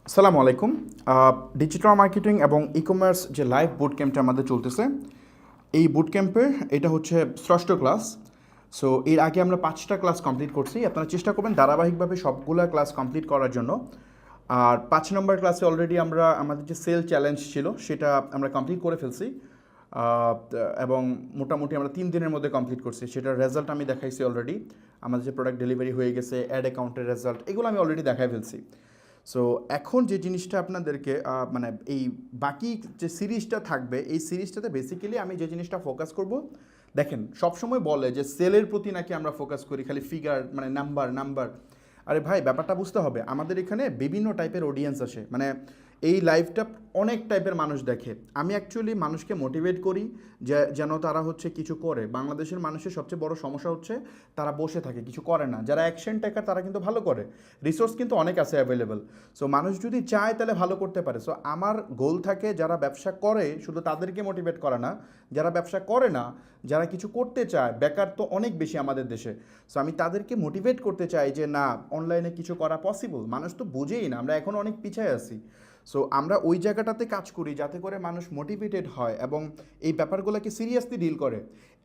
আসসালামু আলাইকুম। Digital marketing এবং ই কমার্স যে লাইভ বুট ক্যাম্পটা আমাদের চলতেছে, এই বুট ক্যাম্পের এটা হচ্ছে ষষ্ঠ ক্লাস। সো এর আগে আমরা 5টা ক্লাস কমপ্লিট করছি। আপনারা চেষ্টা করবেন ধারাবাহিকভাবে সবগুলা ক্লাস কমপ্লিট করার জন্য। আর 5 নম্বর ক্লাসে অলরেডি আমরা আমাদের যে সেল চ্যালেঞ্জ ছিল সেটা আমরা কমপ্লিট করে ফেলছি। এবং মোটামুটি আমরা 3 দিনের মধ্যে কমপ্লিট করছি। সেটার রেজাল্ট আমি দেখাইছি অলরেডি। আমাদের যে প্রোডাক্ট ডেলিভারি হয়ে গেছে, অ্যাড অ্যাকাউন্টের রেজাল্ট, এগুলো আমি অলরেডি দেখাই ফেলছি। সো এখন যে জিনিসটা আপনাদেরকে মানে এই বাকি যে সিরিজটা থাকবে, এই সিরিজটাতে বেসিক্যালি আমি যে জিনিসটা ফোকাস করব, দেখেন সবসময় বলে যে সেলের প্রতি নাকি আমরা ফোকাস করি, খালি ফিগার মানে নাম্বার নাম্বার। আরে ভাই, ব্যাপারটা বুঝতে হবে। আমাদের এখানে বিভিন্ন টাইপের অডিয়েন্স আসে, মানে এই লাইভটা অনেক টাইপের মানুষ দেখে। আমি অ্যাকচুয়ালি মানুষকে মোটিভেট করি যে যেন তারা হচ্ছে কিছু করে। বাংলাদেশের মানুষের সবচেয়ে বড় সমস্যা হচ্ছে তারা বসে থাকে, কিছু করে না। যারা অ্যাকশন টেকার তারা কিন্তু ভালো করে, রিসোর্স কিন্তু অনেক আছে অ্যাভেলেবেল। সো মানুষ যদি চায় তাহলে ভালো করতে পারে। সো আমার গোল থাকে যারা ব্যবসা করে শুধু তাদেরকে মোটিভেট করা না, যারা ব্যবসা করে না, যারা কিছু করতে চায়, বেকার তো অনেক বেশি আমাদের দেশে। সো আমি তাদেরকে মোটিভেট করতে চাই যে না, অনলাইনে কিছু করা পসিবল। মানুষ তো বুঝেই না, আমরা এখন অনেক পিছিয়ে আছি। সো আমরা ওই জায়গাটাতে কাজ করি যাতে করে মানুষ মোটিভেটেড হয় এবং এই ব্যাপারগুলোকে সিরিয়াসলি ডিল করে।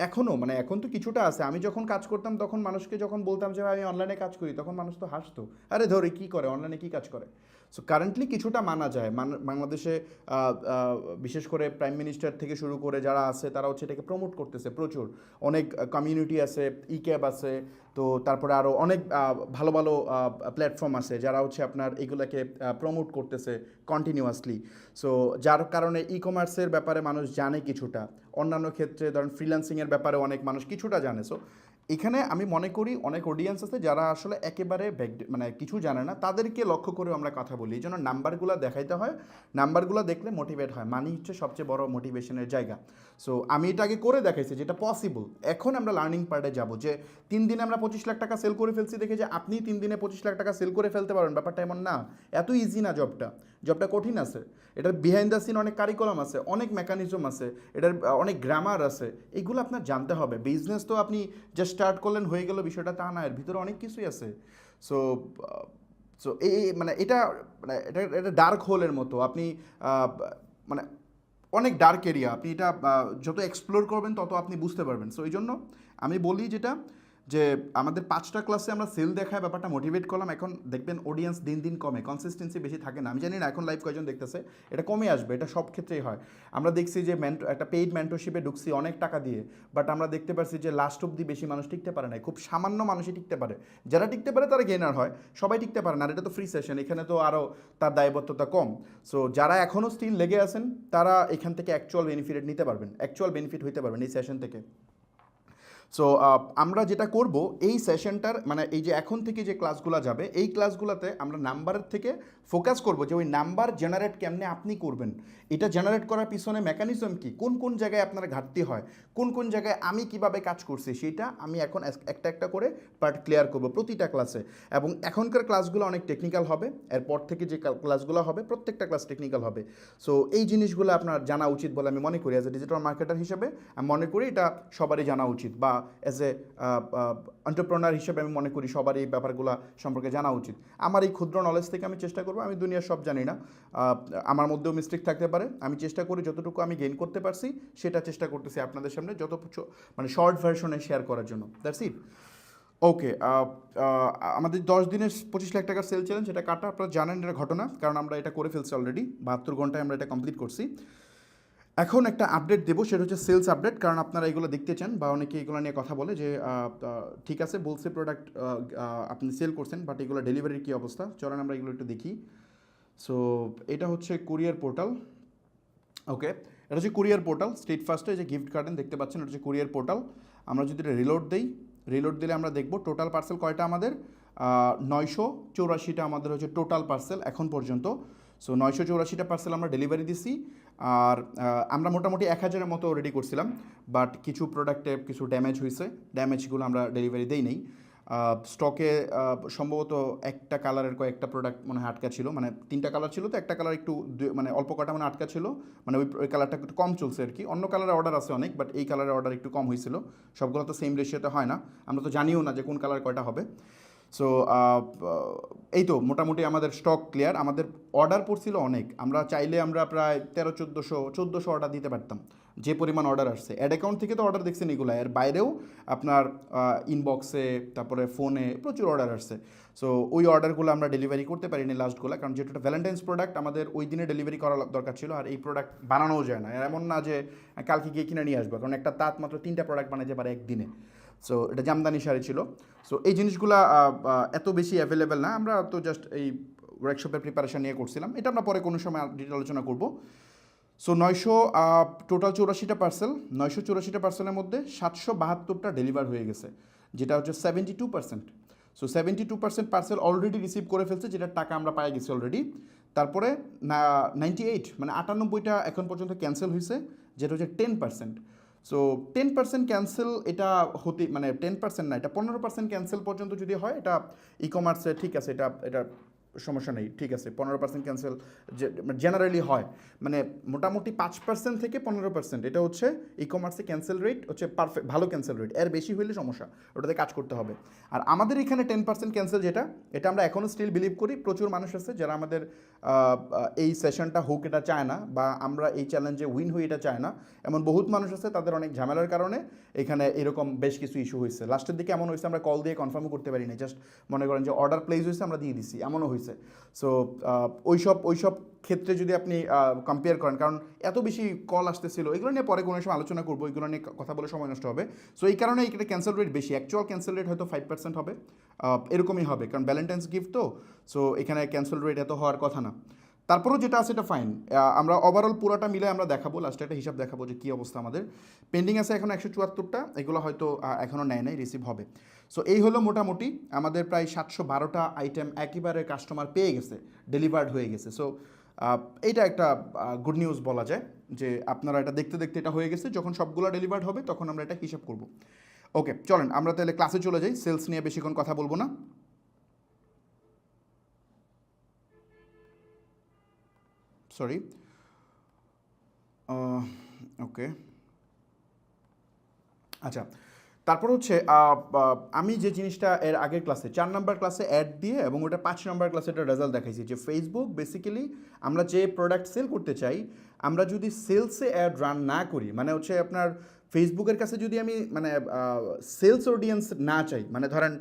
এখনও মানে এখন তো কিছুটা আছে। আমি যখন কাজ করতাম তখন মানুষকে যখন বলতাম যে আমি অনলাইনে কাজ করি, তখন মানুষ তো হাসতো, আরে ধরে কী করে, অনলাইনে কী কাজ করে। সো কারেন্টলি কিছুটা মানা যায়। বাংলাদেশে বিশেষ করে প্রাইম মিনিস্টার থেকে শুরু করে যারা আছে তারা হচ্ছে এটাকে প্রমোট করতেছে প্রচুর। অনেক কমিউনিটি আছে, ই ক্যাব আছে, তো তারপরে আরও অনেক ভালো ভালো প্ল্যাটফর্ম আছে যারা হচ্ছে আপনার এগুলোকে প্রমোট করতেছে কন্টিনিউয়াসলি। সো যার কারণে ই কমার্সের ব্যাপারে মানুষ জানে কিছুটা। অন্যান্য ক্ষেত্রে ধরেন ফ্রিল্যান্সিংয়ের ব্যাপারে অনেক মানুষ কিছুটা জানে। সো এখানে আমি মনে করি অনেক অডিয়েন্স আছে যারা আসলে একেবারে মানে কিছু জানে না, তাদেরকে লক্ষ্য করেও আমরা কথা বলি। এই জন্য নাম্বারগুলো দেখাইতে হয়, নাম্বারগুলো দেখলে মোটিভেট হয়। মানি হচ্ছে সবচেয়ে বড় মোটিভেশনের জায়গা। সো আমি এটা আগে করে দেখাইছি যেটা পসিবল। এখন আমরা লার্নিং পার্টে যাব যে 3 দিনে আমরা 25 লাখ টাকা সেল করে ফেলছি দেখে যে আপনি 3 দিনে 25 লাখ টাকা সেল করে ফেলতে পারেন, ব্যাপারটা এমন না। এত ইজি না জবটা, জবটা কঠিন আছে। এটার বিহাইন্ড দ্য সিন অনেক কারিকুলাম আছে, অনেক মেকানিজম আছে, এটার অনেক গ্রামার আছে। এগুলো আপনার জানতে হবে। বিজনেস তো আপনি জাস্ট স্টার্ট করলেন হয়ে গেল বিষয়টা তা না, এর ভিতরে অনেক কিছুই আছে। সো সো এই মানে এটা মানে এটা এটা ডার্ক হোলের মতো। আপনি মানে অনেক ডার্ক এরিয়া। আপনি এটা যত এক্সপ্লোর করবেন তত আপনি বুঝতে পারবেন। সো এই জন্য আমি বলি যেটা, যে আমাদের 5টা ক্লাসে আমরা সেল দেখায় ব্যাপারটা মোটিভেট করলাম। এখন দেখবেন অডিয়েন্স দিন দিন কমে, কনসিস্টেন্সি বেশি থাকে না। আমি জানি না এখন লাইভ কয়জন দেখতেছে, এটা কমে আসবে, এটা সব ক্ষেত্রেই হয়। আমরা দেখছি যে একটা পেইড মেন্টরশিপে ঢুকছি অনেক টাকা দিয়ে, বাট আমরা দেখতে পারছি যে লাস্ট অব্দি বেশি মানুষ টিকতে পারে না। খুব সামান্য মানুষই টিকতে পারে। যারা টিকতে পারে তারা গেনার হয়, সবাই টিকতে পারে না। আর এটা তো ফ্রি সেশন, এখানে তো আরও তার দায়বদ্ধতা কম। সো যারা এখনও স্টিল লেগে আছেন তারা এখান থেকে অ্যাকচুয়াল বেনিফিট নিতে পারবেন, অ্যাকচুয়াল বেনিফিট হইতে পারবেন এই সেশন থেকে। সো আমরা যেটা করব এই সেশনটার মানে এই যে এখন থেকে যে ক্লাসগুলো যাবে, এই ক্লাসগুলোতে আমরা নাম্বারের থেকে ফোকাস করব যে ওই নাম্বার জেনারেট কেমনে আপনি করবেন। এটা জেনারেট করার পিছনে মেকানিজম কি, কোন কোন জায়গায় আপনার ঘাটতি হয়, কোন কোন জায়গায় আমি কিভাবে কাজ করছি, সেটা আমি এখন একটা একটা করে পার্ট ক্লিয়ার করব প্রতিটা ক্লাসে। এবং এখনকার ক্লাসগুলো অনেক টেকনিক্যাল হবে, এরপর থেকে যে ক্লাসগুলো হবে প্রত্যেকটা ক্লাস টেকনিক্যাল হবে। সো এই জিনিসগুলো আপনার জানা উচিত বলে আমি মনে করি। অ্যাজ এ ডিজিটাল মার্কেটার হিসেবে আমি মনে করি এটা সবারই জানা উচিত, বা অ্যাজ এ এন্টারপ্রেনার হিসেবে আমি মনে করি সবারই এই ব্যাপারগুলো সম্পর্কে জানা উচিত। আমার এই ক্ষুদ্র নলেজ থেকে আমি চেষ্টা করবো, আমি দুনিয়ার সব জানি না, আমার মধ্যেও মিস্টেক থাকতে পারে। আমি চেষ্টা করি যতটুকু আমি গেইন করতে পারছি সেটা চেষ্টা করতেছি আপনাদের সামনে যত মানে শর্ট ভার্সনে শেয়ার করার জন্য। That's it. ওকে, আমাদের 10 দিনের 25 লাখ টাকার সেল চ্যালেঞ্জ এটা কাটা, আপনারা জানেন এটা ঘটনা, কারণ আমরা এটা করে ফেলছি অলরেডি। 72 ঘন্টায় আমরা এটা কমপ্লিট করছি। এখন একটা আপডেট দেবো, সেটা হচ্ছে সেলস আপডেট, কারণ আপনারা এগুলো দেখতে চান বা অনেকে এগুলো নিয়ে কথা বলে যে ঠিক আছে বলছে প্রোডাক্ট আপনি সেল করছেন, বাট এগুলো ডেলিভারির কী অবস্থা। চলেন আমরা এগুলো একটু দেখি। সো এটা হচ্ছে কুরিয়ার পোর্টাল। ওকে, এটা হচ্ছে কুরিয়ার পোর্টাল। স্টেট ফার্স্টে যে গিফট গার্ডেন দেখতে পাচ্ছেন, এটা হচ্ছে কুরিয়ার পোর্টাল। আমরা যদি এটা রিলোড দিই, রিলোড দিলে আমরা দেখব টোটাল পার্সেল কয়টা আমাদের, 984টা আমাদের হচ্ছে টোটাল পার্সেল এখন পর্যন্ত। সো 984টা পার্সেল আমরা ডেলিভারি দিছি। আর আমরা মোটামুটি 1000-এর মতো রেডি করছিলাম, বাট কিছু প্রোডাক্টে কিছু ড্যামেজ হয়েছে, ড্যামেজগুলো আমরা ডেলিভারি দেই নেই। স্টকে সম্ভবত একটা কালারের কয়েকটা প্রোডাক্ট মনে হয় আটকা ছিল, মানে 3টা কালার ছিল তো একটা কালার একটু মানে অল্প কটা মানে আটকা ছিল, মানে ওই কালারটা একটু কম চলছে আর কি। অন্য কালারের অর্ডার আছে অনেক, বাট এই কালারের অর্ডার একটু কম হয়েছিল। সবগুলো তো সেম রেশিওতে হয় না, আমরা তো জানিও না যে কোন কালার কয়টা হবে। সো এই তো মোটামুটি আমাদের স্টক ক্লিয়ার। আমাদের অর্ডার পড়ছিল অনেক, আমরা চাইলে আমরা প্রায় 1300-1400 অর্ডার দিতে পারতাম, যে পরিমাণ অর্ডার আসছে। অ্যাড অ্যাকাউন্ট থেকে তো অর্ডার দেখছেন এগুলো, এর বাইরেও আপনার ইনবক্সে তারপরে ফোনে প্রচুর অর্ডার আসছে। সো ওই অর্ডারগুলো আমরা ডেলিভারি করতে পারিনি লাস্টগুলো, কারণ যেহেতু একটা ভ্যালেন্টাইন্স প্রোডাক্ট আমাদের ওই দিনে ডেলিভারি করা দরকার ছিল, আর এই প্রোডাক্ট বানানোও যায় না, এমন না যে কালকে গিয়ে কিনে নিয়ে আসবো, কারণ একটা তাঁত মাত্র 3টা প্রোডাক্ট বানাইতে পারে একদিনে। সো এটা জামদানি শাড়ি ছিল। সো এই জিনিসগুলো এত বেশি অ্যাভেলেবেল না, আমরা তো জাস্ট এই ওয়ার্কশপের প্রিপারেশন নিয়ে করছিলাম, এটা আমরা পরে কোনো সময় ডিটেল আলোচনা করবো। সো 900 টোটাল 84টা পার্সেল, 984টা পার্সেলের মধ্যে 772টা ডেলিভার হয়ে গেছে, যেটা হচ্ছে 72%। সো 72% পার্সেল অলরেডি রিসিভ করে ফেলছে, যেটার টাকা আমরা পাই গেছি অলরেডি। তারপরে 98 মানে 98টা এখন পর্যন্ত ক্যান্সেল হয়েছে, যেটা হচ্ছে 10%। সো 10% ক্যান্সেল, এটা হতে মানে 10% না, এটা 15% ক্যান্সেল পর্যন্ত যদি হয়, এটা ই কমার্সে ঠিক আছে, এটা এটা সমস্যা নেই, ঠিক আছে। 15% ক্যান্সেল জেনারেলি হয়, মানে মোটামুটি 5% থেকে 15%, এটা হচ্ছে ই কমার্সে ক্যান্সেল রেট হচ্ছে পারফেক্ট, ভালো ক্যান্সেল রেট। এর বেশি হইলে সমস্যা, ওটাতে কাজ করতে হবে। আর আমাদের এখানে 10% ক্যান্সেল যেটা, এটা আমরা এখনও স্টিল বিলিভ করি। প্রচুর মানুষ আছে যারা আমাদের এই সেশনটা হোক এটা চায় না, বা আমরা এই চ্যালেঞ্জে উইন হই এটা চায় না। এমন বহুত মানুষ আছে, তাদের অনেক ঝামেলার কারণে এখানে এরকম বেশ কিছু ইস্যু হয়েছে। লাস্টের দিকে এমন হয়েছে আমরা কল দিয়ে কনফার্মও করতে পারি না, জাস্ট মনে করেন যে অর্ডার প্লেস হয়েছে আমরা দিয়ে দিছি, এমনও হয়েছে। সো ওইসব ক্ষেত্রে যদি আপনি কম্পেয়ার করেন, কারণ এত বেশি কল আসতেছিল, এগুলো নিয়ে পরে কোনো সময় আলোচনা করবো, এগুলো নিয়ে কথা বলে সময় নষ্ট হবে। সো এই কারণে এটা ক্যান্সেল রেট বেশি, অ্যাকচুয়াল ক্যান্সেল রেট হয়তো 5% হবে, এরকমই হবে, কারণ ভ্যালেন্টাইন্স গিফট তো। সো এখানে ক্যান্সেল রেট এত হওয়ার কথা না। তারপরেও যেটা আছে এটা ফাইন। আমরা ওভারঅল পুরোটা মিলে আমরা দেখাবো, লাস্টে একটা হিসাব দেখাবো যে কী অবস্থা আমাদের। পেন্ডিং আছে এখন 174টা, এগুলো হয়তো এখনও নেয় নাই, রিসিভ হবে। সো এই হলো মোটামুটি আমাদের প্রায় 712টা আইটেম একেবারে কাস্টমার পেয়ে গেছে, ডেলিভার্ড হয়ে গেছে। সো এইটা একটা গুড নিউজ বলা যায়, যে আপনারা এটা দেখতে দেখতে এটা হয়ে গেছে। যখন সবগুলো ডেলিভার্ড হবে তখন আমরা এটা হিসাব করব। ওকে, চলেন আমরা তাহলে ক্লাসে চলে যাই, সেলস নিয়ে বেশিক্ষণ কথা বলবো না। সরি, ওকে, আচ্ছা। তারপর হচ্ছে আমি যে জিনিসটা এর আগের ক্লাসে 4 নাম্বার ক্লাসে অ্যাড দিয়ে এবং ওটা 5 নাম্বার ক্লাসে একটা রেজাল্ট দেখাইছি, যে ফেসবুক বেসিক্যালি আমরা যে প্রোডাক্ট সেল করতে চাই, আমরা যদি সেলসে অ্যাড রান না করি, মানে হচ্ছে আপনার ফেসবুকের কাছে যদি আমি মানে সেলস অডিয়েন্স না চাই, মানে ধরেন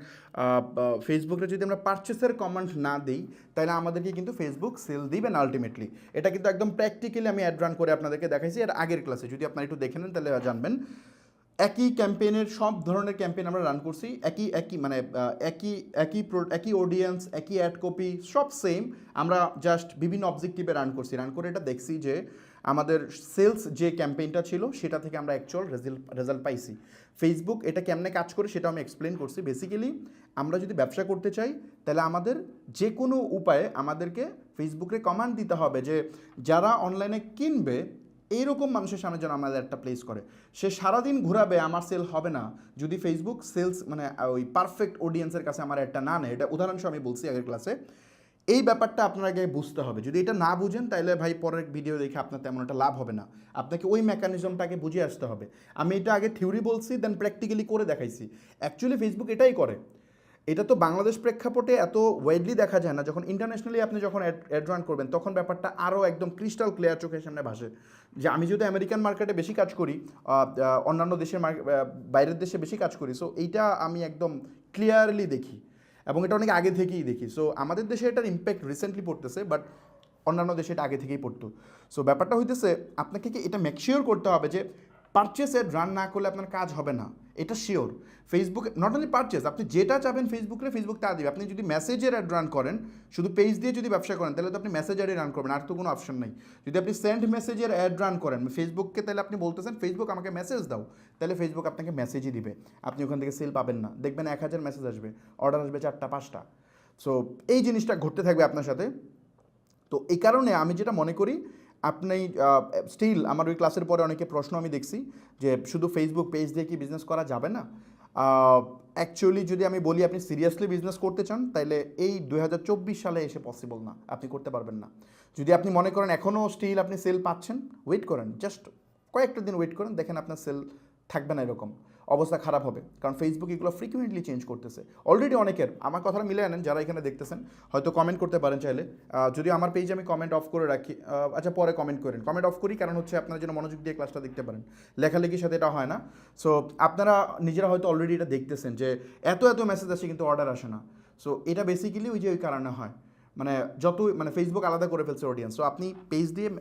ফেসবুকে যদি আমরা পারচেসের কমেন্ট না দিই, তাহলে আমাদেরকে কিন্তু ফেসবুক সেল দিবেন আলটিমেটলি। এটা কিন্তু একদম প্র্যাকটিক্যালি আমি অ্যাড রান করে আপনাদেরকে দেখাইছি এর আগের ক্লাসে, যদি আপনারা একটু দেখে নেন তাহলে জানবেন। একই ক্যাম্পেইনের সব ধরনের ক্যাম্পেইন আমরা রান করছি, একই মানে একই অডিয়েন্স, একই অ্যাড কপি, সব সেম। আমরা জাস্ট বিভিন্ন অবজেক্টিভে রান করে এটা দেখছি যে আমাদের সেলস যে ক্যাম্পেইনটা ছিল সেটা থেকে আমরা অ্যাকচুয়াল রেজাল্ট পাইছি। ফেসবুক এটা কেমনে কাজ করে সেটা আমি এক্সপ্লেন করছি। বেসিক্যালি আমরা যদি ব্যবসা করতে চাই, তাহলে আমাদের যে কোনো উপায়ে আমাদেরকে ফেসবুকে কমান্ড দিতে হবে যে যারা অনলাইনে কিনবে এইরকম মানুষের সামনে যেন আমাদের একটা প্লেস করে। সে সারাদিন ঘোরাবে, আমার সেল হবে না যদি ফেসবুক সেলস মানে ওই পারফেক্ট অডিয়েন্সের কাছে আমার একটা না নেয়। এটা উদাহরণস্বরূপ আমি বলছি আগের ক্লাসে। এই ব্যাপারটা আপনার আগে বুঝতে হবে। যদি এটা না বুঝেন তাহলে ভাই পরের ভিডিও দেখে আপনার তেমন একটা লাভ হবে না। আপনাকে ওই মেকানিজমটাকে বুঝে আসতে হবে। আমি এটা আগে থিওরি বলছি, দেন প্র্যাকটিক্যালি করে দেখাইছি। অ্যাকচুয়ালি ফেসবুক এটাই করে। এটা তো বাংলাদেশ প্রেক্ষাপটে এত ওয়াইডলি দেখা যায় না, যখন ইন্টারন্যাশনালি আপনি যখন অ্যাড রান করবেন তখন ব্যাপারটা আরও একদম ক্রিস্টাল ক্লিয়ার চোখের সামনে ভাসে। যে আমি যদি আমেরিকান মার্কেটে বেশি কাজ করি, অন্যান্য দেশের বাইরের দেশে বেশি কাজ করি, সো এইটা আমি একদম ক্লিয়ারলি দেখি এবং এটা অনেক আগে থেকেই দেখি। সো আমাদের দেশে এটার ইম্প্যাক্ট রিসেন্টলি পড়তেছে, বাট অন্যান্য দেশে এটা আগে থেকেই পড়তো। সো ব্যাপারটা হইতেছে আপনাকে কি এটা মেকশিওর করতে হবে যে পারচেস অ্যাড রান না করলে আপনার কাজ হবে না, এটা শিওর। ফেসবুকে নট অনলি পারচেস, আপনি যেটা চাবেন ফেসবুকে ফেসবুক তা দিবে। আপনি যদি মেসেজের অ্যাড রান করেন, শুধু পেজ দিয়ে যদি ব্যবসা করেন, তাহলে তো আপনি মেসেজ অ্যাডই রান করবেন, আর তো কোনো অপশন নেই। যদি আপনি সেন্ড মেসেজের অ্যাড রান করেন ফেসবুককে, তাহলে আপনি বলতেছেন ফেসবুক আমাকে মেসেজ দাও, তাহলে ফেসবুক আপনাকে মেসেজই দিবে। আপনি ওখান থেকে সেল পাবেন না, দেখবেন 1000 মেসেজ আসবে, অর্ডার আসবে 4টা 5টা। সো এই জিনিসটা ঘটতে থাকবে আপনার সাথে। তো এই কারণে আমি যেটা মনে করি, আপনি স্টিল আমার ওই ক্লাসের পরে অনেকে প্রশ্ন আমি দেখছি যে শুধু ফেসবুক পেজ দিয়ে কি বিজনেস করা যাবে না। অ্যাকচুয়ালি যদি আমি বলি আপনি সিরিয়াসলি বিজনেস করতে চান, তাহলে এই 2024 সালে এসে পসিবল না, আপনি করতে পারবেন না। যদি আপনি মনে করেন এখনও স্টিল আপনি সেল পাচ্ছেন, ওয়েট করেন, জাস্ট কয়েকটা দিন ওয়েট করেন, দেখেন আপনার সেল থাকবে না এরকম। অবস্থা খারাপ হবে, কারণ ফেসবুক এগুলো ফ্রিকুয়েন্টলি চেঞ্জ করতেছে। অলরেডি অনেকের, আমার কথাটা মিলে আনেন যারা এখানে দেখতেছেন, হয়তো কমেন্ট করতে পারেন চাইলে, যদি আমার পেজে আমি কমেন্ট অফ করে রাখি, আচ্ছা পরে কমেন্ট করেন, কমেন্ট অফ করি, কারণ হচ্ছে আপনারা যেন মনোযোগ দিয়ে ক্লাসটা দেখতে পারেন, লেখালেখির সাথে এটা হয় না। সো আপনারা নিজেরা হয়তো অলরেডি এটা দেখতেছেন যে এত এত মেসেজ আসে কিন্তু অর্ডার আসে না। সো এটা বেসিক্যালি ওই কারণে হয়, মানে যত মানে ফেসবুক আলাদা করে ফেলছে অডিয়েন্স। সো আপনি পেজ দিয়ে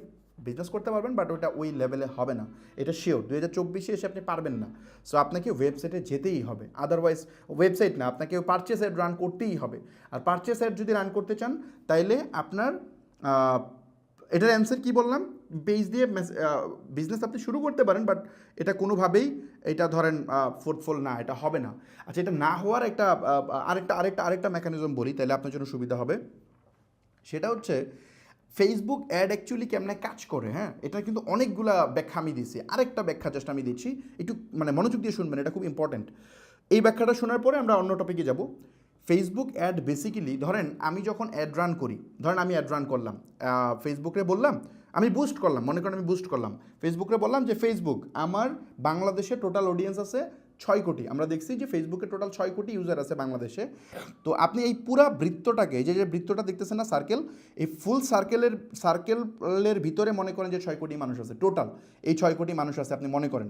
বিজনেস করতে পারবেন, বাট ওটা ওই লেভেলে হবে না, এটা শিওর। 2024 এসে আপনি পারবেন না। সো আপনাকে ওয়েবসাইটে যেতেই হবে, আদারওয়াইজ ওয়েবসাইট না, আপনাকে পারচেস অ্যাড রান করতেই হবে। আর পারচেস অ্যাড যদি রান করতে চান তাইলে আপনার এটার অ্যান্সার কী বললাম, পেজ দিয়ে বিজনেস আপনি শুরু করতে পারেন, বাট এটা কোনোভাবেই এটা ধরেন ফ্রুটফুল না, এটা হবে না। আচ্ছা, এটা না হওয়ার একটা আরেকটা মেকানিজম বলি, তাহলে আপনার জন্য সুবিধা হবে। সেটা হচ্ছে ফেসবুক অ্যাড অ্যাকচুয়ালি কেমনে কাজ করে। হ্যাঁ, এটা কিন্তু অনেকগুলা ব্যাখ্যা আমি দিচ্ছি, আরেকটা ব্যাখ্যা জাস্ট আমি দিচ্ছি, একটু মানে মনোযোগ দিয়ে শুনবেন, এটা খুব ইম্পর্ট্যান্ট। এই ব্যাখ্যাটা শোনার পরে আমরা অন্য টপিকে যাব। ফেসবুক অ্যাড বেসিক্যালি, ধরেন আমি যখন অ্যাড রান করি, ধরেন আমি অ্যাড রান করলাম, ফেসবুকে বললাম আমি বুস্ট করলাম, মনে করেন আমি বুস্ট করলাম, ফেসবুকে বললাম যে ফেসবুক আমার বাংলাদেশে টোটাল অডিয়েন্স আছে 6 কোটি। আমরা দেখছি যে ফেসবুকে টোটাল 6 কোটি ইউজার আছে বাংলাদেশে। তো আপনি এই পুরা বৃত্তটাকে, এই যে বৃত্তটা দেখতেছেন না, সার্কেল, এই ফুল সার্কেলের ভিতরে মনে করেন যে 6 কোটি মানুষ আছে টোটাল, এই 6 কোটি মানুষ আছে আপনি মনে করেন।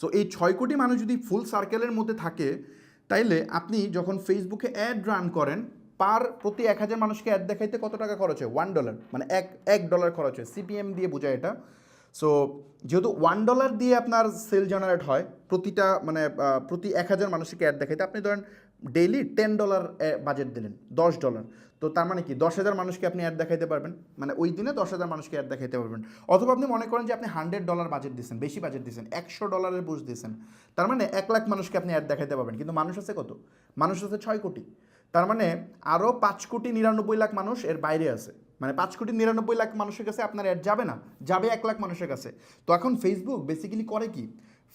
সো এই 6 কোটি মানুষ যদি ফুল সার্কেলের মধ্যে থাকে, তাইলে আপনি যখন ফেসবুকে অ্যাড রান করেন, প্রতি 1000 মানুষকে অ্যাড দেখাইতে কত টাকা খরচ হয়? $1, মানে $1 খরচ হয়, সিপিএম দিয়ে বোঝায় এটা। সো যেহেতু $1 দিয়ে আপনার সেল জেনারেট হয় প্রতি 1000 মানুষকে অ্যাড দেখাইতে, আপনি ধরেন ডেইলি $10 বাজেট দিলেন, $10। তো তার মানে কি 10,000 মানুষকে আপনি অ্যাড দেখাইতে পারবেন, মানে ওই দিনে 10,000 মানুষকে অ্যাড দেখাইতে পারবেন। অথবা আপনি মনে করেন যে আপনি $100 বাজেট দিচ্ছেন, বেশি বাজেট দিচ্ছেন, $100 বুঝ দিচ্ছেন, তার মানে 1 লাখ মানুষকে আপনি অ্যাড দেখাইতে পারবেন। কিন্তু মানুষ আছে কত? মানুষ আছে 6 কোটি। তার মানে আরও 5,99,00,000 মানুষ এর বাইরে আছে, মানে 5,99,00,000 মানুষের কাছে আপনার অ্যাড যাবে না, যাবে 1 লাখ মানুষের কাছে। তো এখন ফেসবুক বেসিক্যালি করে কি?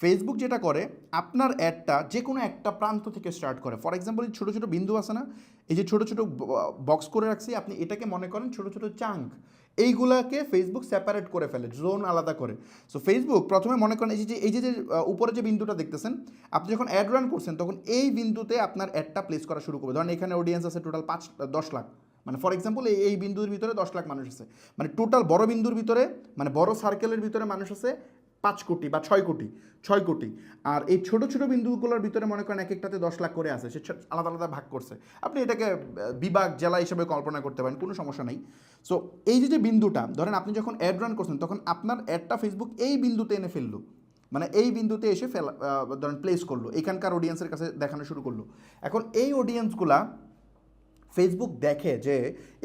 ফেসবুক যেটা করে, আপনার অ্যাডটা যে কোনো একটা প্রান্ত থেকে স্টার্ট করে। ফর এক্সাম্পল, ছোটো ছোটো বিন্দু আছে না, এই যে ছোটো ছোটো বক্স করে রাখছি, আপনি এটাকে মনে করেন ছোটো ছোটো চাঙ্ক, এইগুলাকে ফেসবুক সেপারেট করে ফেলে, জোন আলাদা করে। সো ফেসবুক প্রথমে মনে করেন এই যে উপরে যে বিন্দুটা দেখতেছেন, আপনি যখন অ্যাড রান করছেন তখন এই বিন্দুতে আপনার অ্যাডটা প্লেস করা শুরু করবে। ধরেন এখানে অডিয়েন্স আছে টোটাল 10 লাখ, মানে ফর এক্সাম্পল এই বিন্দুর ভিতরে 10 লাখ মানুষ আছে, মানে টোটাল বড় বিন্দুর ভিতরে, মানে বড় সার্কেলের ভিতরে মানুষ আছে 5 কোটি বা 6 কোটি। আর এই ছোটো ছোটো বিন্দুগুলোর ভিতরে মনে করেন এক একটাতে 10 লাখ করে আছে, সে আলাদা আলাদা ভাগ করছে। আপনি এটাকে বিভাগ, জেলা হিসেবে কল্পনা করতে পারেন, কোনো সমস্যা নেই। সো এই যে বিন্দুটা, ধরেন আপনি যখন অ্যাড রান করছেন তখন আপনার অ্যাডটা ফেসবুক এই বিন্দুতে এনে ফেললো, মানে এই বিন্দুতে এসে ধরেন প্লেস করলো, এখানকার অডিয়েন্সের কাছে দেখানো শুরু করলো। এখন এই অডিয়েন্সগুলা ফেসবুক দেখে যে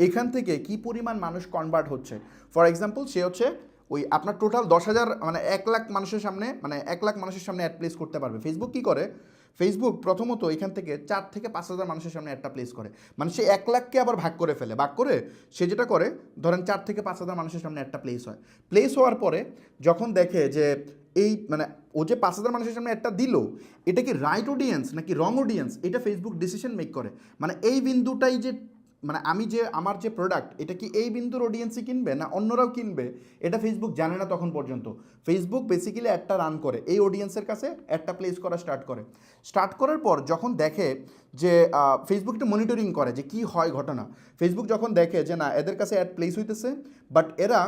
এখান থেকে কি পরিমাণ মানুষ কনভার্ট হচ্ছে। ফর এক্সাম্পল, সে হচ্ছে ওই আপনার টোটাল 10,000 মানে 1 লাখ মানুষের সামনে, মানে 1 লাখ মানুষের সামনে অ্যাড প্লেস করতে পারবে। ফেসবুক কী করে? ফেসবুক প্রথমত এখান থেকে 4 থেকে 5,000 মানুষের সামনে অ্যাডটা প্লেস করে, মানে সে 1 লাখকে আবার ভাগ করে সে যেটা করে, ধরেন 4 থেকে 5,000 মানুষের সামনে অ্যাডটা প্লেস হওয়ার পরে যখন দেখে যে এই মানে ও যে 5,000 মানুষের সামনে একটা দিল, এটা কি রাইট অডিয়েন্স নাকি রং অডিয়েন্স, এটা ফেসবুক ডিসিশন মেক করে। মানে এই বিন্দুটাই যে, মানে আমার যে প্রোডাক্ট, এটা কি এই বিন্দুর অডিয়েন্সই কিনবে না অন্যরাও কিনবে, এটা ফেসবুক জানে না তখন পর্যন্ত। ফেসবুক বেসিক্যালি একটা রান করে, এই অডিয়েন্সের কাছে একটা প্লেস করা স্টার্ট করার পর যখন দেখে যে ফেসবুক একটা মনিটরিং করে যে কী হয় ঘটনা। ফেসবুক যখন দেখে যে না, এদের কাছে অ্যাড প্লেস হইতেছে বাট এরা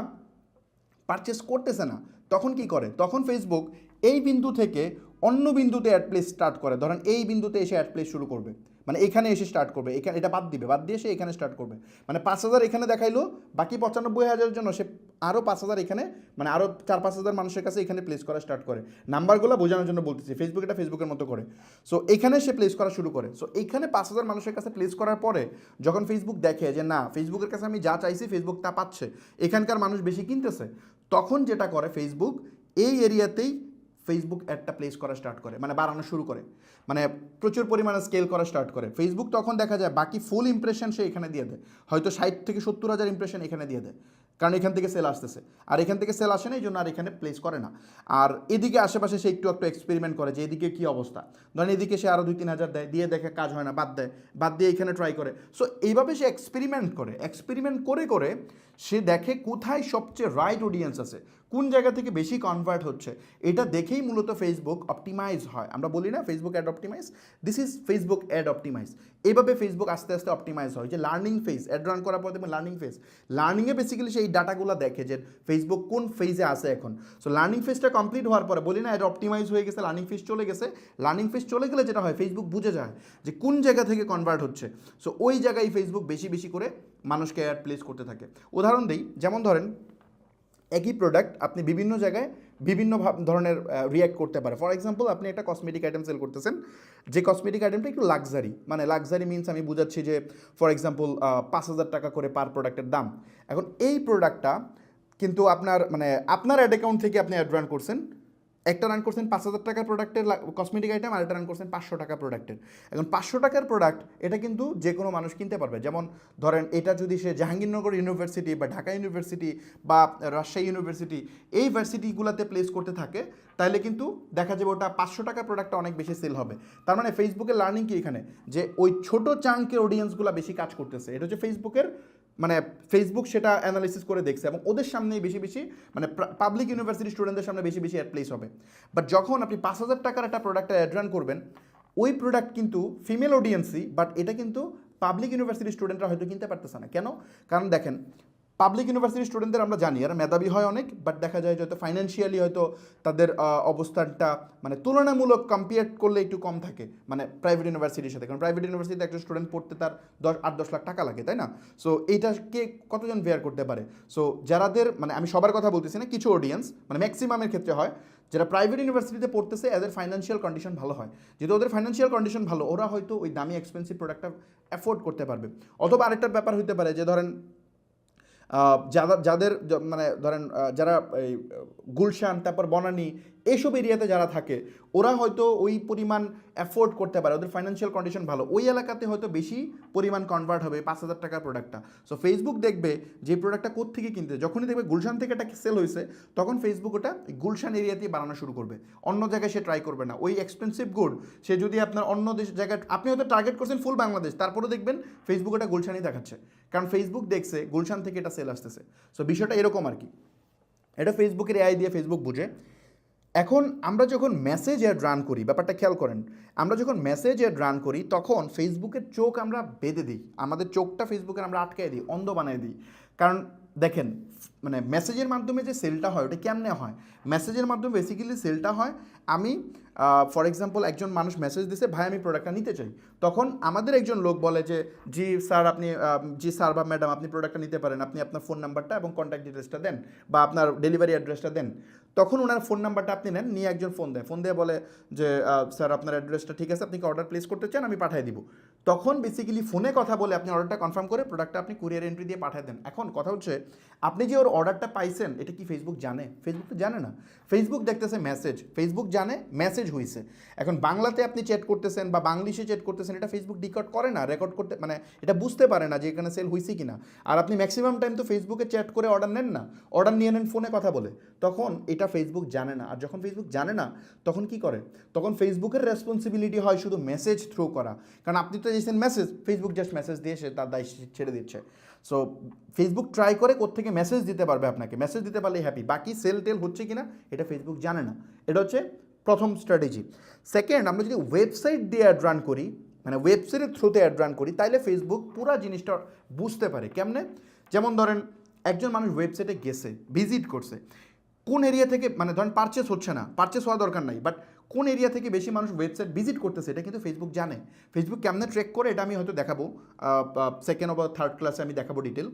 পারচেস করতেছে না, তখন কি করে? তখন ফেসবুক এই বিন্দু থেকে অন্য বিন্দুতে অ্যাড প্লেস স্টার্ট করে। ধরেন এই বিন্দুতে এসে অ্যাড প্লেস শুরু করবে, মানে এখানে এসে স্টার্ট করবে, এখানে এটা বাদ দিয়ে সে এখানে স্টার্ট করবে। মানে 5,000 এখানে দেখাইলো, বাকি 95,000 জন্য সে আরও 5,000 এখানে, মানে আরও 4-5,000 মানুষের কাছে এখানে প্লেস করা স্টার্ট করে। নাম্বারগুলো বোঝানোর জন্য বলতেছি, ফেসবুক এটা ফেসবুকের মতো করে। সো এখানে সে প্লেস করা শুরু করে। সো এখানে 5,000 মানুষের কাছে প্লেস করার পরে যখন ফেসবুক দেখে যে না, ফেসবুকের কাছে আমি যা চাইছি ফেসবুক তা পাচ্ছে, এখানকার মানুষ বেশি কিনতেছে, তখন যেটা করে ফেসবুক এই এরিয়াতেই ফেসবুক অ্যাডটা প্লেস করা স্টার্ট করে, মানে বাড়ানো শুরু করে, মানে প্রচুর পরিমাণে স্কেল করা স্টার্ট করে। ফেসবুক তখন দেখা যায় বাকি ফুল ইমপ্রেশন সে এখানে দিয়ে দেয়, হয়তো 60 থেকে 70,000 ইমপ্রেশন এখানে দিয়ে দেয়, কারণ এখান থেকে সেল আসতেছে, আর এখান থেকে সেল আসে না, এই জন্য আর এখানে প্লেস করে না। আর এদিকে আশেপাশে সে একটু এক্সপেরিমেন্ট করে যে এদিকে কী অবস্থা, ধরেন এদিকে সে আরও 2-3 হাজার দেয়, দিয়ে দেখে কাজ হয় না, বাদ দিয়ে এখানে ট্রাই করে। সো এইভাবে সে এক্সপেরিমেন্ট করে সে দেখে কোথায় সবচেয়ে রাইট অডিয়েন্স আছে, কোন জায়গা থেকে বেশি কনভার্ট হচ্ছে, এটা দেখেই মূলত ফেসবুক অপটিমাইজ হয়। আমরা বলি না Facebook ad optimize, this is Facebook ad optimize. এভাবে ফেসবুক আস্তে আস্তে অপটিমাইজ হয়। যে লার্নিং ফেজ, অ্যাড রান করার পর দেখবেন লার্নিং ফেজ, লার্নিংয়ে বেসিক্যালি সেই ডাটাগুলো দেখে যে ফেসবুক কোন ফেজে আছে এখন। সো লার্নিং ফেজটা কমপ্লিট হওয়ার পরে বলি না অ্যাড অপটিমাইজ হয়ে গেছে, লার্নিং ফেজ চলে গেছে। লার্নিং ফেজ চলে গেলে যেটা হয় ফেসবুক বুঝে যায় যে কোন জায়গা থেকে কনভার্ট হচ্ছে। সো ওই জায়গায় ফেসবুক বেশি বেশি করে মানুষকে অ্যাড প্লেস করতে থাকে। উদাহরণ দিই, যেমন ধরেন একই প্রোডাক্ট আপনি বিভিন্ন জায়গায় বিভিন্ন ধরনের রিয়্যাক্ট করতে পারে। ফর এক্সাম্পল, আপনি একটা কসমেটিক আইটেম সেল করতেছেন, যে কসমেটিক আইটেমটা একটু লাক্সারি, মানে লাক্সারি মিনস আমি বুঝাচ্ছি যে ফর এক্সাম্পল 5,000 টাকা করে পার প্রোডাক্টের দাম। এখন এই প্রোডাক্টটা কিন্তু আপনার মানে আপনার অ্যাড অ্যাকাউন্ট থেকে আপনি অ্যাড রান করছেন, একটা রান করছেন 5,000 টাকার প্রোডাক্টের কসমেটিক আইটেম, আর একটা রান করছেন 500 টাকা প্রোডাক্টের। এখন 500 টাকার প্রোডাক্ট এটা কিন্তু যে কোনো মানুষ কিনতে পারবে। যেমন ধরেন এটা যদি সে জাহাঙ্গীরনগর ইউনিভার্সিটি বা ঢাকা ইউনিভার্সিটি বা রাজশাহী ইউনিভার্সিটি এই ভার্সিটিগুলোতে প্লেস করতে থাকে, তাহলে কিন্তু দেখা যাবে ওটা 500 টাকার প্রোডাক্টটা অনেক বেশি সেল হবে। তার মানে ফেসবুকের লার্নিং কি এখানে, যে ওই ছোটো চাঙ্কের অডিয়েন্সগুলো বেশি কাজ করতেছে। এটা হচ্ছে ফেসবুকের মানে ফেসবুক সেটা অ্যানালিসিস করে দেখছে এবং ওদের সামনেই বেশি বেশি মানে পাবলিক ইউনিভার্সিটি স্টুডেন্টদের সামনে বেশি বেশি অ্যাড প্লেস হবে। বাট যখন আপনি 5,000 টাকার একটা প্রোডাক্টে অ্যাড রান করবেন, ওই প্রোডাক্ট কিন্তু ফিমেল অডিয়েন্সই, বাট এটা কিন্তু পাবলিক ইউনিভার্সিটি স্টুডেন্টরা হয়তো কিনতে পারতেছে না। কেন? কারণ দেখেন পাবলিক ইউনিভার্সিটি স্টুডেন্টদের আমরা জানি আর মেধাবী হয় অনেক, বাট দেখা যায় যে হয়তো ফাইন্যান্সিয়ালি হয়তো তাদের অবস্থানটা মানে তুলনামূলক কম্পেয়ার করলে একটু কম থাকে মানে প্রাইভেট ইউনিভার্সিটির সাথে। কারণ প্রাইভেট ইউনিভার্সিটিতে একজন স্টুডেন্ট পড়তে তার 8-10 লাখ টাকা লাগে, তাই না? সো এইটাকে কতজন বেয়ার করতে পারে? সো যারাদের মানে আমি সবার কথা বলতেছি না, কিছু অডিয়েন্স মানে ম্যাক্সিমামের ক্ষেত্রে হয় যারা প্রাইভেট ইউনিভার্সিটিতে পড়তেছে এদের ফাইন্যান্সিয়াল কন্ডিশন ভালো হয়। যেহেতু ওদের ফাইন্যান্সিয়াল কন্ডিশন ভালো, ওরা হয়তো ওই দামি এক্সপেন্সিভ প্রোডাক্টটা অ্যাফোর্ড করতে পারবে। অথবা আরেকটা ব্যাপার হতে পারে যে ধরেন যাদের মানে ধরেন যারা এই গুলশান তারপর বনানী এইসব এরিয়াতে যারা থাকে, ওরা হয়তো ওই পরিমাণ অ্যাফোর্ড করতে পারে, ওদের ফাইন্যান্সিয়াল কন্ডিশন ভালো, ওই এলাকাতে হয়তো বেশি পরিমাণ কনভার্ট হবে 5,000 টাকার প্রোডাক্টটা। সো ফেসবুক দেখবে যে প্রোডাক্টটা কোত্থেকে কিনতে, যখনই দেখবে গুলশান থেকে এটা সেল হয়েছে, তখন ফেসবুক ওটা গুলশান এরিয়াতেই বানানো শুরু করবে, অন্য জায়গায় সে ট্রাই করবে না। ওই এক্সপেন্সিভ গুড সে যদি আপনার অন্য জায়গায় আপনি হয়তো টার্গেট করছেন ফুল বাংলাদেশ, তারপরেও দেখবেন ফেসবুক এটা গুলশানই দেখাচ্ছে, কারণ ফেসবুক দেখছে গুলশান থেকে এটা সেল আসতেছে। সো বিষয়টা এরকম আর কি, এটা ফেসবুকের এআই দিয়ে ফেসবুক বুঝে। এখন আমরা যখন মেসেজ অ্যাড রান করি, ব্যাপারটা খেয়াল করেন, আমরা যখন মেসেজ অ্যাড রান করি তখন ফেসবুকের চোখ আমরা বেঁধে দিই, আমাদের চোখটা ফেসবুকের আমরা আটকাই দিই, অন্ধ বানিয়ে দিই। কারণ দেখেন মানে মেসেজের মাধ্যমে যে সেলটা হয় ওটা কেমনে হয়? মেসেজের মাধ্যমে বেসিক্যালি সেলটা হয়, আমি ফর এক্সাম্পল একজন মানুষ মেসেজ দিছে, ভাই আমি প্রোডাক্টটা নিতে চাই, তখন আমাদের একজন লোক বলে যে জি স্যার আপনি জি স্যার বা ম্যাডাম আপনি প্রোডাক্টটা নিতে পারেন, আপনি আপনার ফোন নাম্বারটা এবং কন্ট্যাক্ট ডিটেলসটা দেন বা আপনার ডেলিভারি অ্যাড্রেসটা দেন। তখন ওনার ফোন নাম্বারটা আপনি নেন, নিয়ে একজন ফোন দেয়, ফোন দিয়ে বলে যে স্যার আপনার অ্যাড্রেসটা ঠিক আছে, আপনি কি অর্ডার প্লেস করতে চান, আমি পাঠিয়ে দিব। তখন বেসিক্যালি ফোনে কথা বলে আপনি অর্ডারটা কনফার্ম করে প্রোডাক্টটা আপনি কুরিয়ার এন্ট্রি দিয়ে পাঠিয়ে দেন। এখন কথা হচ্ছে আপনি যে ওর অর্ডারটা পাইছেন এটা কি ফেসবুক জানে? ফেসবুক তো জানে না। ফেসবুক দেখতেছে মেসেজ, ফেসবুক জানে মেসেজ হয়েছে। এখন বাংলাতে আপনি চ্যাট করতেছেন বা বাংলিশে চ্যাট করতেছেন, এটা ফেসবুক ডিকোড করে না, রেকর্ড করতে মানে এটা বুঝতে পারে না যে এখানে সেল হয়েছে কিনা। আর আপনি ম্যাক্সিমাম টাইম তো ফেসবুকে চ্যাট করে অর্ডার নেন না, অর্ডার নিয়ে নেন ফোনে কথা বলে, তখন এটা ফেসবুক জানে না। আর যখন ফেসবুক জানে না তখন কি করে? তখন ফেসবুকের রেসপন্সিবিলিটি হয় শুধু মেসেজ থ্রু করা, কারণ আপনি তো দিয়েছেন মেসেজ, ফেসবুক জাস্ট মেসেজ দিয়ে সে তার দায় ছেড়ে দিচ্ছে। সো ফেসবুক ট্রাই করে কোত্থেকে মেসেজ দিতে পারবে আপনাকে, মেসেজ দিতে পারলেই হ্যাপি, বাকি সেল টেল হচ্ছে কিনা এটা ফেসবুক জানে না। এটা হচ্ছে প্রথম স্ট্র্যাটেজি। সেকেন্ড, আমরা যদি ওয়েবসাইট দিয়ে অ্যাড রান করি, মানে ওয়েবসাইটের থ্রুতে অ্যাড রান করি, তাইলে ফেসবুক পুরো জিনিসটা বুঝতে পারে। কেমনে? যেমন ধরেন একজন মানুষ ওয়েবসাইটে গেছে, ভিজিট করছে, কোন এরিয়া থেকে মানে ধরেন পারচেস হচ্ছে না, পারচেস হওয়া দরকার নাই, বাট কোন এরিয়া থেকে বেশি মানুষ ওয়েবসাইট ভিজিট করতেছে এটা কিন্তু ফেসবুক জানে। ফেসবুক কেমনে ট্র্যাক করে এটা আমি হয়তো দেখাবো সেকেন্ড অথবা থার্ড ক্লাসে আমি দেখাবো ডিটেল,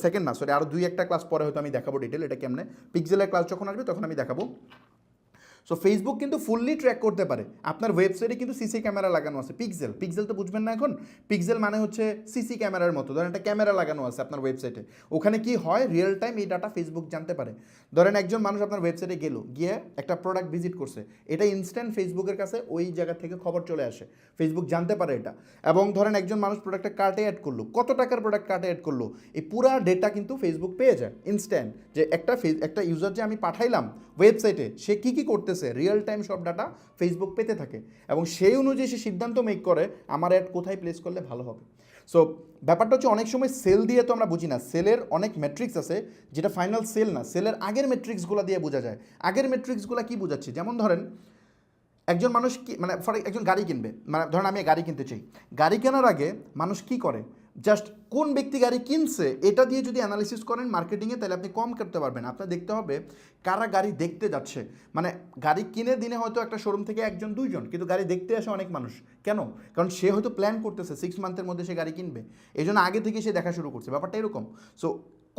সেকেন্ড না আরও 2-1টা ক্লাস পরে হয়তো আমি দেখাবো ডিটেল এটা কেমনে, পিক্সেলের ক্লাস যখন আসবে তখন আমি দেখাবো। সো ফেসবুক কিন্তু ফুললি ট্র্যাক করতে পারে। আপনার ওয়েবসাইটে কিন্তু সিসি ক্যামেরা লাগানো আছে, পিক্সেল তো বুঝবেন না এখন, পিক্সেল মানে হচ্ছে সিসি ক্যামেরার মতো। ধরেন একটা ক্যামেরা লাগানো আছে আপনার ওয়েবসাইটে, ওখানে কি হয় রিয়েল টাইম এই ডাটা ফেসবুক জানতে পারে। ধরেন একজন মানুষ আপনার ওয়েবসাইটে গিয়ে একটা প্রোডাক্ট ভিজিট করছে, এটা ইনস্ট্যান্ট ফেসবুকের কাছে ওই জায়গা থেকে খবর চলে আসে, ফেসবুক জানতে পারে এটা। এবং ধরেন একজন মানুষ প্রোডাক্টটা কার্টে অ্যাড করলো, কত টাকার প্রোডাক্ট কার্টে অ্যাড করলো, এই পুরা ডেটা কিন্তু ফেসবুক পেয়ে যায় ইনস্ট্যান্ট, যে একটা ইউজার যে আমি পাঠাইলাম ওয়েবসাইটে সে কী কী করতেছে রিয়েল টাইম সব ডাটা ফেসবুক পেতে থাকে এবং সেই অনুযায়ী সে সিদ্ধান্ত মেক করে আমার অ্যাড কোথায় প্লেস করলে ভালো হবে। সো ব্যাপারটা হচ্ছে অনেক সময় সেল দিয়ে তো আমরা বুঝি না, সেলের অনেক মেট্রিক্স আছে যেটা ফাইনাল সেল না, সেলের আগের মেট্রিক্সগুলো দিয়ে বোঝা যায়। আগের মেট্রিক্সগুলো কি বোঝাচ্ছে, যেমন ধরেন একজন মানুষ কি মানে একজন গাড়ি কিনবে, মানে ধরেন আমি গাড়ি কিনতে চাই, গাড়ি কেনার আগে মানুষ কি করে, জাস্ট কোন ব্যক্তি গাড়ি কিনছে এটা দিয়ে যদি অ্যানালিসিস করেন মার্কেটিংয়ে, তাহলে আপনি কম করতে পারবেন। আপনার দেখতে হবে কারা গাড়ি দেখতে যাচ্ছে, মানে গাড়ি কিনে দিনে হয়তো একটা শোরুম থেকে একজন দুইজন, কিন্তু গাড়ি দেখতে আসে অনেক মানুষ। কেন? কারণ সে হয়তো প্ল্যান করতেছে 6 মান্থের মধ্যে সে গাড়ি কিনবে, এই জন্য আগে থেকে সে দেখা শুরু করছে। ব্যাপারটা এরকম। সো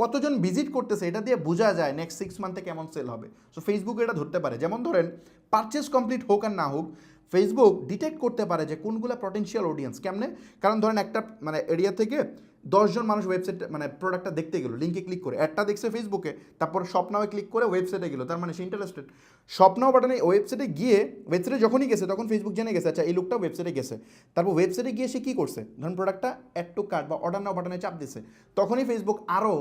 কতজন ভিজিট করতেছে এটা দিয়ে বোঝা যায় নেক্সট 6 মান্থে কেমন সেল হবে। সো ফেসবুক এটা ধরতে পারে। যেমন ধরেন পারচেস কমপ্লিট হোক আর না হোক, ফেসবুক ডিটেক্ট করতে পারে যে কোনগুলো পটেনশিয়াল অডিয়েন্স। কেমনে? কারণ ধরেন একটা মানে এরিয়া থেকে 10জন মানুষ ওয়েবসাইট মানে প্রোডাক্টটা দেখতে গেলো, লিঙ্কে ক্লিক করে অ্যাডটা দেখছে ফেসবুকে, তারপর শপ নাও ক্লিক করে ওয়েবসাইটে গেলো, তার মানে সে ইন্টারেস্টেড। শপ নাও বাটনে ওয়েবসাইটে গিয়ে, ওয়েবসাইটে যখনই গেছে তখন ফেসবুক জেনে গেছে আচ্ছা এই লোকটা ওয়েবসাইটে গেছে, তারপর ওয়েবসাইটে গিয়ে সে কী করছে, ধরুন প্রোডাক্টটা অ্যাড টু কার্ট বা অর্ডার নাও বাটনে চাপ দিছে, তখনই ফেসবুক আরও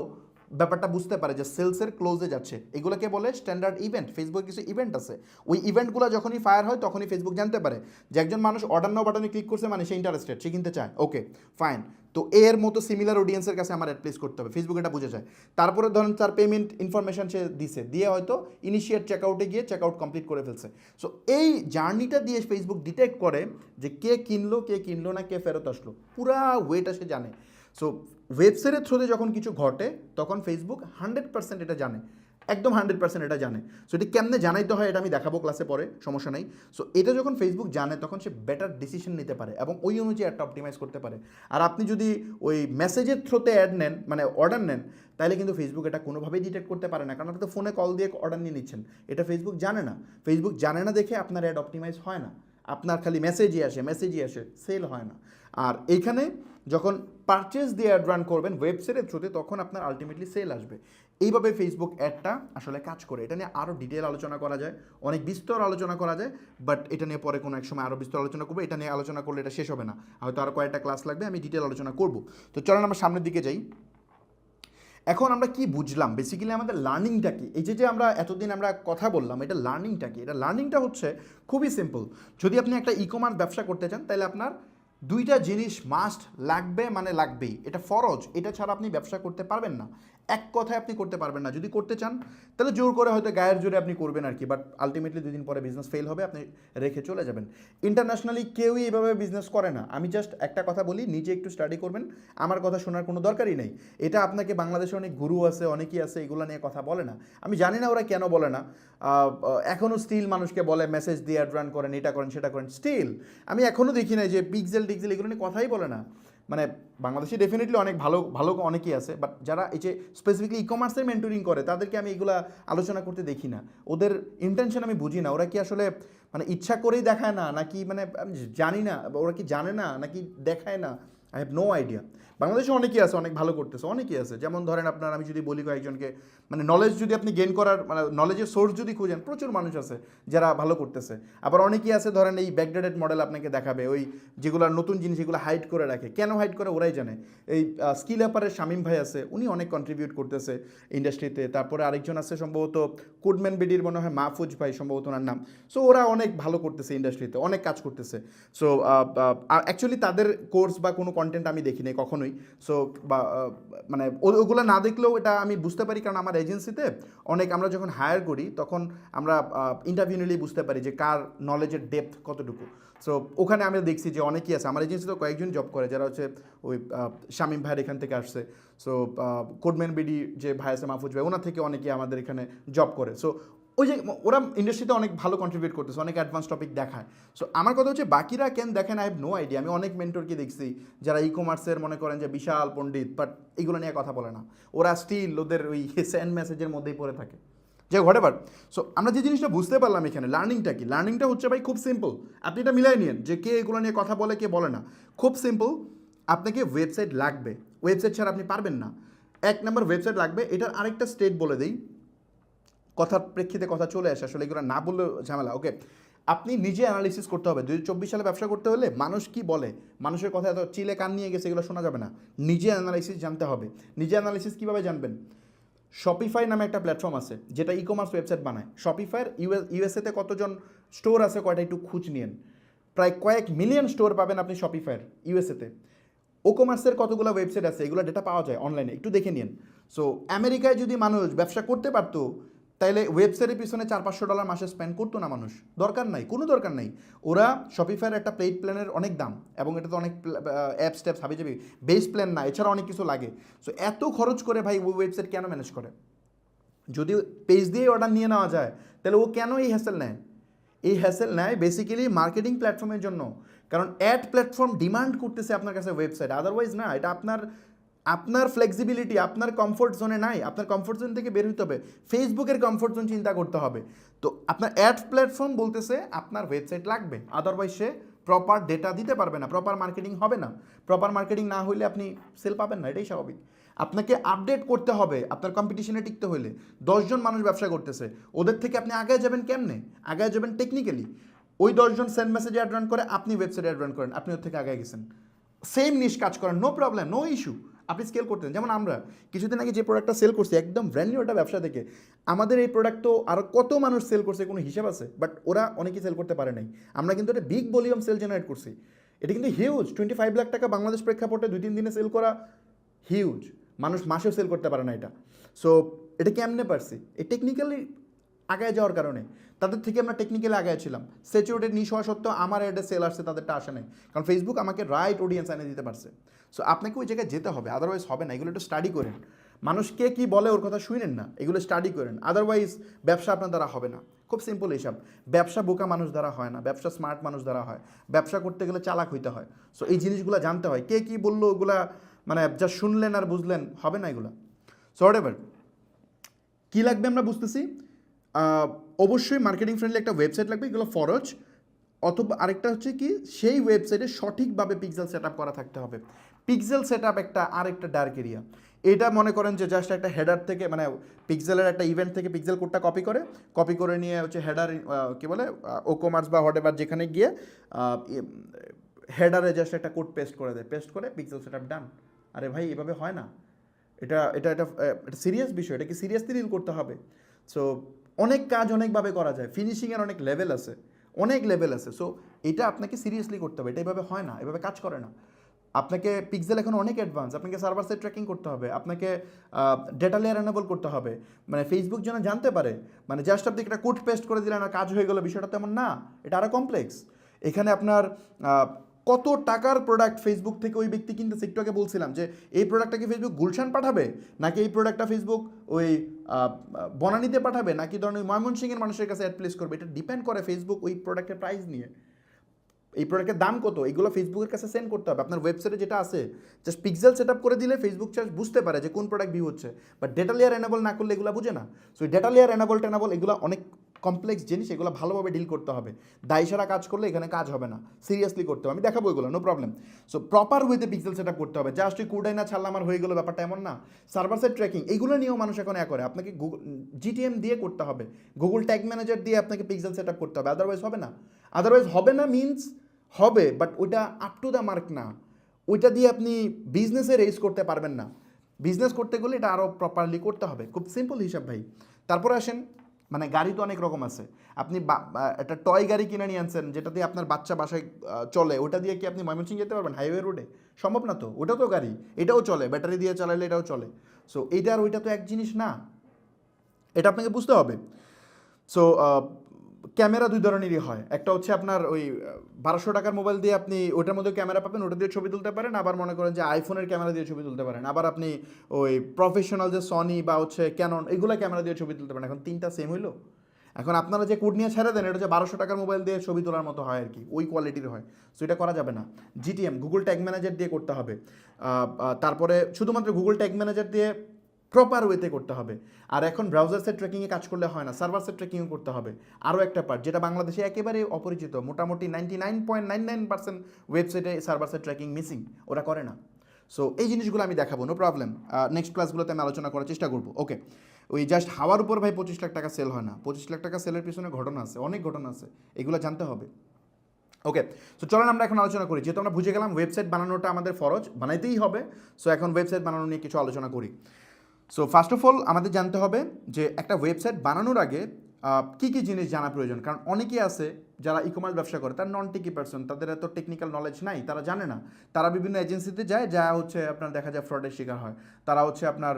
ব্যাপারটা বুঝতে পারে যে সেলসের ক্লোজে যাচ্ছে। এগুলোকে বলে স্ট্যান্ডার্ড ইভেন্ট। ফেসবুকে কিছু ইভেন্ট আছে, ওই ইভেন্টগুলো যখনই ফায়ার হয় তখনই ফেসবুক জানতে পারে যে একজন মানুষ অর্ডার নাও বাটনে ক্লিক করছে মানে সে ইন্টারেস্টেড, সে কিনতে চায়। ওকে ফাইন, তো এর মতো সিমিলার অডিয়েন্সের কাছে আমার অ্যাড প্লেস করতে হবে, ফেসবুক এটা বুঝে যায়। তারপরে ধরেন তার পেমেন্ট ইনফরমেশন সে দিছে, দিয়ে হয়তো ইনিশিয়েট চেকআউটে গিয়ে চেকআউট কমপ্লিট করে ফেলছে। সো এই জার্নিটা দিয়ে ফেসবুক ডিটেক্ট করে যে কে কিনলো না, কে ফেরত আসলো, পুরা ওয়েটা সে জানে। সো ওয়েবসাইটের থ্রুতে যখন কিছু ঘটে তখন ফেসবুক 100% এটা জানে, একদম 100% এটা জানে। সো এটা কেমনে জানাইতে হয় এটা আমি দেখাবো ক্লাসে পরে, সমস্যা নাই। সো এটা যখন ফেসবুক জানে তখন সে বেটার ডিসিশন নিতে পারে এবং ওই অনুযায়ী অ্যাডটা অপটিমাইজ করতে পারে। আর আপনি যদি ওই মেসেজের থ্রুতে অ্যাড নেন, মানে অর্ডার নেন, তাহলে কিন্তু ফেসবুক এটা কোনোভাবেই ডিটেক্ট করতে পারে না, কারণ আপনি তো ফোনে কল দিয়ে অর্ডার নিয়ে নিচ্ছেন। এটা ফেসবুক জানে না। ফেসবুক জানে না দেখে আপনার অ্যাড অপটিমাইজ হয় না, আপনার খালি মেসেজই আসে, সেল হয় না। আর এইখানে যখন পারচেস দিয়ে অ্যাড রান করবেন ওয়েবসাইটের থ্রুতে, তখন আপনার আলটিমেটলি সেল আসবে। এইভাবে ফেসবুক অ্যাডটা আসলে কাজ করে। এটা নিয়ে আরও ডিটেল আলোচনা করা যায়, অনেক বিস্তর আলোচনা করা যায়, বাট এটা নিয়ে পরে কোনো এক সময় আরও বিস্তর আলোচনা করবো। এটা নিয়ে আলোচনা করলে এটা শেষ হবে না, হয়তো আরও কয়েকটা ক্লাস লাগবে, আমি ডিটেল আলোচনা করব। তো চলেন আমরা সামনের দিকে যাই। এখন আমরা কি বুঝলাম, বেসিক্যালি আমাদের লার্নিংটা কি, এই যে আমরা এতদিন আমরা কথা বললাম, এটা লার্নিংটা কি? এটা লার্নিংটা হচ্ছে খুবই সিম্পল। যদি আপনি একটা ই কমার্স ব্যবসা করতে চান, তাহলে আপনার দুইটা জিনিস মাস্ট লাগবে, মানে লাগবেই, এটা ফরজ। এটা ছাড়া আপনি ব্যবসা করতে পারবেন না, এক কথায় আপনি করতে পারবেন না। যদি করতে চান তাহলে জোর করে হয়তো গায়ের জোরে আপনি করবেন আর কি, বাট আলটিমেটলি 2 দিন পরে বিজনেস ফেল হবে, আপনি রেখে চলে যাবেন। ইন্টারন্যাশনালি কেউই এইভাবে বিজনেস করে না। আমি জাস্ট একটা কথা বলি, নিজে একটু স্টাডি করবেন, আমার কথা শোনার কোনো দরকারই নেই। এটা আপনাকে বাংলাদেশে অনেক গুরু আছে, অনেকেই আছে, এগুলো নিয়ে কথা বলে না। আমি জানি না ওরা কেন বলে না। এখনও স্টিল মানুষকে বলে মেসেজ দিয়ে অ্যাড রান করেন, এটা করেন সেটা করেন, স্টিল আমি এখনও দেখি নাই যে পিক্সেল এগুলো নিয়ে কথাই বলে না। মানে বাংলাদেশে ডেফিনেটলি অনেক ভালো অনেকেই আছে, বাট যারা এই যে স্পেসিফিকলি ই কমার্সের মেন্টরিং করে তাদেরকে আমি এগুলা আলোচনা করতে দেখি না। ওদের ইন্টেনশন আমি বুঝি না, ওরা কি আসলে মানে ইচ্ছা করেই দেখায় না, নাকি মানে আমি জানি না, ওরা কি জানে না নাকি দেখায় না, আই হ্যাভ নো আইডিয়া। বাংলাদেশে অনেকেই আছে অনেক ভালো করতেছে, অনেকেই আছে। যেমন ধরেন আপনার আমি যদি বলি কয়েকজনকে, মানে নলেজ যদি আপনি গেইন করার মানে নলেজের সোর্স যদি খুঁজেন, প্রচুর মানুষ আছে যারা ভালো করতেছে। আবার অনেকেই আছে ধরেন এই ব্যাকডেটেড মডেল আপনাকে দেখাবে, ওই যেগুলো নতুন জিনিস এগুলো হাইড করে রাখে। কেন হাইড করে ওরাই জানে। এই স্কিল অ্যাপারের শামীম ভাই আছে, উনি অনেক কন্ট্রিবিউট করতেছে ইন্ডাস্ট্রিতে। তারপরে আরেকজন আছে সম্ভবত কোডম্যান বিডির মনে হয় মাহফুজ ভাই সম্ভবত ওনার নাম। সো ওরা অনেক ভালো করতেছে ইন্ডাস্ট্রিতে, অনেক কাজ করতেছে। সো অ্যাকচুয়ালি তাদের কোর্স বা কোনো কন্টেন্ট আমি দেখি নাই কখনোই। সো বা মানে ওগুলো না দেখলেও এটা আমি বুঝতে পারি, কারণ আমার এজেন্সিতে অনেক আমরা যখন হায়ার করি তখন আমরা ইন্টারভিউ নিলেই বুঝতে পারি যে কার নলেজের ডেপথ কতটুকু। সো ওখানে আমি দেখছি যে অনেকেই আছে, আমার এজেন্সিতে কয়েকজন জব করে যারা হচ্ছে ওই শামীম ভাইয়ের এখান থেকে আসছে। সো কোডম্যান বিডি যে ভাই আছে মাহফুজ ভাই, ওনার থেকে অনেকেই আমাদের এখানে জব করে। সো ওই যে ওরা ইন্ডাস্ট্রিতে অনেক ভালো কন্ট্রিবিউট করতেছে, অনেক অ্যাডভান্স টপিক দেখায়। সো আমার কথা হচ্ছে বাকিরা কেন দেখেন, আই হ্যাভ নো আইডিয়া। আমি অনেক মেন্টরকে দেখছি যারা ই কমার্সের মনে করেন যে বিশাল পণ্ডিত, বাট এগুলো নিয়ে কথা বলে না। ওরা স্টিল ওদের ওই সেন্ড মেসেজের মধ্যেই পড়ে থাকে, যে হোয়াটএভার। সো আমরা যে জিনিসটা বুঝতে পারলাম এখানে, লার্নিংটা কি? লার্নিংটা হচ্ছে ভাই খুব সিম্পল, আপনি এটা মিলাই নিন যে কে এগুলো নিয়ে কথা বলে কে বলে না। খুব সিম্পল, আপনাকে ওয়েবসাইট লাগবে, ওয়েবসাইট ছাড়া আপনি পারবেন না। 1 নম্বর ওয়েবসাইট লাগবে। এটার আরেকটা স্টেট বলে দিই, কথার প্রেক্ষিতে কথা চলে আসে, আসলে এগুলো না বললেও ঝামেলা। ওকে, আপনি নিজে অ্যানালিসিস করতে হবে। 2024 সালে ব্যবসা করতে হলে মানুষ কি বলে, মানুষের কথা এত চিলে কান নিয়ে গেছে এগুলো শোনা যাবে না। নিজে অ্যানালিসিস জানতে হবে। নিজে অ্যানালিসিস কীভাবে জানবেন? শপিফাই নামে একটা প্ল্যাটফর্ম আছে যেটা ই কমার্স ওয়েবসাইট বানায়। শপিফাইয়ের ইউএসএতে কতজন স্টোর আছে কয়টা একটু খুঁজ নিয়েন, প্রায় কয়েক মিলিয়ন স্টোর পাবেন আপনি শপিফাইয়ের ইউএসএতে। ওকমার্সের কতগুলো ওয়েবসাইট আছে, এগুলো ডেটা পাওয়া যায় অনলাইনে, একটু দেখে নিন। সো আমেরিকায় যদি মানুষ ব্যবসা করতে পারতো, তাইলে ওয়েবসাইটের পিছনে $400-500 মাসে স্পেন্ড করতো না মানুষ। দরকার নাই, কোনো দরকার নাই। ওরা শপিফাইয়ের একটা পেইড প্ল্যানের অনেক দাম, এবং এটা তো অনেক অ্যাপস ট্যাপস হাবি যাবি, বেস প্ল্যান না, এছাড়া অনেক কিছু লাগে। সো এত খরচ করে ভাই ওই ওয়েবসাইট কেন ম্যানেজ করে? যদি পেজ দিয়ে অর্ডার নিয়ে নেওয়া যায়, তাহলে ও কেন এই হ্যাসেল নেয়? এই হ্যাসেল নেয় বেসিক্যালি মার্কেটিং প্ল্যাটফর্মের জন্য, কারণ অ্যাড প্ল্যাটফর্ম ডিমান্ড করতেছে আপনার কাছে ওয়েবসাইট, আদারওয়াইজ না। এটা আপনার ফ্লেক্সিবিলিটি, আপনার কমফোর্ট জোনে নাই, আপনার কমফোর্ট জোন থেকে বের হতে হবে, ফেসবুকের কমফোর্ট জোন চিন্তা করতে হবে। তো আপনার অ্যাড প্ল্যাটফর্ম বলতেছে আপনার ওয়েবসাইট লাগবে, আদারওয়াইজ সে প্রপার ডেটা দিতে পারবে না, প্রপার মার্কেটিং হবে না। প্রপার মার্কেটিং না হলে আপনি সেল পাবেন না, এটাই স্বাভাবিক। আপনাকে আপডেট করতে হবে আপনার কম্পিটিশনে টিকতে হলে। 10 জন মানুষ ব্যবসা করতেছে, ওদের থেকে আপনি আগে যাবেন কেমনে? আগে যাবেন টেকনিক্যালি। ওই 10 জন সেন্ড মেসেজে অ্যাড রান করে, আপনি ওয়েবসাইটে অ্যাড রান করেন, আপনি ওর থেকে আগে গেছেন। সেম নিশ কাজ করেন, নো প্রবলেম, নো ইস্যু, আপনি স্কেল করতেন। যেমন আমরা কিছুদিন আগে যে প্রোডাক্টটা সেল করছি, একদম ব্র্যান্ড নিউ একটা ব্যবসা থেকে, আমাদের এই প্রোডাক্ট তো আরও কত মানুষ সেল করছে কোনো হিসাব আছে, বাট ওরা অনেকেই সেল করতে পারে নাই। আমরা কিন্তু একটা বিগ ভলিউম সেল জেনারেট করছি। এটা কিন্তু হিউজ, 25 লাখ টাকা বাংলাদেশ প্রেক্ষাপটে 2-3 দিনে সেল করা হিউজ। মানুষ মাসেও সেল করতে পারে না এটা। সো এটা কেমনে পারছি? এই টেকনিক্যালি আগায় যাওয়ার কারণে। তাদের থেকে আমরা টেকনিক্যালি আগায় ছিলাম। স্যাচুরেটেড নিশ হওয়া সত্ত্বেও আমার অ্যাডে সেল আসছে, তাদেরটা আসে নাই, কারণ ফেসবুক আমাকে রাইট অডিয়েন্স এনে দিতে পারছে। সো আপনাকে ওই জায়গায় যেতে হবে, আদারওয়াইজ হবে না। এগুলো একটু স্টাডি করেন, মানুষকে কী বলে ওর কথা শুনেন না, এগুলো স্টাডি করেন, আদারওয়াইজ ব্যবসা আপনার দ্বারা হবে না। খুব সিম্পল হিসাব। ব্যবসা বোকা মানুষ দ্বারা হয় না, ব্যবসা স্মার্ট মানুষ দ্বারা হয়। ব্যবসা করতে গেলে চালাক হইতে হয়। সো এই জিনিসগুলো জানতে হয়। কে কী বললো ওগুলা মানে যা শুনলেন আর বুঝলেন হবে না এগুলো। সো হোয়াটএভার কী লাগবে আমরা বুঝতেছি। অবশ্যই মার্কেটিং ফ্রেন্ডলি একটা ওয়েবসাইট লাগবে, এগুলো ফরজ। অথবা আরেকটা হচ্ছে কি, সেই ওয়েবসাইটে সঠিকভাবে পিক্সেল সেট আপ করা থাকতে হবে। পিক্সেল সেট আপ একটা আরেকটা ডার্ক এরিয়া। এটা মনে করেন যে জাস্ট একটা হেডার থেকে, মানে পিক্সেলের একটা ইভেন্ট থেকে পিক্সেল কোডটা কপি করে নিয়ে হচ্ছে হেডার কী বলে ওকমার্স বা হোয়াটএভার যেখানে গিয়ে হেডারে জাস্ট একটা কোড পেস্ট করে দেয়, পেস্ট করে পিক্সেল সেট আপ ডান। আরে ভাই এভাবে হয় না, এটা এটা এটা এটা সিরিয়াস বিষয়, এটাকে সিরিয়াসলি ডিল করতে হবে। সো অনেক কাজ অনেকভাবে করা যায়, ফিনিশিংয়ের অনেক লেভেল আছে, অনেক লেভেল আছে। সো এটা আপনাকে সিরিয়াসলি করতে হবে, এটা এভাবে হয় না, এভাবে কাজ করে না। আপনাকে পিক্সেল এখন অনেক অ্যাডভান্স, আপনাকে সার্ভার সাইড ট্র্যাকিং করতে হবে, আপনাকে ডেটা লেয়ার এনেবল করতে হবে, মানে ফেসবুক যেন জানতে পারে। মানে জাস্ট আপনি একটা কোড পেস্ট করে দিলেন আর কাজ হয়ে গেল, বিষয়টা তেমন না, এটা আরও কমপ্লেক্স। এখানে আপনার কত টাকার প্রোডাক্ট ফেসবুক থেকে ওই ব্যক্তি কিনতেছে। একটু আগে বলছিলাম যে এই প্রোডাক্টটা কি ফেসবুক গুলশান পাঠাবে, নাকি এই প্রোডাক্টটা ফেসবুক ওই বনানীতে পাঠাবে, নাকি ধরুন ওই ময়মনসিংহের মানুষের কাছে অ্যাড প্লেস করবে। এটা ডিপেন্ড করে ফেসবুক ওই প্রোডাক্টের প্রাইস নিয়ে, এই প্রোডাক্টের দাম কত, এগুলো ফেসবুকের কাছে সেন্ড করতে হবে। আপনার ওয়েবসাইটে যেটা আছে জাস্ট পিক্সেল সেট আপ করে দিলে ফেসবুক চার্জ বুঝতে পারে যে কোন প্রোডাক্ট ভিউ হচ্ছে, বাট ডেটা লেয়ার এনেবল না করলে এগুলো বুঝে না। সো ডেটা লেয়ার এনেবল এগুলো অনেক কমপ্লেক্স জিনিস, এগুলো ভালোভাবে ডিল করতে হবে। দায়সারা কাজ করলে এখানে কাজ হবে না, সিরিয়াসলি করতে হবে। আমি দেখাবো এগুলো, নো প্রবলেম। সো প্রপার ওয়েতে পিক্সেল সেট আপ করতে হবে, জাস্ট ওই কোডাই না ছাড়লাম আর হয়ে গেলো, ব্যাপারটা এমন না। সার্ভার সাইড ট্র্যাকিং এগুলো নিয়েও মানুষ এখন করে, আপনাকে গুগল জিটিএম দিয়ে করতে হবে, গুগল ট্যাগ ম্যানেজার দিয়ে আপনাকে পিক্সেল সেট আপ করতে হবে, আদারওয়াইজ হবে না। আদারওয়াইজ হবে না মিনস হবে, বাট ওইটা আপ টু দ্য মার্ক না, ওইটা দিয়ে আপনি বিজনেসে রেজ করতে পারবেন না। বিজনেস করতে গেলে এটা আরও প্রপারলি করতে হবে, খুব সিম্পল হিসাব ভাই। তারপরে আসেন, মানে গাড়ি তো অনেক রকম আছে। আপনি একটা টয় গাড়ি কিনে নিয়ে আনছেন, যেটা দিয়ে আপনার বাচ্চা বাসায় চলে, ওটা দিয়ে কি আপনি ময়মনসিংহ যেতে পারবেন হাইওয়ে রোডে? সম্ভব না তো। ওটা তো গাড়ি, এটাও চলে, ব্যাটারি দিয়ে চালালে এটাও চলে। সো এইটা আর ওইটা তো এক জিনিস না, এটা আপনাকে বুঝতে হবে। সো ক্যামেরা দুই ধরনেরই হয়, একটা হচ্ছে আপনার ওই 1200 টাকার মোবাইল দিয়ে আপনি ওটার মধ্যে ক্যামেরা পাবেন, ওটা দিয়ে ছবি তুলতে পারেন। আবার মনে করেন যে আইফোনের ক্যামেরা দিয়ে ছবি তুলতে পারেন। আবার আপনি ওই প্রফেশনাল যে সনি বা হচ্ছে ক্যানন, এগুলো ক্যামেরা দিয়ে ছবি তুলতে পারেন। এখন তিনটা সেম হইলো? এখন আপনারা যে কোড নিয়ে ছেড়ে দেন, এটা হচ্ছে 1200 টাকার মোবাইল দিয়ে ছবি তোলার মতো হয় আর কি, ওই কোয়ালিটির হয়। সো এটা করা যাবে না। জিটিএম গুগল ট্যাগ ম্যানেজার দিয়ে করতে হবে। তারপরে শুধুমাত্র গুগল ট্যাগ ম্যানেজার দিয়ে প্রপার ওয়েতে করতে হবে। আর এখন ব্রাউজার সেট ট্র্যাকিংয়ে কাজ করলে হয় না, সার্ভার সেট ট্র্যাকিংও করতে হবে। আরও একটা পার্ট যেটা বাংলাদেশে একেবারে অপরিচিত, মোটামুটি 99.99% ওয়েবসাইটে সার্ভার সেট ট্র্যাকিং মিসিং, ওরা করে না। সো এই জিনিসগুলো আমি দেখাবো, নো প্রবলেম। নেক্সট ক্লাসগুলোতে আমি আলোচনা করার চেষ্টা করবো। ওকে, ওই জাস্ট হাওয়ার উপর ভাই 25 লাখ টাকা সেল হয় না। 25 লাখ টাকা সেলের পিছনে ঘটনা আছে, অনেক ঘটনা আছে, এগুলো জানতে হবে। ওকে, সো চলেন আমরা এখন আলোচনা করি। যেহেতু আমরা বুঝে গেলাম ওয়েবসাইট বানানোটা আমাদের ফরজ, বানাইতেই হবে। সো এখন ওয়েবসাইট বানানো নিয়ে কিছু আলোচনা করি। সো ফার্স্ট অফ অল আমাদের জানতে হবে যে একটা ওয়েবসাইট বানানোর আগে কী কী জিনিস জানা প্রয়োজন। কারণ অনেকেই আছে যারা ই কমার্স ব্যবসা করে তারা নন টেকি পার্সন, তাদের এত টেকনিক্যাল নলেজ নাই, তারা জানে না, তারা বিভিন্ন এজেন্সিতে যায়, যা হচ্ছে আপনার দেখা যায় ফ্রডের শিকার হয়। তারা হচ্ছে আপনার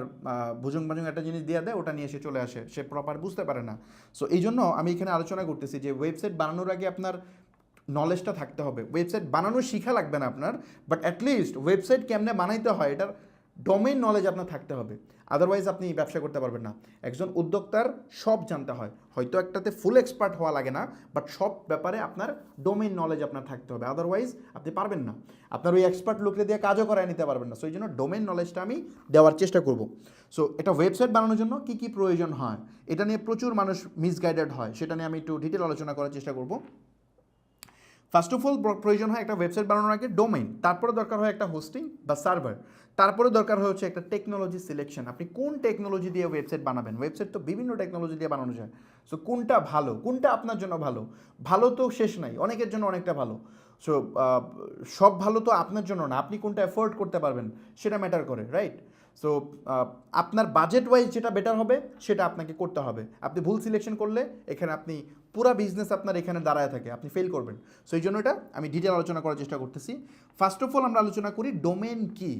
ভুজুং বাজুং একটা জিনিস দিয়ে দেয়, ওটা নিয়ে এসে চলে আসে, সে প্রপার বুঝতে পারে না। সো এই জন্য আমি এখানে আলোচনা করতেছি যে ওয়েবসাইট বানানোর আগে আপনার নলেজটা থাকতে হবে। ওয়েবসাইট বানানো শিখা লাগবে না আপনার, বাট অ্যাটলিস্ট ওয়েবসাইট কেমনে বানাইতে হয় এটার ডোমেইন নলেজ আপনার থাকতে হবে, আদারওয়াইজ আপনি ব্যবসা করতে পারবেন না। একজন উদ্যোক্তার সব জানতে হয়, হয়তো একটাতে ফুল এক্সপার্ট হওয়া লাগে না, বাট সব ব্যাপারে আপনার ডোমেইন নলেজ আপনার থাকতে হবে, আদারওয়াইজ আপনি পারবেন না, আপনার ওই এক্সপার্ট লোককে দিয়ে কাজও করায় নিতে পারবেন না। সো এই জন্য ডোমেইন নলেজটা আমি দেওয়ার চেষ্টা করব। সো এটা ওয়েবসাইট বানানোর জন্য কী কী প্রয়োজন হয়, এটা নিয়ে প্রচুর মানুষ মিসগাইডেড হয়, সেটা নিয়ে আমি একটু ডিটেল আলোচনা করার চেষ্টা করব। ফার্স্ট অফ অল প্রয়োজন হয় একটা ওয়েবসাইট বানানোর আগে ডোমেইন, তারপরে দরকার হয় একটা হোস্টিং বা সার্ভার, তারপরে দরকার হয় হচ্ছে একটা টেকনোলজি সিলেকশন। আপনি কোন টেকনোলজি দিয়ে ওয়েবসাইট বানাবেন, ওয়েবসাইট তো বিভিন্ন টেকনোলজি দিয়ে বানানো যায়। সো কোনটা ভালো, কোনটা আপনার জন্য ভালো, ভালো তো শেষ নাই, অনেকের জন্য অনেকটা ভালো। সো সব ভালো তো আপনার জন্য না, আপনি কোনটা অ্যাফোর্ড করতে পারবেন সেটা ম্যাটার করে, রাইট? সো আপনার বাজেট ওয়াইজ যেটা বেটার হবে সেটা আপনাকে করতে হবে। আপনি ভুল সিলেকশন করলে এখানে আপনি পুরা বিজনেস আপনার এখানে দাঁড়ায় থাকে, আপনি ফেল করবেন। সো এই জন্য এটা আমি ডিটেল আলোচনা করার চেষ্টা করতেছি। ফার্স্ট অফ অল আমরা আলোচনা করি ডোমেন কি।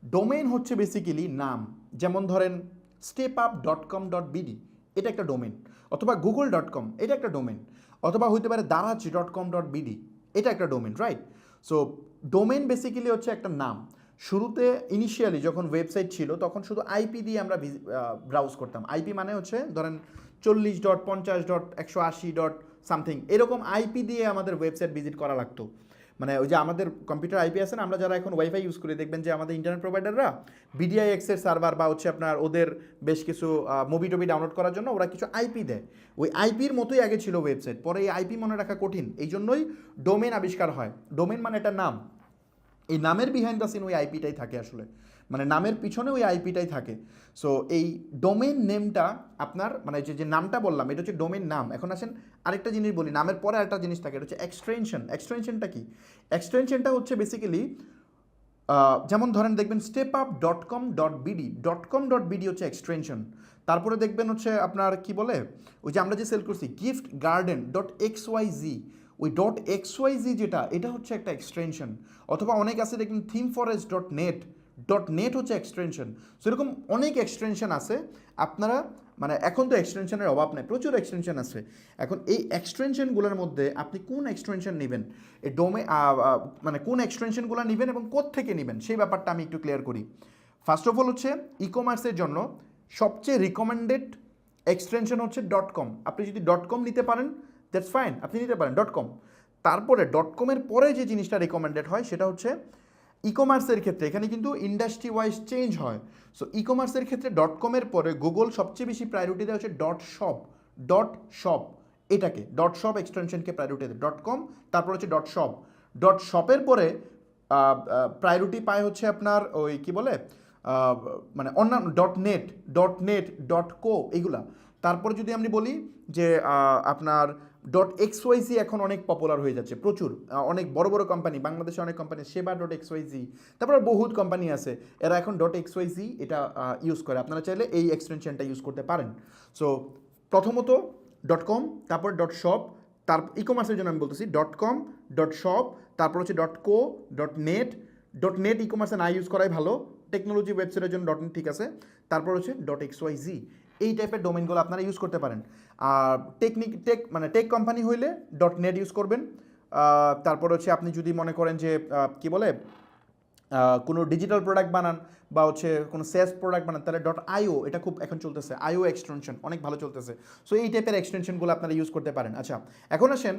ডোমেন হচ্ছে বেসিক্যালি নাম, যেমন ধরেন stepup.com.bd, এটা একটা ডোমেন, অথবা google.com, এটা একটা ডোমেন, অথবা হইতে পারে daraj.com.bd, এটা একটা domain, right? So domain basically হচ্ছে একটা নাম। শুরুতে ইনিশিয়ালি যখন ওয়েবসাইট ছিল তখন শুধু আইপি দিয়ে আমরা ব্রাউজ করতাম। আইপি মানে হচ্ছে ধরেন 40.50.180. এরকম আইপি দিয়ে আমাদের ওয়েবসাইট ভিজিট করা লাগতো। মানে ওই যে আমাদের কম্পিউটার আইপি আছে না, আমরা যারা এখন ওয়াইফাই ইউজ করি, দেখবেন যে আমাদের ইন্টারনেট প্রোভাইডাররা বিডিআইএক্সের সার্ভার বা হচ্ছে আপনার ওদের বেশ কিছু মুভি টবি ডাউনলোড করার জন্য ওরা কিছু আইপি দেয়। ওই আইপির মতোই আগে ছিল ওয়েবসাইট, পরে এই আইপি মনে রাখা কঠিন, এই জন্যই ডোমেন আবিষ্কার হয়। ডোমেন মানে একটা নাম, এই নামের বিহাইন্ড দ্য সিন ওই আইপিটাই থাকে আসলে, মানে নামের পিছনে ওই আইপিটাই থাকে। সো এই ডোমেন নেমটা আপনার মানে যে নামটা বললাম এটা হচ্ছে ডোমেন নাম। এখন আসেন আরেকটা জিনিস বলি, নামের পরে আরেকটা জিনিস থাকে, এটা হচ্ছে এক্সটেনশন। এক্সটেনশনটা কি? এক্সটেনশনটা হচ্ছে বেসিক্যালি যেমন ধরেন দেখবেন stepup.com.bd হচ্ছে এক্সটেনশন। তারপরে দেখবেন হচ্ছে আপনার কি বলে ওই যে আমরা যে সেল করছি giftgarden.xyz, ওই .xyz যেটা, এটা হচ্ছে একটা এক্সটেনশন। অথবা অনেক আছে দেখবেন themeforest.net হচ্ছে এক্সটেনশন। সো এরকম অনেক এক্সটেনশন আছে। আপনারা মানে এখন তো এক্সটেনশনের অভাব নেই, প্রচুর এক্সটেনশন আছে। এখন এই এক্সটেনশনগুলোর মধ্যে আপনি কোন এক্সটেনশন নেবেন, এই মানে কোন এক্সটেনশনগুলো নেবেন এবং কোত্থেকে নেবেন সেই ব্যাপারটা আমি একটু ক্লিয়ার করি। ফার্স্ট অফ অল হচ্ছে ই কমার্সের জন্য সবচেয়ে রিকমেন্ডেড এক্সটেনশন হচ্ছে .com। আপনি যদি .com নিতে পারেন দ্যাটস ফাইন, আপনি নিতে পারেন .com। তারপরে .com-এর পরে যে জিনিসটা রিকমেন্ডেড হয় সেটা হচ্ছে ই কমার্সের ক্ষেত্রে, এখানে কিন্তু ইন্ডাস্ট্রি ওয়াইজ চেঞ্জ হয়। সো ই কমার্সের ক্ষেত্রে .com-এর পরে গুগল সবচেয়ে বেশি প্রায়োরিটি দেয় হচ্ছে .shop। এটাকে .shop এক্সটেনশনকে প্রায়োরিটি দেয়। .com তারপর হচ্ছে .shop। .shop-এর পরে প্রায়োরিটি পায় হচ্ছে আপনার ওই কি বলে মানে অন্যান্য .net .co এগুলা। তারপরে যদি আমি বলি যে আপনার .xyz এখন অনেক পপুলার হয়ে যাচ্ছে, প্রচুর অনেক বড় বড় কোম্পানি, বাংলাদেশে অনেক কোম্পানি, সেবা .xyz, তারপরে বহুত কোম্পানি আছে এরা এখন .xyz এটা ইউজ করে। আপনারা চাইলে এই এক্সটেনশনটা ইউজ করতে পারেন। সো প্রথমত .com, তারপর .shop, তারপর ই কমার্সের জন্য আমি বলতেছি .com, .shop, তারপর হচ্ছে .co, .net ই কমার্সে না ইউজ করাই ভালো, টেকনোলজি ওয়েবসাইটের জন্য .net ঠিক আছে। তারপর হচ্ছে .xyz, এই টাইপের ডোমেনগুলো আপনারা ইউজ করতে পারেন। আর টেক কোম্পানি হইলে .net ইউজ করবেন। তারপর হচ্ছে আপনি যদি মনে করেন যে কি বলে কোনো ডিজিটাল প্রোডাক্ট বানান বা হচ্ছে কোনো সেস প্রোডাক্ট বানান, তাহলে .io এটা খুব এখন চলতেছে, IO এক্সটেনশন অনেক ভালো চলতেছে। সো এই টাইপের এক্সটেনশনগুলো আপনারা ইউজ করতে পারেন। আচ্ছা, এখন আসেন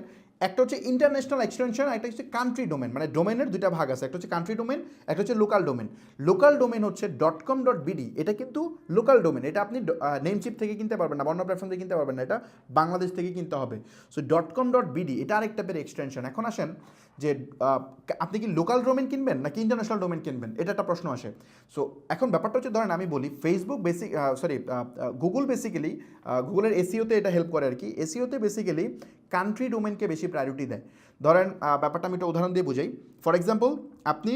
একটা হচ্ছে ইন্টারন্যাশনাল এক্সটেনশন, একটা হচ্ছে কান্ট্রি ডোমেন। মানে ডোমেনের দুইটা ভাগ আছে, একটা হচ্ছে কান্ট্রি ডোমেন, একটা হচ্ছে লোকাল ডোমেন। লোকাল ডোমেন হচ্ছে .com.bd, এটা কিন্তু লোকাল ডোমেন, এটা আপনি নেমচিপ থেকে কিনতে পারবেন না, অন্য প্ল্যাটফর্ম থেকে কিনতে পারবেন না, এটা বাংলাদেশ থেকে কিনতে হবে। সো .com.bd এটা আরেক টাইপের এক্সটেনশন। এখন আসেন যে আপনি কি লোকাল ডোমেন কিনবেন নাকি ইন্টারন্যাশনাল ডোমেন কিনবেন, এটা একটা প্রশ্ন আসে। সো এখন ব্যাপারটা হচ্ছে ধরেন আমি বলি ফেসবুক গুগল বেসিক্যালি গুগলের এসইওতে এটা হেল্প করে আর কি। এসইওতে বেসিক্যালি কান্ট্রি ডোমেনকে বেশি প্রায়োরিটি দেয়। ধরেন ব্যাপারটা আমি একটা উদাহরণ দিয়ে বুঝাই। ফর এক্সাম্পল আপনি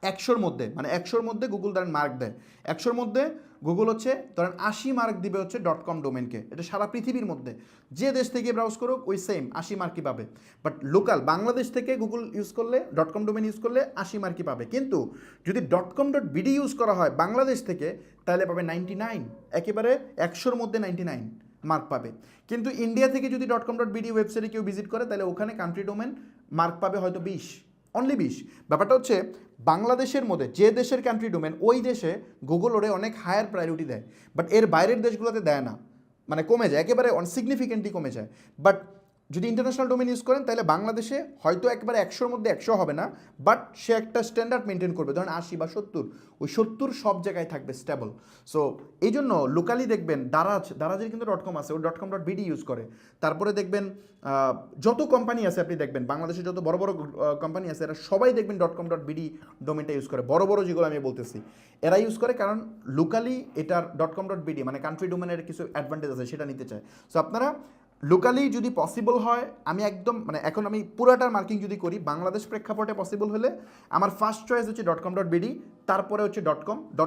100-র মধ্যে, মানে 100-র মধ্যে গুগল ধরেন মার্ক দেয়, 100-র মধ্যে গুগল হচ্ছে ধরেন 80 মার্ক দিবে হচ্ছে .com ডোমেনকে। এটা সারা পৃথিবীর মধ্যে যে দেশ থেকে ব্রাউজ করুক ওই সেম 80 মার্কই পাবে। বাট লোকাল বাংলাদেশ থেকে গুগল ইউজ করলে .com ডোমেন ইউজ করলে 80 মার্কই পাবে। কিন্তু যদি .com.bd ইউজ করা হয় বাংলাদেশ থেকে তাহলে পাবে 99, একেবারে 100-র মধ্যে 99 মার্ক পাবে। কিন্তু ইন্ডিয়া থেকে যদি .com.bd ওয়েবসাইটে কেউ ভিজিট করে তাহলে ওখানে কান্ট্রি ডোমেন মার্ক পাবে হয়তো 20, অনলি 20। ব্যাপারটা হচ্ছে বাংলাদেশের মধ্যে যে দেশের কান্ট্রি ডোমেন ওই দেশে গুগল ওরে অনেক হায়ার প্রায়োরিটি দেয়, বাট এর বাইরের দেশগুলোতে দেয় না, মানে কমে যায়, একেবারে সিগনিফিকেন্টলি কমে যায়। বাট যদি ইন্টারন্যাশনাল ডোমেন ইউজ করেন তাহলে বাংলাদেশে হয়তো একবারে 100-র মধ্যে 100 হবে না, বাট সে একটা স্ট্যান্ডার্ড মেনটেন করবে, ধরেন 80 বা 70, ওই 70 সব জায়গায় থাকবে স্টেবল। সো এই জন্য লোকালি দেখবেন দারাজের কিন্তু .com আছে, ও .com.bd ইউজ করে। তারপরে দেখবেন যত কোম্পানি আছে আপনি দেখবেন বাংলাদেশে যত বড় বড় কোম্পানি আছে এরা সবাই দেখবেন .com.bd ডোমেনটা ইউজ করে, বড় বড় যেগুলো আমি বলতেছি এরা ইউজ করে, কারণ লোকালি এটার .com.bd মানে কান্ট্রি ডোমেনের কিছু অ্যাডভান্টেজ আছে সেটা নিতে চায়। সো আপনারা লোকালি যদি পসিবল হয়, আমি একদম মানে এখন আমি পুরাটার মার্কিং যদি করি বাংলাদেশ প্রেক্ষাপটে পসিবল হলে আমার ফার্স্ট চয়েস হচ্ছে .com.bd, তারপরে হচ্ছে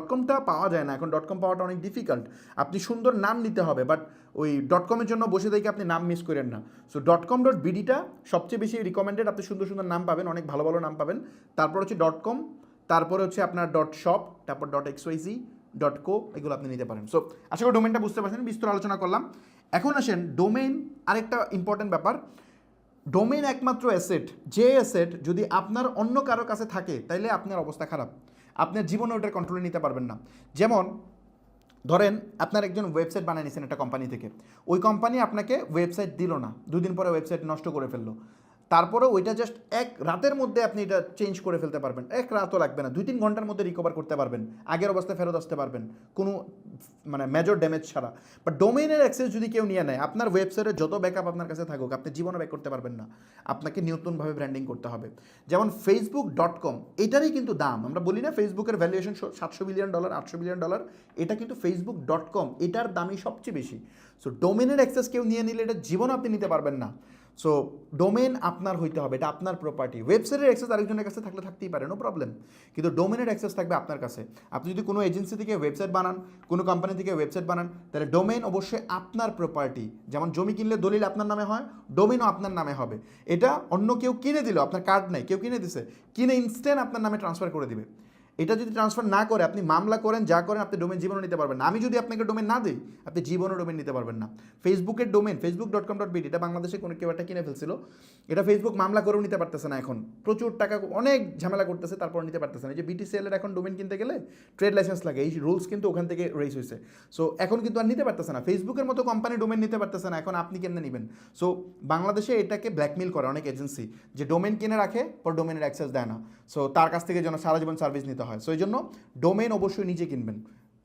.comটা পাওয়া যায় না এখন, .com পাওয়াটা অনেক ডিফিকাল্ট। আপনি সুন্দর নাম নিতে হবে, বাট ওই .comয়ের জন্য বসে থেকে আপনি নাম মিস করেন না। সো .com.bdটা সবচেয়ে বেশি রিকমেন্ডেড, আপনি সুন্দর সুন্দর নাম পাবেন, অনেক ভালো ভালো নাম পাবেন। তারপর হচ্ছে .com, তারপরে হচ্ছে আপনার .shop, তারপর .xyz, .co, এগুলো আপনি নিতে পারেন। সো আশা করি ডোমেনটা বুঝতে পারছেন, বিস্তর আলোচনা করলাম। এখন আসেন ডোমেন, আরেকটা ইম্পর্টেন্ট ব্যাপার, ডোমেন একমাত্র অ্যাসেট, যে অ্যাসেট যদি আপনার অন্য কারো কাছে থাকে তাহলে আপনার অবস্থা খারাপ, আপনার জীবনে ওটার কন্ট্রোলে নিতে পারবেন না। যেমন ধরেন আপনার একজন ওয়েবসাইট বানিয়ে নিয়েছেন একটা কোম্পানি থেকে, ওই কোম্পানি আপনাকে ওয়েবসাইট দিল না, 2 দিন পরে ওয়েবসাইট নষ্ট করে ফেললো, তারপরে ওইটা জাস্ট এক রাতের মধ্যে আপনি এটা চেঞ্জ করে ফেলতে পারবেন, এক রাতও লাগবে না, 2-3 ঘন্টার মধ্যে রিকভার করতে পারবেন, আগের অবস্থায় ফেরত আসতে পারবেন কোনো মানে মেজর ড্যামেজ ছাড়া। বাট ডোমেইনের অ্যাক্সেস যদি কেউ নিয়ে নেয়, আপনার ওয়েবসাইটের যত ব্যাকআপ আপনার কাছে থাকুক আপনি জীবনে ব্যাক করতে পারবেন না, আপনাকে নতুনভাবে ব্র্যান্ডিং করতে হবে। যেমন Facebook.com, এটারই কিন্তু দাম, আমরা বলি না ফেসবুকের ভ্যালুয়েশন $700 বিলিয়ন, $800 বিলিয়ন, এটা কিন্তু Facebook.com, এটার দামই সবচেয়ে বেশি। সো ডোমেনের অ্যাক্সেস কেউ নিয়ে নিলে এটা জীবন আপনি নিতে পারবেন না। সো ডোমেন আপনার হইতে হবে, এটা আপনার প্রপার্টি। ওয়েবসাইটের অ্যাক্সেস আরেকজনের কাছে থাকলে থাকতেই পারে, নো প্রবলেম, কিন্তু ডোমেনের অ্যাক্সেস থাকবে আপনার কাছে। আপনি যদি কোনো এজেন্সি থেকে ওয়েবসাইট বানান, কোনো কোম্পানি থেকে ওয়েবসাইট বানান, তাহলে ডোমেন অবশ্যই আপনার প্রপার্টি। যেমন জমি কিনলে দলিল আপনার নামে হয়, ডোমেনও আপনার নামে হবে। এটা অন্য কেউ কিনে দিল, আপনার কার্ড নাই, কেউ কিনে দিছে, কিনে ইনস্ট্যান্ট আপনার নামে ট্রান্সফার করে দিবে। এটা যদি ট্রান্সফার না করে আপনি মামলা করেন, যা করেন, আপনি ডোমেন জীবনও নিতে পারবেন না। আমি যদি আপনাকে ডোমেন না দিই আপনি জীবনও ডোমেন নিতে পারবেন না। ফেসবুকের ডোমেন Facebook.com.bd, এটা বাংলাদেশে কোনো কেউ একটা কিনে ফেলছিল, এটা ফেসবুক মামলা করেও নিতে পারতেছে না, এখন প্রচুর টাকা অনেক ঝামেলা করতেছে, তারপর নিতে পারতেছে না। এই যে BTCL এর এখন ডোমেন কিনতে গেলে ট্রেড লাইসেন্স লাগে, এই রুলস কিন্তু ওখান থেকে রেজ হয়েছে। সো এখন কিন্তু আর নিতে পারতেছে না, ফেসবুকের মতো কোম্পানি ডোমেন নিতে পারতেছে না, এখন আপনি কেমনে নেবেন? সো বাংলাদেশে এটাকে ব্ল্যাকমেল করে অনেক এজেন্সি, যে ডোমেন কিনে রাখে পর ডোমেনের অ্যাক্সেস দেয় না, সো তার কাছ থেকে যেন সারা জীবন সার্ভিস নিতে হয়। সো এই জন্য ডোমেন অবশ্যই নিজে কিনবেন,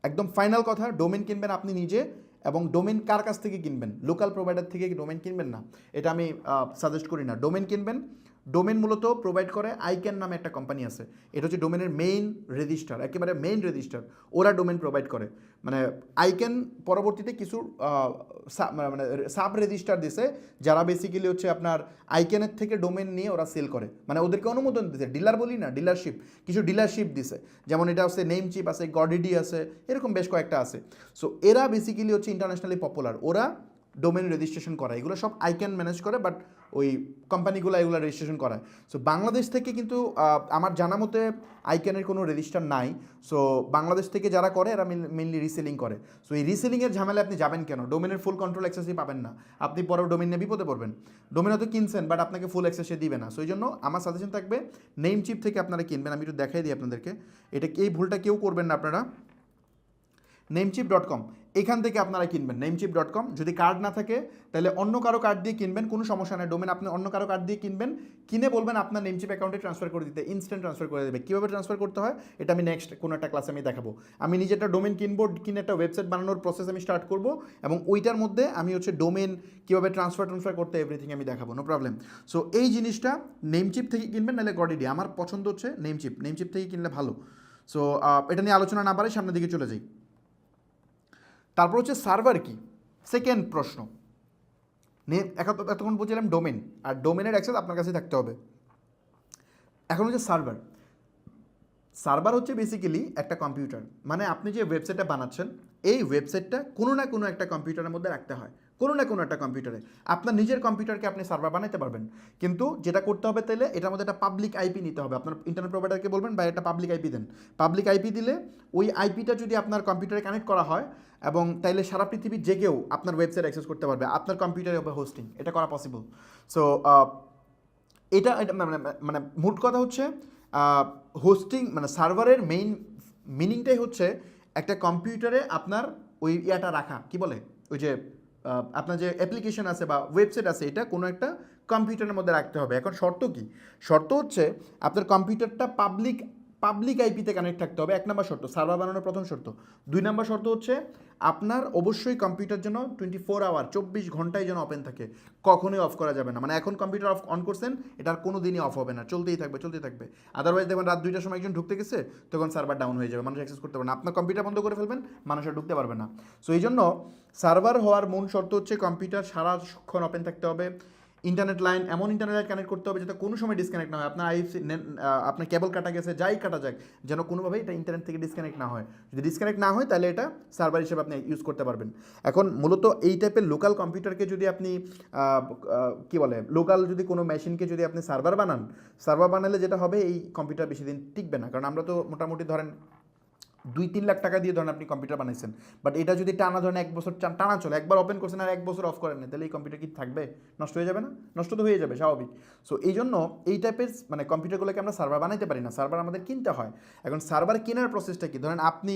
একদম ফাইনাল কথা, ডোমেন কিনবেন আপনি নিজে, এবং ডোমেন কার কাছ থেকে কিনবেন? লোকাল প্রোভাইডার থেকে ডোমেন কিনবেন না, এটা আমি সাজেস্ট করি না। ডোমেন কিনবেন, ডোমেন মূলত প্রোভাইড করে আইক্যান নামে একটা কোম্পানি আছে, এটা হচ্ছে ডোমেনের মেইন রেজিস্টার, একেবারে মেইন রেজিস্টার, ওরা ডোমেন প্রোভাইড করে। মানে আইক্যান পরবর্তীতে কিছু মানে সাব রেজিস্টার দিছে, যারা বেসিক্যালি হচ্ছে আপনার আইক্যানের থেকে ডোমেন নিয়ে ওরা সেল করে, মানে ওদেরকে অনুমোদন দিছে, ডিলার বলি না, ডিলারশিপ, কিছু ডিলারশিপ দিছে, যেমন এটা হচ্ছে নেমচিপ আছে, গডিডি আছে, এরকম বেশ কয়েকটা আছে। সো এরা বেসিক্যালি হচ্ছে ইন্টারন্যাশনালি পপুলার, ওরা ডোমেন রেজিস্ট্রেশন করায়, এগুলো সব আইক্যান ম্যানেজ করে, বাট ওই কোম্পানিগুলো এগুলো রেজিস্ট্রেশন করায়। সো বাংলাদেশ থেকে কিন্তু আমার জানা মতে আইক্যানের কোনো রেজিস্টার নাই। সো বাংলাদেশ থেকে যারা করে এরা মেনলি রিসেলিং করে। সো এই রিসেলিংয়ের ঝামেলা আপনি যাবেন কেন? ডোমেনের ফুল কন্ট্রোল অ্যাক্সেসই পাবেন না, আপনি পরেও ডোমেন নিয়ে বিপদে পড়বেন। ডোমেন হয়তো কিনছেন, বাট আপনাকে ফুল অ্যাক্সেসে দিবে না। সো এই জন্য আমার সাজেশন থাকবে নেমচিপ থেকে আপনারা কিনবেন। আমি একটু দেখাই দিই আপনাদেরকে, এটা এই ভুলটা কেউ করবেন না আপনারা। Namecheap.com, এখান থেকে আপনারা কিনবেন Namecheap.com। যদি কার্ড না থাকে তাহলে অন্য কারো কার্ড দিয়ে কিনবেন, কোনো সমস্যা নেই, ডোমেন আপনি অন্য কারো কার্ড দিয়ে কিনবেন, কিনে বলবেন আপনার Namecheap অ্যাকাউন্টে ট্রান্সফার করে দিতে, ইনস্ট্যান্ট ট্রান্সফার করে দেবে। কীভাবে ট্রান্সফার করতে হয় এটা আমি নেক্সট কোনো একটা ক্লাসে আমি দেখাবো। আমি নিজে একটা ডোমেন কিনবো, কিনে একটা ওয়েবসাইট বানানোর প্রসেস আমি স্টার্ট করব, এবং ওইটার মধ্যে আমি হচ্ছে ডোমেন কীভাবে ট্রান্সফার করতে এভরিথিং আমি দেখাবো, নো প্রবলেম। সো এই জিনিসটা Namecheap থেকে কিনবেন, নাহলে গডিডি, আমার পছন্দ হচ্ছে Namecheap থেকে কিনলে ভালো। সো এটা নিয়ে আলোচনা না বাড়াই, সামনের দিকে চলে যাই। তারপর হচ্ছে সার্ভার কি, সেকেন্ড প্রশ্ন। এতক্ষণ বলছিলাম ডোমেন, আর ডোমেনের অ্যাক্সেস আপনার কাছে থাকতে হবে। এখন হচ্ছে সার্ভার। সার্ভার হচ্ছে বেসিক্যালি একটা কম্পিউটার, মানে আপনি যে ওয়েবসাইটটা বানাচ্ছেন এই ওয়েবসাইটটা কোনো না কোনো একটা কম্পিউটারের মধ্যে রাখতে হয়, কোনো না কোনো একটা কম্পিউটারে। আপনার নিজের কম্পিউটারকে আপনি সার্ভার বানাতে পারবেন, কিন্তু যেটা করতে হবে তাহলে এটার মধ্যে একটা পাবলিক আইপি নিতে হবে। আপনার ইন্টারনেট প্রোভাইডারকে বলবেন বা একটা পাবলিক আইপি দেন। পাবলিক আইপি দিলে ওই আইপিটা যদি আপনার কম্পিউটারে কানেক্ট করা হয় এবং তাইলে সারা পৃথিবীর যে কেউ আপনার ওয়েবসাইট অ্যাক্সেস করতে পারবে, আপনার কম্পিউটারে হবে হোস্টিং, এটা করা পসিবল। সো এটা এটা মানে মানে মোট কথা হচ্ছে হোস্টিং মানে সার্ভারের মেইন মিনিংটাই হচ্ছে একটা কম্পিউটারে আপনার ওই ইয়াটা রাখা, কি বলে ওই যে আপনার যে অ্যাপ্লিকেশন আছে বা ওয়েবসাইট আছে এটা কোনো একটা কম্পিউটারের মধ্যে রাখতে হবে। এখন শর্ত কি? শর্ত হচ্ছে আপনার কম্পিউটারটা পাবলিক আইপিতে কানেক্ট থাকতে হবে, 1 নম্বর শর্ত, সার্ভার বানানোর প্রথম শর্ত। 2 নম্বর শর্ত হচ্ছে আপনার অবশ্যই কম্পিউটার যেন 24 আওয়ার 24 ঘন্টায় যেন ওপেন থাকে, কখনোই অফ করা যাবে না। মানে এখন কম্পিউটার অন করছেন, এটার কোনো দিনই অফ হবে না, চলতেই থাকবে। আদারওয়াইজ দেখবেন রাত 2টার সময় একজন ঢুকতে গেছে, তখন সার্ভার ডাউন হয়ে যাবে, মানুষ অ্যাক্সেস করতে পারবে না, আপনার কম্পিউটার বন্ধ করে ফেলবেন, মানুষ আর ঢুকতে পারবে না। সো এই জন্য সার্ভার হওয়ার মূল শর্ত হচ্ছে কম্পিউটার সারাক্ষণ ওপেন থাকতে হবে। ইন্টারনেট লাইন এমন ইন্টারনেট লাইন কানেক্ট করতে হবে যাতে কোনো সময় ডিসকানেক্ট না হয়, আপনার আপনার কেবল কাটা গেছে যাই কাটা যাক, যেন কোনোভাবেই এটা ইন্টারনেট থেকে ডিসকানেক্ট না হয়। যদি ডিসকানেক্ট না হয় তাহলে এটা সার্ভার হিসেবে আপনি ইউজ করতে পারবেন। এখন মূলত এই টাইপের লোকাল কম্পিউটারকে যদি আপনি কী বলে লোকাল যদি কোনো মেশিনকে যদি আপনি সার্ভার বানালে যেটা হবে, এই কম্পিউটার বেশি দিন টিকবে না। কারণ আমরা তো মোটামুটি ধরেন 2-3 লাখ টাকা দিয়ে ধরেন আপনি কম্পিউটার বানাইছেন, বাট এটা যদি টানা ধরেন 1 বছর টানা চলে, একবার ওপেন করছেন আর 1 বছর অফ করেন না, তাহলে এই কম্পিউটার কি থাকবে? নষ্ট হয়ে যাবে না? নষ্ট তো হয়ে যাবে স্বাভাবিক। সো এই জন্য এই টাইপের মানে কম্পিউটারগুলোকে আমরা সার্ভার বানাইতে পারি না, সার্ভার আমাদের কিনতে হয়। এখন সার্ভার কেনার প্রসেসটা কি? ধরেন আপনি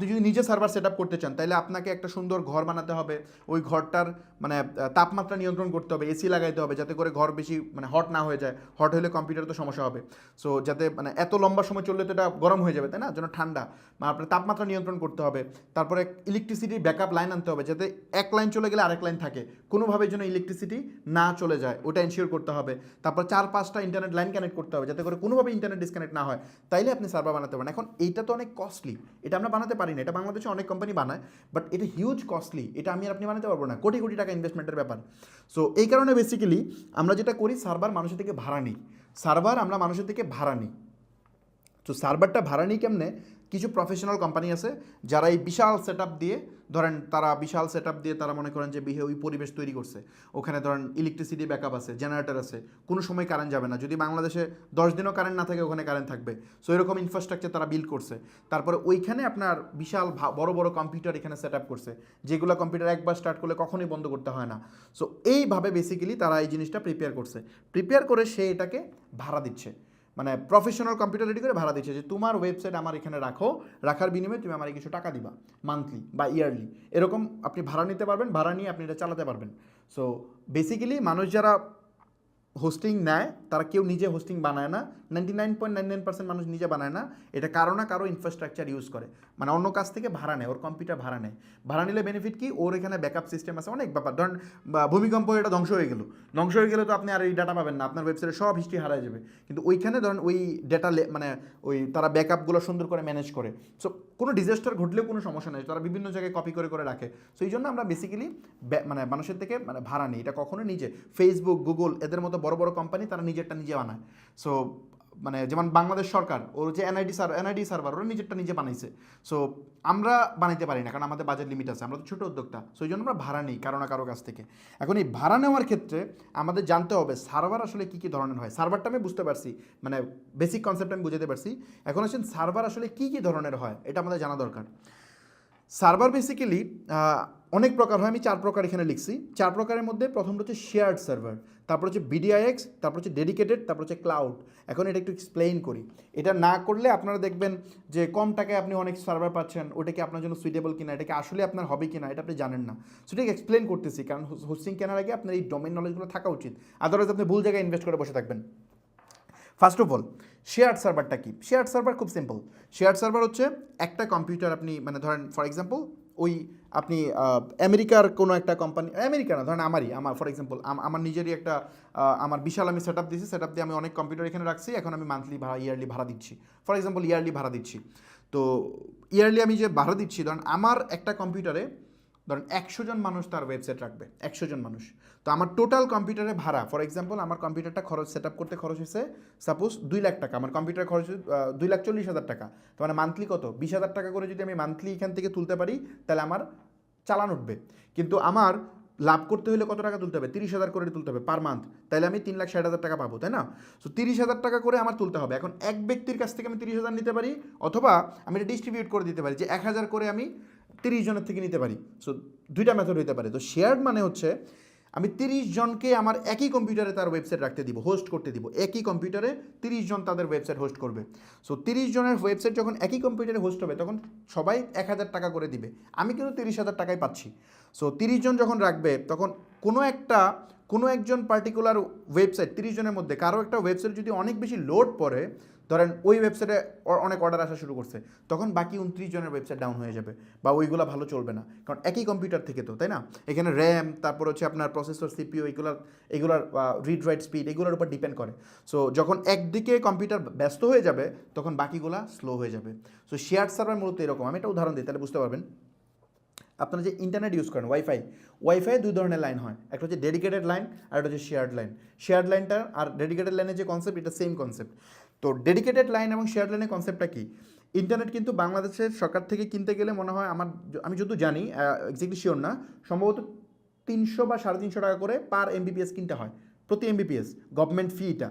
যদি নিজে সার্ভার সেট আপ করতে চান, তাহলে আপনাকে একটা সুন্দর ঘর বানাতে হবে, ওই ঘরটার মানে তাপমাত্রা নিয়ন্ত্রণ করতে হবে, এসি লাগাইতে হবে যাতে করে ঘর বেশি মানে হট না হয়ে যায়, হট হলে কম্পিউটার তো সমস্যা হবে। সো যাতে মানে এত লম্বা সময় চললে তো এটা গরম হয়ে যাবে, তাই না? যেন ঠান্ডা, আপনার তাপমাত্রা নিয়ন্ত্রণ করতে হবে। তারপরে ইলেকট্রিসিটির ব্যাকআপ লাইন আনতে হবে, যাতে এক লাইন চলে গেলে আরেক লাইন থাকে, কোনোভাবে যেন ইলেকট্রিসিটি না চলে যায়, ওটা এনশিওর করতে হবে। তারপর 4-5টা ইন্টারনেট লাইন কানেক্ট করতে হবে যাতে করে কোনোভাবে ইন্টারনেট ডিসকানেক্ট না হয়, তাইলে আপনি সার্ভার বানাতে পারেন। এখন এইটা তো অনেক কস্টলি, এটা আমরা বানাতে পারি না, এটা বাংলাদেশে অনেক কোম্পানি বানায়, বাট এটা হিউজ কস্টলি, এটা আমি আর আপনি বানাতে পারবো না, কোটি কোটি টাকা ইনভেস্টমেন্টের ব্যাপার। সো এই কারণে বেসিক্যালি আমরা যেটা করি, সার্ভার মানুষের থেকে ভাড়া নিই, আমরা মানুষের থেকে ভাড়া নিই। তো সার্ভারটা ভাড়া নিই কেমনে? কিছু প্রফেশনাল কোম্পানি আছে যারা এই বিশাল সেট দিয়ে ধরেন তারা মনে করেন যে ওই পরিবেশ তৈরি করছে, ওখানে ধরেন ইলেকট্রিসিটি ব্যাকআপ আছে, জেনারেটর আছে, কোনো সময় কারেন্ট যাবে না, যদি বাংলাদেশে 10 দিনও কারেন্ট না থাকে ওখানে কারেন্ট থাকবে। সো এরকম ইনফ্রাস্ট্রাকচার তারা বিল্ড করছে। তারপরে ওইখানে আপনার বিশাল বড় বড় কম্পিউটার এখানে সেট আপ করছে, যেগুলো কম্পিউটার একবার স্টার্ট করলে কখনোই বন্ধ করতে হয় না। সো এইভাবে বেসিক্যালি তারা এই জিনিসটা প্রিপেয়ার করে সে এটাকে ভাড়া দিচ্ছে, মানে প্রফেশনাল কম্পিউটার রেডি করে ভাড়া দিচ্ছে যে তোমার ওয়েবসাইট আমার এখানে রাখার বিনিময়ে তুমি আমার কিছু টাকা দিবা, মান্থলি বা ইয়ারলি, এরকম আপনি ভাড়া নিতে পারবেন, ভাড়া নিয়ে আপনি এটা চালাতে পারবেন। সো বেসিক্যালি মানুষ যারা হোস্টিং নেয় তারা কেউ নিজে হোস্টিং বানায় না, 99.99% মানুষ নিজে বানায় না, এটা কারো না কারো ইনফ্রাস্ট্রাকচার ইউজ করে, মানে অন্য কাছ থেকে ভাড়া নেয়, ওর কম্পিউটার ভাড়া নিলে বেনিফিট কি, ওর এখানে ব্যাকআপ সিস্টেম আছে, অনেক ব্যাপার। ধরেন ভূমিকম্প এটা ধ্বংস হয়ে গেলে তো আপনি আর এই ডাটা পাবেন না, আপনার ওয়েবসাইটে সব হিস্ট্রি হারায় যাবে। কিন্তু ওইখানে ধরেন ওই ডেটা মানে ওই তারা ব্যাকআপগুলো সুন্দর করে ম্যানেজ করে, সো কোনো ডিজাস্টার ঘটলেও কোনো সমস্যা নেই, তারা বিভিন্ন জায়গায় কপি করে রাখে। সো এই জন্য আমরা বেসিক্যালি মানে মানুষের থেকে মানে ভাড়া নিই, এটা কখনো নিজে ফেসবুক, গুগল এদের মতো বড় বড় কোম্পানি তারা নিজেরটা নিজে বানায়। সো মানে যেমন বাংলাদেশ সরকার ওর যে এনআইডি সার্ভার ওরা নিজেরটা নিজে বানাইছে। সো আমরা বানাইতে পারি না, কারণ আমাদের বাজেট লিমিট আছে, আমরা তো ছোটো উদ্যোক্তা। সো এই জন্য আমরা ভাড়া নিই কারো না কারো কাছ থেকে। এখন এই ভাড়া নেওয়ার ক্ষেত্রে আমাদের জানতে হবে সার্ভার আসলে কী কী ধরনের হয়। সার্ভারটা আমি বুঝতে পারছি, মানে বেসিক কনসেপ্ট আমি বুঝাতে পারছি। এখন আসেন সার্ভার আসলে কী কী ধরনের হয় এটা আমাদের জানা দরকার। সার্ভার বেসিক্যালি অনেক প্রকার হয়, আমি 4 প্রকার এখানে লিখছি। 4 প্রকারের মধ্যে প্রথমটা হচ্ছে শেয়ার্ড সার্ভার, তারপর হচ্ছে বিডিআইএক্স, তারপর হচ্ছে ডেডিকেটেড, তারপর হচ্ছে ক্লাউড। এখন এটা একটু এক্সপ্লেইন করি, এটা না করলে আপনারা দেখবেন যে কম টাকায় আপনি অনেক সার্ভার পাচ্ছেন, ওটা কি আপনার জন্য সুইটেবল কিনা, এটা কি আসলে আপনার হবে কিনা এটা আপনি জানেন না। সেটাকে এক্সপ্লেইন করতেছি, কারণ হোস্টিং কেনার আগে আপনার এই ডোমেইন নলেজগুলো থাকা উচিত, আদারওয়াইজ আপনি ভুল জায়গায় ইনভেস্ট করে বসে থাকবেন। ফার্স্ট অফ অল শেয়ার্ড সার্ভারটা কি? শেয়ার্ড সার্ভার খুব সিম্পল। শেয়ার্ড সার্ভার হচ্ছে একটা কম্পিউটার আপনি মানে ধরেন ফর এক্সাম্পল ওই আপনি আমেরিকার কোনো একটা কোম্পানি, আমেরিকা না ধরেন আমার ফর এক্সাম্পল আমার নিজেরই একটা আমার বিশাল আমি সেট আপ দিয়েছি, সেট আপ দিয়ে আমি অনেক কম্পিউটার এখানে রাখছি, এখন আমি মান্থলি ইয়ারলি ভাড়া দিচ্ছি, ফর এক্সাম্পল ইয়ারলি ভাড়া দিচ্ছি। তো ইয়ারলি আমি যে ভাড়া দিচ্ছি, ধরেন আমার একটা কম্পিউটারে ধরেন 100 জন মানুষ তার ওয়েবসাইট রাখবে, 100 জন মানুষ। তো আমার টোটাল কম্পিউটারে ভাড়া, ফর এক্সাম্পল আমার কম্পিউটারটা খরচ সেট আপ করতে খরচ হয়েছে সাপোজ 2 লাখ টাকা, আমার কম্পিউটার খরচ 2,40,000 টাকা। তো মানে মান্থলি কত, 20,000 টাকা করে যদি আমি মান্থলি এখান থেকে তুলতে পারি তাহলে আমার চালান উঠবে। কিন্তু আমার লাভ করতে হলে কত টাকা তুলতে হবে, 30,000 করে তুলতে হবে পার মান্থ, তাহলে আমি 3,60,000 টাকা পাবো, তাই না? সো 30,000 টাকা করে আমার তুলতে হবে। এখন এক ব্যক্তির কাছ থেকে আমি 30,000 নিতে পারি, অথবা আমি এটা ডিস্ট্রিবিউট করে দিতে পারি যে 1,000 করে আমি 30 জনের থেকে নিতে পারি। সো দুইটা মেথড হতে পারে। তো শেয়ার্ড মানে হচ্ছে আমি 30 জনকে আমার একই কম্পিউটারে তার ওয়েবসাইট রাখতে দিব, হোস্ট করতে দিব, একই কম্পিউটারে 30 জন তাদের ওয়েবসাইট হোস্ট করবে। সো 30 জনের ওয়েবসাইট যখন একই কম্পিউটারে হোস্ট হবে তখন সবাই 1,000 টাকা করে দিবে, আমি কিন্তু 30,000 টাকাই পাচ্ছি। সো 30 জন যখন রাখবে তখন কোনো একজন পার্টিকুলার ওয়েবসাইট 30 জনের মধ্যে কারো একটা ওয়েবসাইট যদি অনেক বেশি লোড পড়ে, ধরেন ওই ওয়েবসাইটে অনেক অর্ডার আসা শুরু করছে, তখন বাকি 29 জনের ওয়েবসাইট ডাউন হয়ে যাবে বা ওইগুলো ভালো চলবে না, কারণ একই কম্পিউটার থেকে তো, তাই না? এখানে র্যাম, তারপর হচ্ছে আপনার প্রসেসর, সিপিইউ, এগুলার রিড রাইট স্পিড এগুলোর উপর ডিপেন্ড করে। সো যখন একদিকে কম্পিউটার ব্যস্ত হয়ে যাবে তখন বাকিগুলা স্লো হয়ে যাবে। সো শেয়ার সার্ভার মূলত এরকম। আমি একটা উদাহরণ দিই তাহলে বুঝতে পারবেন। আপনারা যে ইন্টারনেট ইউজ করেন, ওয়াইফাই 2 ধরনের লাইন হয়, একটা হচ্ছে ডেডিকেটেড লাইন আর একটা হচ্ছে শেয়ার্ড লাইন। শেয়ার্ড লাইনটা আর ডেডিকেটেড লাইনের যে কনসেপ্ট, এটা সেম কনসেপ্ট। তো ডেডিকেটেড লাইন এবং শেয়ার্ড লাইনের কনসেপ্টটা কি? ইন্টারনেট কিন্তু বাংলাদেশের সরকার থেকে কিনতে গেলে মনে হয় আমি যত জানি, এক্স্যাক্টলি শিওর না, সম্ভবত 300 বা 350 টাকা করে পার এমবিপিএস কিনতে হয়, প্রতি এমবিপিএস গভর্নমেন্ট ফি এটা।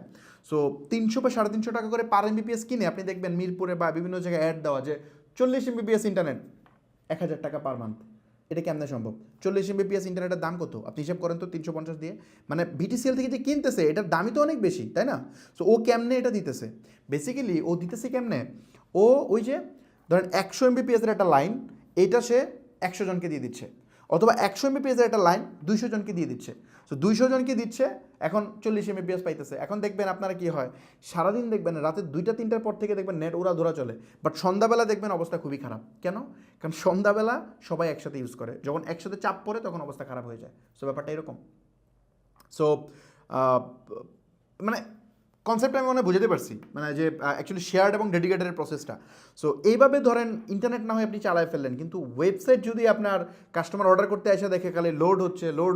সো 300 বা 350 টাকা করে পার এমবিপিএস কিনে আপনি দেখবেন মিরপুরে বা বিভিন্ন জায়গায় অ্যাড দেওয়া যে 40 এমবিপিএস ইন্টারনেট 1,000 টাকা পার মান্থ। এটা কেমনে সম্ভব? 40 এমবিপিএস ইন্টারনেটের দাম কত আপনি হিসাব করেন তো, 350 দিয়ে, মানে বিটিসিএল থেকে যে কিনতেছে এটার দামই তো অনেক বেশি, তাই না? সো ও কেমনে এটা দিতেছে? বেসিক্যালি ও দিতেছে কেমনে, ও ওই যে ধরেন 100 এমবিপিএসের একটা লাইন, এইটা সে 100 জনকে দিয়ে দিচ্ছে, অথবা 100 এমবিপিএসের একটা লাইন 200 জনকে দিয়ে দিচ্ছে। সো 200 জনকে দিচ্ছে, এখন 40 এমবিপিএস পাইতেছে। এখন দেখবেন আপনারা কি হয়, সারাদিন দেখবেন রাতে 2টা-3টার পর থেকে দেখবেন নেট উড়াধুরা চলে, বাট সন্ধ্যাবেলা দেখবেন অবস্থা খুবই খারাপ। কেন? কারণ সন্ধ্যাবেলা সবাই একসাথে ইউজ করে, যখন একসাথে চাপ পড়ে তখন অবস্থা খারাপ হয়ে যায়। সো ব্যাপারটা এরকম। সো মানে কনসেপ্ট আমি মনে হয় বুঝাতে পারছি, মানে যে অ্যাকচুয়ালি শেয়ার্ড এবং ডেডিকেটেডের প্রসেসটা। সো এইভাবে ধরেন ইন্টারনেট না হয় আপনি চালায় ফেললেন, কিন্তু ওয়েবসাইট যদি আপনার কাস্টমার অর্ডার করতে এসে দেখে খালি লোড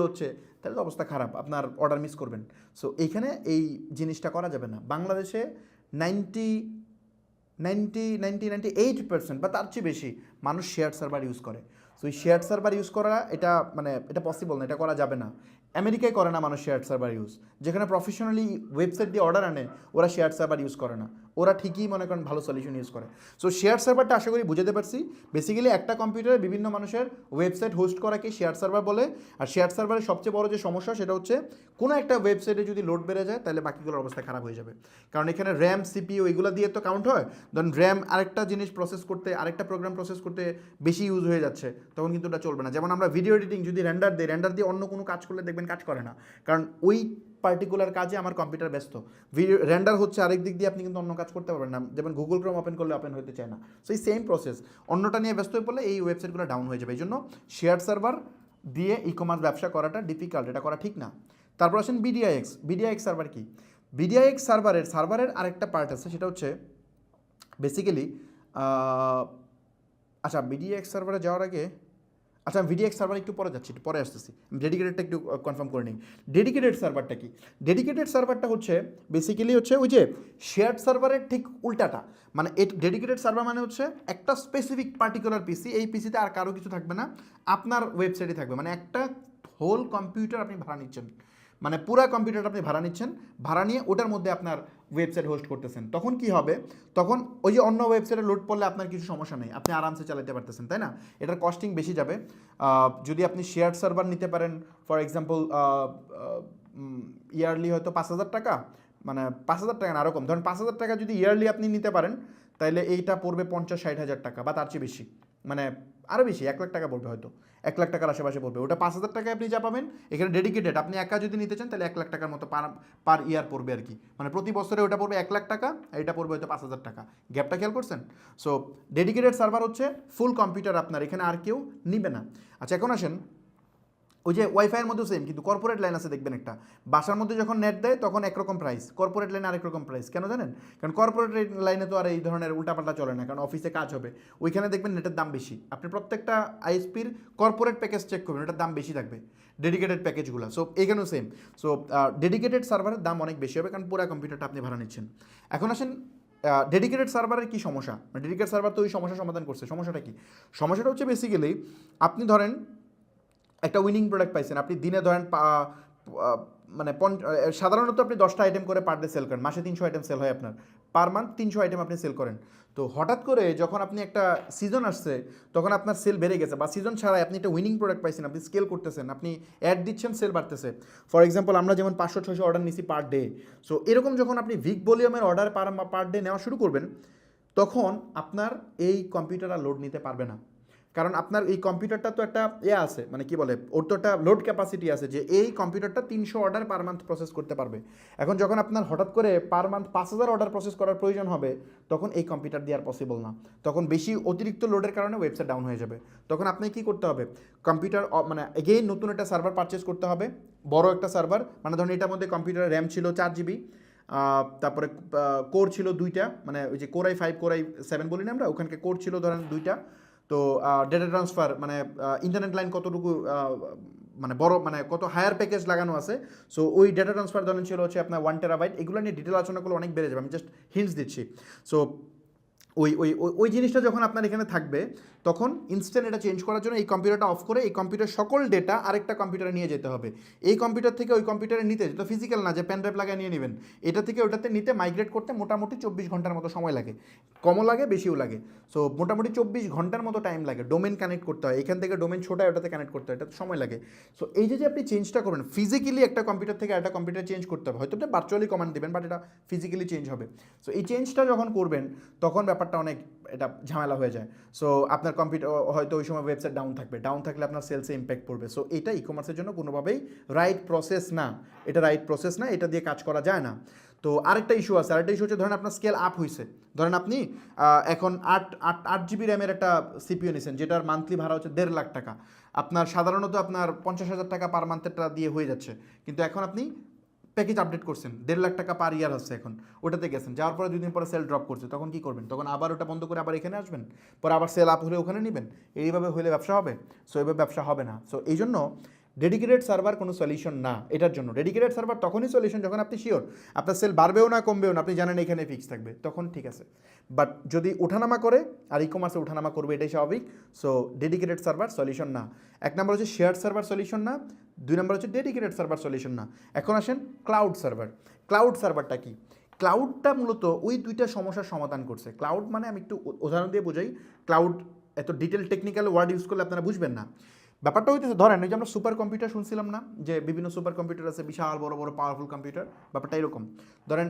হচ্ছে তাহলে তো অবস্থা খারাপ, আপনার অর্ডার মিস করবেন। সো এইখানে এই জিনিসটা করা যাবে না। বাংলাদেশে 98% বা তার চেয়ে বেশি মানুষ শেয়ার্ড সার্ভার ইউজ করে। সো এই শেয়ার্ড সার্ভার ইউজ করা এটা পসিবল না, এটা করা যাবে না। আমেরিকায় করে না মানুষ শেয়ার্ড সার্ভার ইউজ, যেখানে প্রফেশনালি ওয়েবসাইট দিয়ে অর্ডার আনে ওরা শেয়ার্ড সার্ভার ইউজ করে না, ওরা ঠিকই মনে করেন ভালো সলিউশন ইউজ করে। সো শেয়ার্ড সার্ভারটা আশা করি বুঝাতে পারছি। বেসিক্যালি একটা কম্পিউটারে বিভিন্ন মানুষের ওয়েবসাইট হোস্ট করাকে শেয়ার্ড সার্ভার বলে। আর শেয়ার্ড সার্ভারের সবচেয়ে বড় যে সমস্যা সেটা হচ্ছে কোনো একটা ওয়েবসাইটে যদি লোড বেড়ে যায় তাহলে বাকিগুলোর অবস্থা খারাপ হয়ে যাবে, কারণ এখানে র্যাম, সিপিইউ এগুলো দিয়ে তো কাউন্ট হয়। ধরুন র্যাম আরেকটা জিনিস প্রসেস করতে, আরেকটা প্রোগ্রাম প্রসেস করতে বেশি ইউজ হয়ে যাচ্ছে, তখন কিন্তু এটা চলবে না। যেমন আমরা ভিডিও এডিটিং যদি রেন্ডার দিয়ে অন্য কোনো কাজ করলে দেখবেন কাজ করে না, কারণ ওই পার্টিকুলার কাজে আমার কম্পিউটার ব্যস্ত। ভিডিও রেন্ডার হচ্ছে আরেক দিক দিয়ে, আপনি কিন্তু অন্য কাজ করতে পারবেন না, যেমন গুগল ক্রোম ওপেন করলে ওপেন হতে চায় না। সো এই সেম প্রসেস, অন্যটা নিয়ে ব্যস্ত হয়ে পড়লে এই ওয়েবসাইটগুলো ডাউন হয়ে যাবে। এই জন্য শেয়ার সার্ভার দিয়ে ই কমার্স ব্যবসা করাটা ডিফিকাল্ট, এটা করা ঠিক না। তারপর আসেন বিডিআইএক্স সার্ভার কি? বিডিআইএক্স সার্ভারের আরেকটা পার্ট আছে, সেটা হচ্ছে বেসিক্যালি আচ্ছা বিডিএক্স সার্ভারে যাওয়ার আগে, আচ্ছা আমি ভিডিএক্স সার্ভার একটু পরে যাচ্ছি, একটু পরে আসতেছি। ডেডিকেটেডটা একটু কনফার্ম করে নিই। ডেডিকেটেড সার্ভারটা কি? ডেডিকেটেড সার্ভারটা হচ্ছে বেসিক্যালি হচ্ছে ওই যে শেয়ার্ড সার্ভারের ঠিক উল্টাটা। মানে ডেডিকেটেড সার্ভার মানে হচ্ছে একটা স্পেসিফিক পার্টিকুলার পিসি, এই পিসিতে আর কারো কিছু থাকবে না, আপনার ওয়েবসাইটে থাকবে। মানে একটা হোল কম্পিউটার আপনি ভাড়া নিচ্ছেন, মানে পুরো কম্পিউটারটা আপনি ভাড়া নিচ্ছেন, ভাড়া নিয়ে ওটার মধ্যে আপনার ওয়েবসাইট হোস্ট করতেছেন। তখন কি হবে, তখন ওই যে অন্য ওয়েবসাইটে লোড পড়লে আপনার কিছু সমস্যা নেই, আপনি আরামসে চালাতে পারতেছেন, তাই না? এটার কস্টিং বেশি যাবে। যদি আপনি শেয়ার্ড সার্ভার নিতে পারেন, ফর এক্সাম্পল ইয়ারলি হয়তো 5,000 টাকা, মানে 5,000 টাকা না আরকম, ধরেন 5,000 টাকা যদি ইয়ারলি আপনি নিতে পারেন তাহলে এইটা পড়বে 50-60 হাজার টাকা বা তার চেয়ে বেশি, মানে আরও বেশি, 1 লাখ টাকা পড়বে, হয়তো 1 লাখ টাকার আশেপাশে পড়বে। ওটা 5,000 টাকায় আপনি যা পাবেন, এখানে ডেডিকেটেড আপনি একা যদি নিতে চান তাহলে 1 লাখ টাকার মতো পার ইয়ার পড়বে আর কি। মানে প্রতি বছরে ওটা পড়বে 1 লাখ টাকা, এটা পড়বে হয়তো 5,000 টাকা। গ্যাপটা খেয়াল করছেন? সো ডেডিকেটেড সার্ভার হচ্ছে ফুল কম্পিউটার আপনার, এখানে আর কেউ নিবে না। আচ্ছা এখন আসেন ওই যে ওয়াইফাইয়ের মধ্যেও সেম, কিন্তু কর্পোরেট লাইন আছে দেখবেন একটা, বাসার মধ্যে যখন নেট দেয় তখন একরকম প্রাইস, কর্পোরেট লাইনে আরেক রকম প্রাইস। কেন জানেন? কারণ কর্পোরেট লাইনে তো আর এই ধরনের উল্টাপাল্টা চলে না, কারণ অফিসে কাজ হবে, ওইখানে দেখবেন নেটের দাম বেশি। আপনি প্রত্যেকটা আইএসপির কর্পোরেট প্যাকেজ চেক করবেন, এটার দাম বেশি থাকবে, ডেডিকেটেড প্যাকেজগুলো। সো এখানেও সেম। সো ডেডিকেটেড সার্ভারের দাম অনেক বেশি হবে, কারণ পুরো কম্পিউটারটা আপনি ভাড়া নিচ্ছেন। এখন আসেন ডেডিকেটেড সার্ভারের কী সমস্যা। ডেডিকেটেড সার্ভার তো ওই সমস্যার সমাধান করছে। সমস্যাটা কি? সমস্যাটা হচ্ছে বেসিক্যালি আপনি ধরেন একটা উইনিং প্রোডাক্ট পাইছেন, আপনি দিনে ধরেন মানে সাধারণত আপনি 10টা আইটেম করে পার ডে সেল করেন, মাসে 300 আইটেম সেল হয় আপনার, পার মান্থ 300 আইটেম আপনি সেল করেন। তো হঠাৎ করে যখন আপনি একটা সিজন আসছে তখন আপনার সেল বেড়ে গেছে, বা সিজন ছাড়াই আপনি একটা উইনিং প্রোডাক্ট পাইছেন, আপনি স্কেল করতেছেন, আপনি অ্যাড দিচ্ছেন, সেল বাড়তেছে। ফর এক্সাম্পল আমরা যেমন 500-600 অর্ডার নিছি পার ডে। সো এরকম যখন আপনি ভিক ভলিউমের অর্ডার পার ডে নেওয়া শুরু করবেন, তখন আপনার এই কম্পিউটার আর লোড নিতে পারবে না। কারণ আপনার এই কম্পিউটারটা তো একটা আছে, মানে কি বলে, ওর তো একটা লোড ক্যাপাসিটি আছে যে এই কম্পিউটারটা 300 অর্ডার পার মান্থ প্রসেস করতে পারবে। এখন যখন আপনার হঠাৎ করে পার মান্থ 5000 অর্ডার প্রসেস করার প্রয়োজন হবে, তখন এই কম্পিউটার দিয়ে আর পসিবল না। তখন বেশি অতিরিক্ত লোডের কারণে ওয়েবসাইট ডাউন হয়ে যাবে। তখন আপনি কি করতে হবে? কম্পিউটার মানে এগেইন নতুন একটা সার্ভার পারচেস করতে হবে, বড় একটা সার্ভার। মানে ধরুন এটার মধ্যে কম্পিউটারের র্যাম ছিল 4 GB, তারপরে কোর ছিল 2টা, মানে ওই যে কোর i5 কোর i7 বলি না আমরা, ওখানকে কোর ছিল ধরেন 2টা। তো ডেটা ট্রান্সফার মানে ইন্টারনেট লাইন কতটুকু মানে বড়, মানে কত হায়ার প্যাকেজ লাগানো আছে। সো ওই ডেটা ট্রান্সফার ধরেন ছিল হচ্ছে আপনার 1 TB। এগুলো নিয়ে ডিটেল আলোচনা করলে অনেক বেড়ে যাবে, আমি জাস্ট হিন্টস দিচ্ছি। সো ওই ওই ওই জিনিসটা যখন আপনার এখানে থাকবে, তখন ইনস্ট্যান্ট এটা চেঞ্জ করার জন্য এই কম্পিউটারটা অফ করে এই কম্পিউটার সকল ডেটা আরেকটা কম্পিউটারে নিয়ে যেতে হবে। এই কম্পিউটার থেকে ওই কম্পিউটারে নিতে, যেটা ফিজিক্যাল না যে পেন ড্রাইভ লাগায় নিয়ে নেবেন, এটা থেকে ওটাতে নিতে মাইগ্রেট করতে মোটামুটি 24 ঘন্টার মতো সময় লাগে, কমও লাগে বেশিও লাগে। সো মোটামুটি 24 ঘন্টার মতো টাইম লাগে। ডোমেন কানেক্ট করতে হয়, এখান থেকে ডোমেন ছোটায় ওটাতে কানেক্ট করতে হয়, এটা সময় লাগে। সো এই যে আপনি চেঞ্জটা করবেন, ফিজিক্যালি একটা কম্পিউটার থেকে একটা কম্পিউটার চেঞ্জ করতে হবে, হয়তো আপনি ভার্চুয়ালি কমান্ড দেবেন, বাট এটা ফিজিক্যালি চেঞ্জ হবে। সো এই চেঞ্জটা যখন করবেন, তখন ব্যাপারটা অনেক এটা ঝামেলা হয়ে যায়। সো আপনার কম্পিউটার হয়তো ওই সময় ওয়েবসাইট ডাউন থাকবে, ডাউন থাকলে আপনার সেলসে ইম্প্যাক্ট পড়বে। সো এটা ই কমার্সের জন্য কোনোভাবেই রাইট প্রসেস না, এটা রাইট প্রসেস না, এটা দিয়ে কাজ করা যায় না। তো আরেকটা ইস্যু আছে, আরেকটা ইস্যু হচ্ছে ধরেন আপনার স্কেল আপ হয়েছে, ধরেন আপনি এখন 8 GB র্যামের একটা সিপিইউ নিয়েছেন, যেটার মান্থলি ভাড়া হচ্ছে 1.5 লাখ টাকা। আপনার সাধারণত আপনার 50,000 টাকা পার মান্থেরটা দিয়ে হয়ে যাচ্ছে, কিন্তু এখন আপনি প্যাকেজ আপডেট করছেন, 1.5 লাখ টাকা পার ইয়ার হচ্ছে এখন, ওটাতে গেছেন, যাওয়ার পরে 2 দিন পরে সেল ড্রপ করছে, তখন কি করবেন? তখন আবার ওটা বন্ধ করে আবার এখানে আসবেন, পরে আবার সেল আপ হলে ওখানে নেবেন। এইভাবে হলে ব্যবসা হবে? সো এইভাবে ব্যবসা হবে না। সো এই জন্য ডেডিকেটেড সার্ভার কোনো সলিউশন না এটার জন্য। ডেডিকেটেড সার্ভার তখনই সলিউশন যখন আপনি শিওর আপনার সেল বাড়বেও না কমবেও না, আপনি জানেন এখানে ফিক্স থাকবে, তখন ঠিক আছে। বাট যদি ওঠানামা করে, আর ই কমার্সে ওঠানামা করবে, এটাই স্বাভাবিক। সো ডেডিকেটেড সার্ভার সলিউশন না। 1 নম্বর হচ্ছে শেয়ার সার্ভার সলিউশন না, 2 নম্বর হচ্ছে ডেডিকেটেড সার্ভার সলিউশন না। এখন আসেন ক্লাউড সার্ভার। ক্লাউড সার্ভারটা কি? ক্লাউডটা মূলত ওই 2টা সমস্যার সমাধান করছে। ক্লাউড মানে আমি একটু উদাহরণ দিয়ে বোঝাই, ক্লাউড এত ডিটেল টেকনিক্যাল ওয়ার্ড ইউজ করলে আপনারা বুঝবেন না। ব্যাপারটা হইতেছে, ধরেন ওই যে আমরা সুপার কম্পিউটার শুনছিলাম না, যে বিভিন্ন সুপার কম্পিউটার আছে, বিশাল বড় বড় পাওয়ারফুল কম্পিউটার। ব্যাপারটা এরকম, ধরেন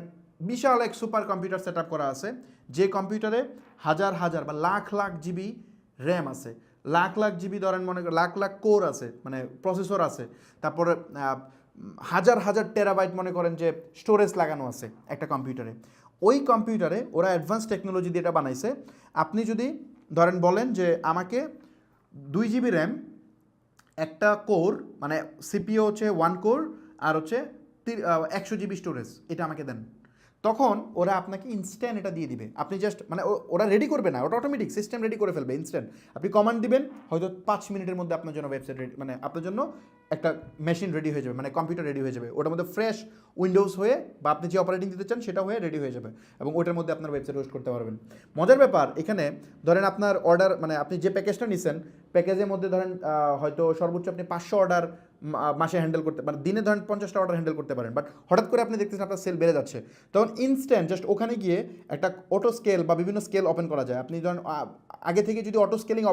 বিশাল এক সুপার কম্পিউটার সেট আপ করা আছে, যে কম্পিউটারে হাজার হাজার বা লাখ লাখ জিবি র্যাম আছে, লাখ লাখ জিবি, ধরেন মনে করেন লাখ লাখ কোর আছে, মানে প্রসেসর আছে, তারপরে হাজার হাজার টেরাবাইট মনে করেন যে স্টোরেজ লাগানো আছে একটা কম্পিউটারে। ওই কম্পিউটারে ওরা অ্যাডভান্স টেকনোলজি দিয়ে এটা বানাইছে। আপনি যদি ধরেন বলেন যে আমাকে 2 GB র্যাম, একটা কোর, মানে সিপিইউ হচ্ছে 1 কোর, আর হচ্ছে 100 GB স্টোরেজ, এটা আমাকে দেন, তখন ওরা আপনাকে ইনস্ট্যান্ট এটা দিয়ে দিবে। আপনি জাস্ট মানে ওরা রেডি করবে না, ওটা অটোমেটিক সিস্টেম রেডি করে ফেলবে ইনস্ট্যান্ট। আপনি কমান্ড দিবেন, হয়তো 5 মিনিটের মধ্যে আপনার জন্য ওয়েবসাইট রেডি, মানে আপনার জন্য একটা মেশিন রেডি হয়ে যাবে, মানে কম্পিউটার রেডি হয়ে যাবে, ওটার মধ্যে ফ্রেশ উইন্ডোজ হয়ে বা আপনি যে অপারেটিং দিতে চান সেটা হয়ে রেডি হয়ে যাবে, এবং ওটার মধ্যে আপনার ওয়েবসাইট হোস্ট করতে পারবেন। মজার ব্যাপার এখানে, ধরেন আপনার অর্ডার, মানে আপনি যে প্যাকেজটা নিছেন, প্যাকেজের মধ্যে ধরেন হয়তো সর্বোচ্চ আপনি 500 অর্ডার মাসে হ্যান্ডেল করতে, মানে দিনে ধরেন 50টা অর্ডার হ্যান্ডেল করতে পারেন। বাট হঠাৎ করে আপনি দেখতেছেন আপনার সেল বেড়ে যাচ্ছে, তখন ইনস্ট্যান্ট জাস্ট ওখানে গিয়ে একটা অটো স্কেল বা বিভিন্ন স্কেল ওপেন করা যায়। আপনি ধরেন আগে থেকে যদি অটো স্কেলিং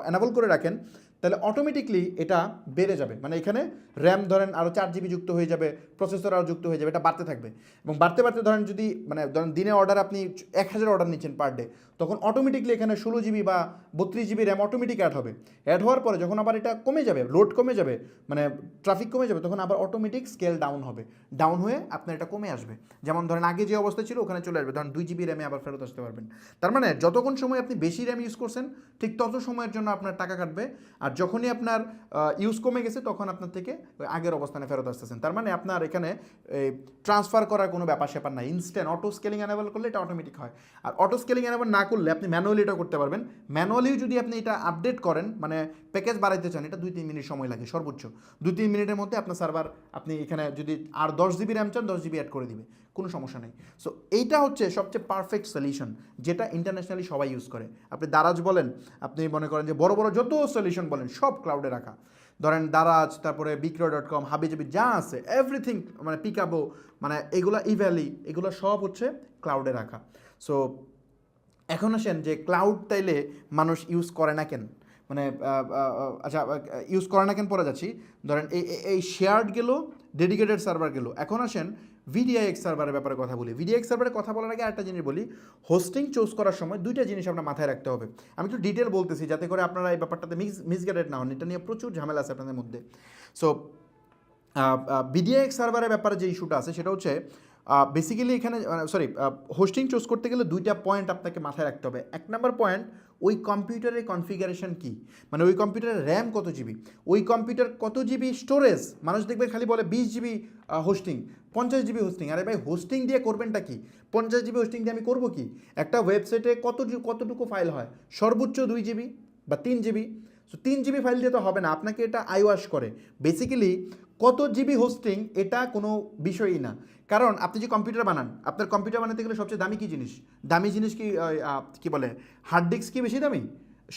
এনাবল করে রাখেন, তাহলে অটোমেটিকলি এটা বেড়ে যাবে। মানে এখানে র্যাম ধরেন আরও 4 GB যুক্ত হয়ে যাবে, প্রসেসর আরও যুক্ত হয়ে যাবে, এটা বাড়তে থাকবে। এবং বাড়তে বাড়তে ধরেন যদি মানে ধরেন দিনে অর্ডার আপনি 1000 অর্ডার নিচ্ছেন পার ডে, তখন অটোমেটিকলি এখানে 16 GB বা 32 GB র্যাম অটোমেটিক অ্যাড হবে। অ্যাড হওয়ার পরে যখন আবার এটা কমে যাবে, লোড কমে যাবে, মানে ট্রাফিক কমে যাবে, তখন আবার অটোমেটিক স্কেল ডাউন হবে, ডাউন হয়ে আপনার এটা কমে আসবে। যেমন ধরেন আগে যে অবস্থা ছিল ওখানে চলে আসবে, ধরেন 2 GB র্যামে আবার ফেরত আসতে পারবেন। তার মানে যতক্ষণ সময় আপনি বেশি র্যাম ইউজ করছেন, ঠিক তত সময়ের জন্য আপনার টাকা কাটবে, আর আর যখনই আপনার ইউজ কমে গেছে তখন আপনার থেকে আগের অবস্থানে ফেরত আসতেছেন। তার মানে আপনার এখানে ট্রান্সফার করার কোনো ব্যাপার স্যাপার নাই, ইনস্ট্যান্ট অটো স্কেলিং এনেবল করলে এটা অটোমেটিক হয়। আর অটো স্কেলিং এনেবল না করলে আপনি ম্যানুয়ালি এটা করতে পারবেন। ম্যানুয়ালিও যদি আপনি এটা আপডেট করেন, মানে প্যাকেজ বাড়াইতে চান, এটা 2-3 মিনিট সময় লাগে সর্বোচ্চ। 2-3 মিনিটের মধ্যে আপনার সার্ভার, আপনি এখানে যদি আর 10 জিবি র্যাম চান 10 জিবি অ্যাড করে দিবে, কোনো সমস্যা নেই। সো এইটা হচ্ছে সবচেয়ে পারফেক্ট সলিউশন যেটা ইন্টারন্যাশনালি সবাই ইউজ করে। আপনি দারাজ বলেন, আপনি মনে করেন যে বড় বড় যত সলিউশন বলেন সব ক্লাউডে রাখা, ধরেন দারাজ, তারপরে বিক্রয়.com, হাবিজাবি যা আছে এভরিথিং, মানে পিকাবো, মানে এগুলা ইভ্যালি, এগুলো সব হচ্ছে ক্লাউডে রাখা। সো এখন আসেন যে ক্লাউড তাইলে মানুষ ইউজ করে না কেন, মানে আচ্ছা ইউজ করে না কেন পরে যাচ্ছি। ধরেন এই শেয়ার্ড গেল, ডেডিকেটেড সার্ভার গেল, এখন আসেন ভিডিআইএক্স সার্ভারের ব্যাপারে কথা বলি। ভিডিআইএক্স সার্ভারের কথা বলার আগে একটা জিনিস বলি, হোস্টিং চুজ করার সময় দুইটা জিনিস আপনার মাথায় রাখতে হবে। আমি একটু ডিটেল বলতেছি যাতে করে আপনারা এই ব্যাপারটাতে মিসগাইডেড না হন, এটা নিয়ে প্রচুর ঝামেলা আছে আপনাদের মধ্যে। সো ভিডিআইএক্স সার্ভারের ব্যাপারে যে ইস্যুটা আছে সেটা হচ্ছে বেসিক্যালি এখানে হোস্টিং চুজ করতে গেলে দুইটা পয়েন্ট আপনাকে মাথায় রাখতে হবে। 1 নম্বর পয়েন্ট, ওই কম্পিউটারের কনফিগারেশন কী, মানে ওই কম্পিউটারের র্যাম কত জিবি, ওই কম্পিউটার কত জিবি স্টোরেজ। মানুষ দেখবে খালি বলে 20 জিবি হোস্টিং, 50 জিবি হোস্টিং। আরে ভাই হোস্টিং দিয়ে করবেনটা কি? 50 জিবি হোস্টিং দিয়ে আমি করবো কি? একটা ওয়েবসাইটে কতটুকু ফাইল হয়? সর্বোচ্চ 2 জিবি বা 3 জিবি। সো 3 জিবি ফাইল দিয়ে তো হবে না, আপনাকে এটা আইওয়াশ করে। বেসিক্যালি কত জিবি হোস্টিং এটা কোনো বিষয়ই না, কারণ আপনি যে কম্পিউটার বানান, আপনার কম্পিউটার বানাতে গেলে সবচেয়ে দামি কী জিনিস? দামি জিনিস কি বলে, হার্ড ডিস্ক কি বেশি দামি?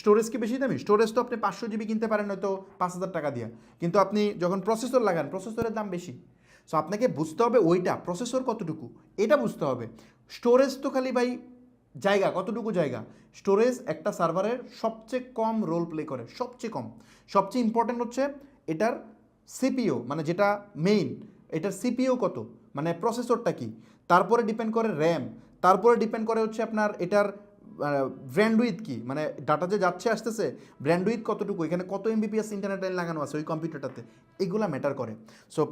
স্টোরেজ কি বেশি দামি? স্টোরেজ তো আপনি 500 জিবি কিনতে পারেন হয়তো 5,000 টাকা দিয়ে, কিন্তু আপনি যখন প্রসেসর লাগান প্রসেসরের দাম বেশি। সো আপনাকে বুঝতে হবে ওইটা প্রসেসর কতটুকু, এটা বুঝতে হবে। স্টোরেজ তো খালি ভাই জায়গা, কতটুকু জায়গা। স্টোরেজ একটা সার্ভারের সবচেয়ে কম রোল প্লে করে, সবচেয়ে কম। সবচেয়ে ইম্পর্টেন্ট হচ্ছে এটার সিপিইউ, মানে যেটা মেইন, এটার সিপিইউ কত, মানে প্রসেসরটা কি। তারপরে ডিপেন্ড করে র্যাম, তারপরে ডিপেন্ড করে হচ্ছে আপনার এটার ব্র্যান্ডউইথ কি, মানে ডাটা যে যাচ্ছে আসতেছে ব্র্যান্ডউইথ কতটুকু, এখানে কত এমবিপিএস ইন্টারনেট লাইন লাগানো আছে ওই কম্পিউটারটাতে, এগুলা ম্যাটার করে। সো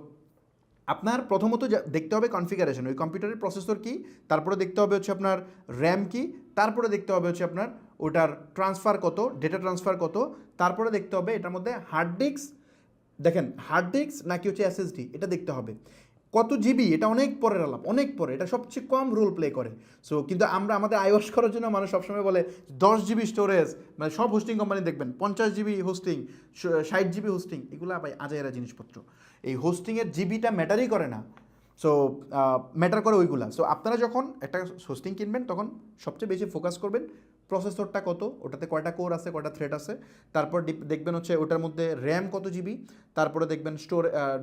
আপনার প্রথমত দেখতে হবে কনফিগারেশন, ওই কম্পিউটারের প্রসেসর কি, তারপরে দেখতে হবে হচ্ছে আপনার র্যাম কি, তারপরে দেখতে হবে হচ্ছে আপনার ওটার ট্রান্সফার কত, ডেটা ট্রান্সফার কত, তারপরে দেখতে হবে এটার মধ্যে হার্ড ডিস্ক, দেখেন হার্ড ডিস্ক নাকি হচ্ছে এসএসডি, এটা দেখতে হবে। কত জিবি এটা অনেক পরের আলাপ, অনেক পরে, এটা সবচেয়ে কম রোল প্লে করে। সো কিন্তু আমরা আমাদের আইওয়াশ করার জন্য মানুষ সবসময় বলে 10 জিবি স্টোরেজ, মানে সব হোস্টিং কোম্পানি দেখবেন 50 জিবি হোস্টিং, 60 জিবি হোস্টিং, এগুলো ভাই আজাইরা জিনিসপত্র। এই হোস্টিংয়ের জিবিটা ম্যাটারই করে না। সো ম্যাটার করে ওইগুলা। সো আপনারা যখন একটা হোস্টিং কিনবেন তখন সবচেয়ে বেশি ফোকাস করবেন প্রসেসরটা কত, ওটাতে কয়টা কোর আছে, কয়টা থ্রেড আছে, তারপর দেখবেন হচ্ছে ওটার মধ্যে র্যাম কত জিবি, তারপরে দেখবেন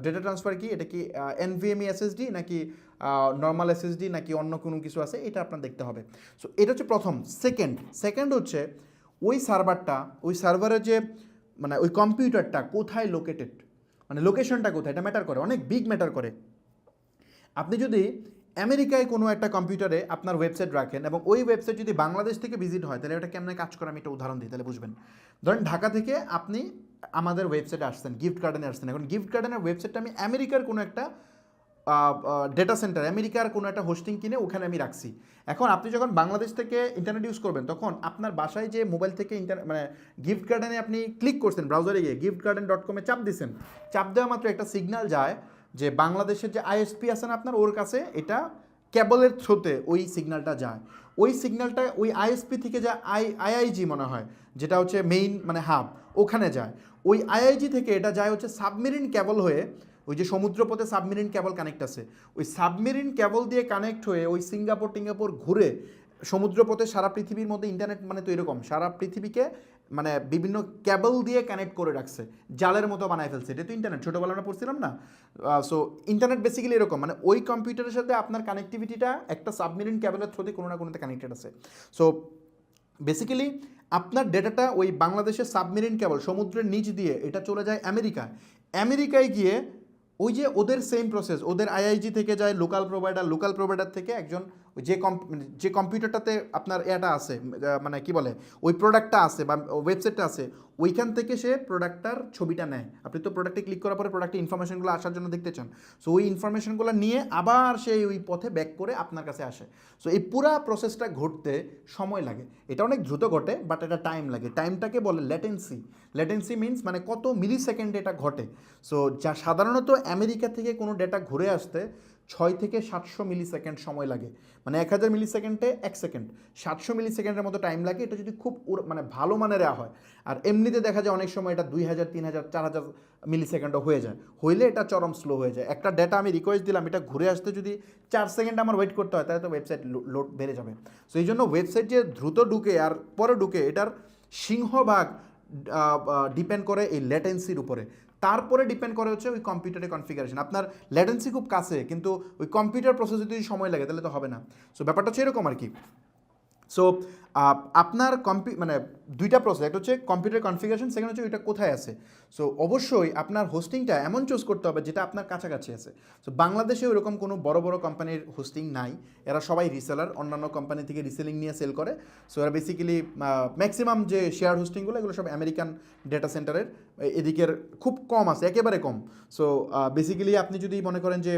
ডেটা ট্রান্সফার কি, এটা কি এনভিএমই এসএসডি নাকি নর্মাল এসএসডি নাকি অন্য কোনো কিছু আছে, এটা আপনার দেখতে হবে। সো এটা হচ্ছে প্রথম। সেকেন্ড হচ্ছে ওই সার্ভারটা, ওই সার্ভারের যে মানে ওই কম্পিউটারটা কোথায় লোকেটেড, মানে লোকেশনটা কোথায়, এটা ম্যাটার করে, অনেক বিগ ম্যাটার করে। আপনি যদি আমেরিকায় কোনো একটা কম্পিউটারে আপনার ওয়েবসাইট রাখেন এবং ওই ওয়েবসাইট যদি বাংলাদেশ থেকে ভিজিট হয়, তাহলে এটা কেমন কাজ করে আমি একটা উদাহরণ দিই, তাহলে বুঝবেন। ধরেন ঢাকা থেকে আপনি আমাদের ওয়েবসাইটে আসছেন, গিফট গার্ডেনে আসছেন। এখন গিফট গার্ডেনের ওয়েবসাইটটা আমি আমেরিকার কোনো একটা ডেটা সেন্টার, আমেরিকার কোনো একটা হোস্টিং কিনে ওখানে আমি রাখছি। এখন আপনি যখন বাংলাদেশ থেকে ইন্টারনেট ইউজ করবেন তখন আপনার বাসায় যে মোবাইল থেকে মানে গিফট গার্ডেনে আপনি ক্লিক করছেন, ব্রাউজারে গিয়ে giftgarden.com চাপ দিচ্ছেন, চাপ দেওয়া মাত্র একটা সিগন্যাল যায় যে বাংলাদেশের যে আইএসপি আছেন আপনার, ওর কাছে এটা কেবলের থ্রুতে ওই সিগন্যালটা যায়। ওই সিগন্যালটা ওই আইএসপি থেকে যা আইআইজি মনে হয়, যেটা হচ্ছে মেইন মানে হাব, ওখানে যায়। ওই আইআইজি থেকে এটা যায় হচ্ছে সাবমেরিন কেবল হয়ে, ওই যে সমুদ্রপথে সাবমেরিন কেবল কানেক্ট আছে, ওই সাবমেরিন কেবল দিয়ে কানেক্ট হয়ে ওই সিঙ্গাপুর ঘুরে সমুদ্রপথে সারা পৃথিবীর মধ্যে ইন্টারনেট, মানে তো এরকম সারা পৃথিবীকে মানে বিভিন্ন কেবল দিয়ে কানেক্ট করে রাখছে, জালের মতো বানায় ফেলছে। এটা তো ইন্টারনেট, ছোটোবেলা আমরা পড়ছিলাম না। সো ইন্টারনেট বেসিক্যালি এরকম, মানে ওই কম্পিউটারের সাথে আপনার কানেক্টিভিটিটা একটা সাবমেরিন কেবলের থ্রুতে কোনো না কোনোতে কানেক্টেড আছে। সো বেসিক্যালি আপনার ডেটাটা ওই বাংলাদেশের সাবমেরিন কেবল সমুদ্রের নিচ দিয়ে এটা চলে যায় আমেরিকায় গিয়ে ওই যে ওদের সেম প্রসেস, ওদের আইআইজি থেকে যায় লোকাল প্রোভাইডার থেকে একজন যে কম্পিউটারটাতে আপনার এটা আছে মানে কি বলে ওই প্রোডাক্টটা আছে বা ওয়েবসাইটটা আছে, ওইখান থেকে সে প্রোডাক্টটার ছবিটা নেয়। আপনি তো প্রোডাক্টে ক্লিক করার পরে প্রোডাক্টের ইনফরমেশনগুলো আসার জন্য দেখতে চান, সো ওই ইনফরমেশনগুলো নিয়ে আবার সেই ওই পথে ব্যাক করে আপনার কাছে আসে। সো এই পুরা প্রসেসটা ঘটতে সময় লাগে। এটা অনেক দ্রুত ঘটে, বাট এটা টাইম লাগে। টাইমটাকে বলে ল্যাটেন্সি। ল্যাটেন্সি মিনস মানে কত মিলি সেকেন্ডে এটা ঘটে। সো যা সাধারণত আমেরিকা থেকে কোনো ডেটা ঘুরে আসতে 6 থেকে 700 মিলি সেকেন্ড সময় লাগে। মানে 1000 মিলি সেকেন্ডে 1 সেকেন্ড, 700 মিলি সেকেন্ডের মতো টাইম লাগে। এটা যদি খুব মানে ভালো মানের হয়, আর এমনিতে দেখা যায় অনেক সময় এটা 2000, 3000, 4000 মিলি সেকেন্ডও হয়ে যায়। হইলে এটা চরম স্লো হয়ে যায়। একটা ডেটা আমি রিকোয়েস্ট দিলাম, এটা ঘুরে আসতে যদি 4 সেকেন্ড আমার ওয়েট করতে হয়, তাহলে তো ওয়েবসাইট লোড বেড়ে যাবে। সো এই জন্য ওয়েবসাইট যে দ্রুত ঢুকে আর পরে ঢুকে, এটার সিংহভাগ ডিপেন্ড করে এই ল্যাটেন্সির উপরে। তারপরে ডিপেন্ড করে হচ্ছে ওই কম্পিউটারের কনফিগারেশন। আপনার ল্যাটেন্সি খুব কাছে, কিন্তু ওই কম্পিউটার প্রসেস যদি সময় লাগে তাহলে তো হবে না। সো ব্যাপারটা হচ্ছে এরকম আর কি। সো আপনার মানে দুইটা প্রসেস, একটা হচ্ছে কম্পিউটার কনফিগারেশন, সেকেন্ড হচ্ছে ওইটা কোথায় আছে। সো অবশ্যই আপনার হোস্টিংটা এমন চুজ করতে হবে যেটা আপনার কাছাকাছি আছে। সো বাংলাদেশে ওইরকম কোনো বড় বড় কোম্পানির হোস্টিং নাই, এরা সবাই রিসেলার, অন্যান্য কোম্পানি থেকে রিসেলিং নিয়ে সেল করে। সো এরা বেসিক্যালি ম্যাক্সিমাম যে শেয়ার হোস্টিংগুলো এগুলো সব আমেরিকান ডেটা সেন্টারের, এদিকের খুব কম আছে, একেবারে কম। সো বেসিক্যালি আপনি যদি মনে করেন যে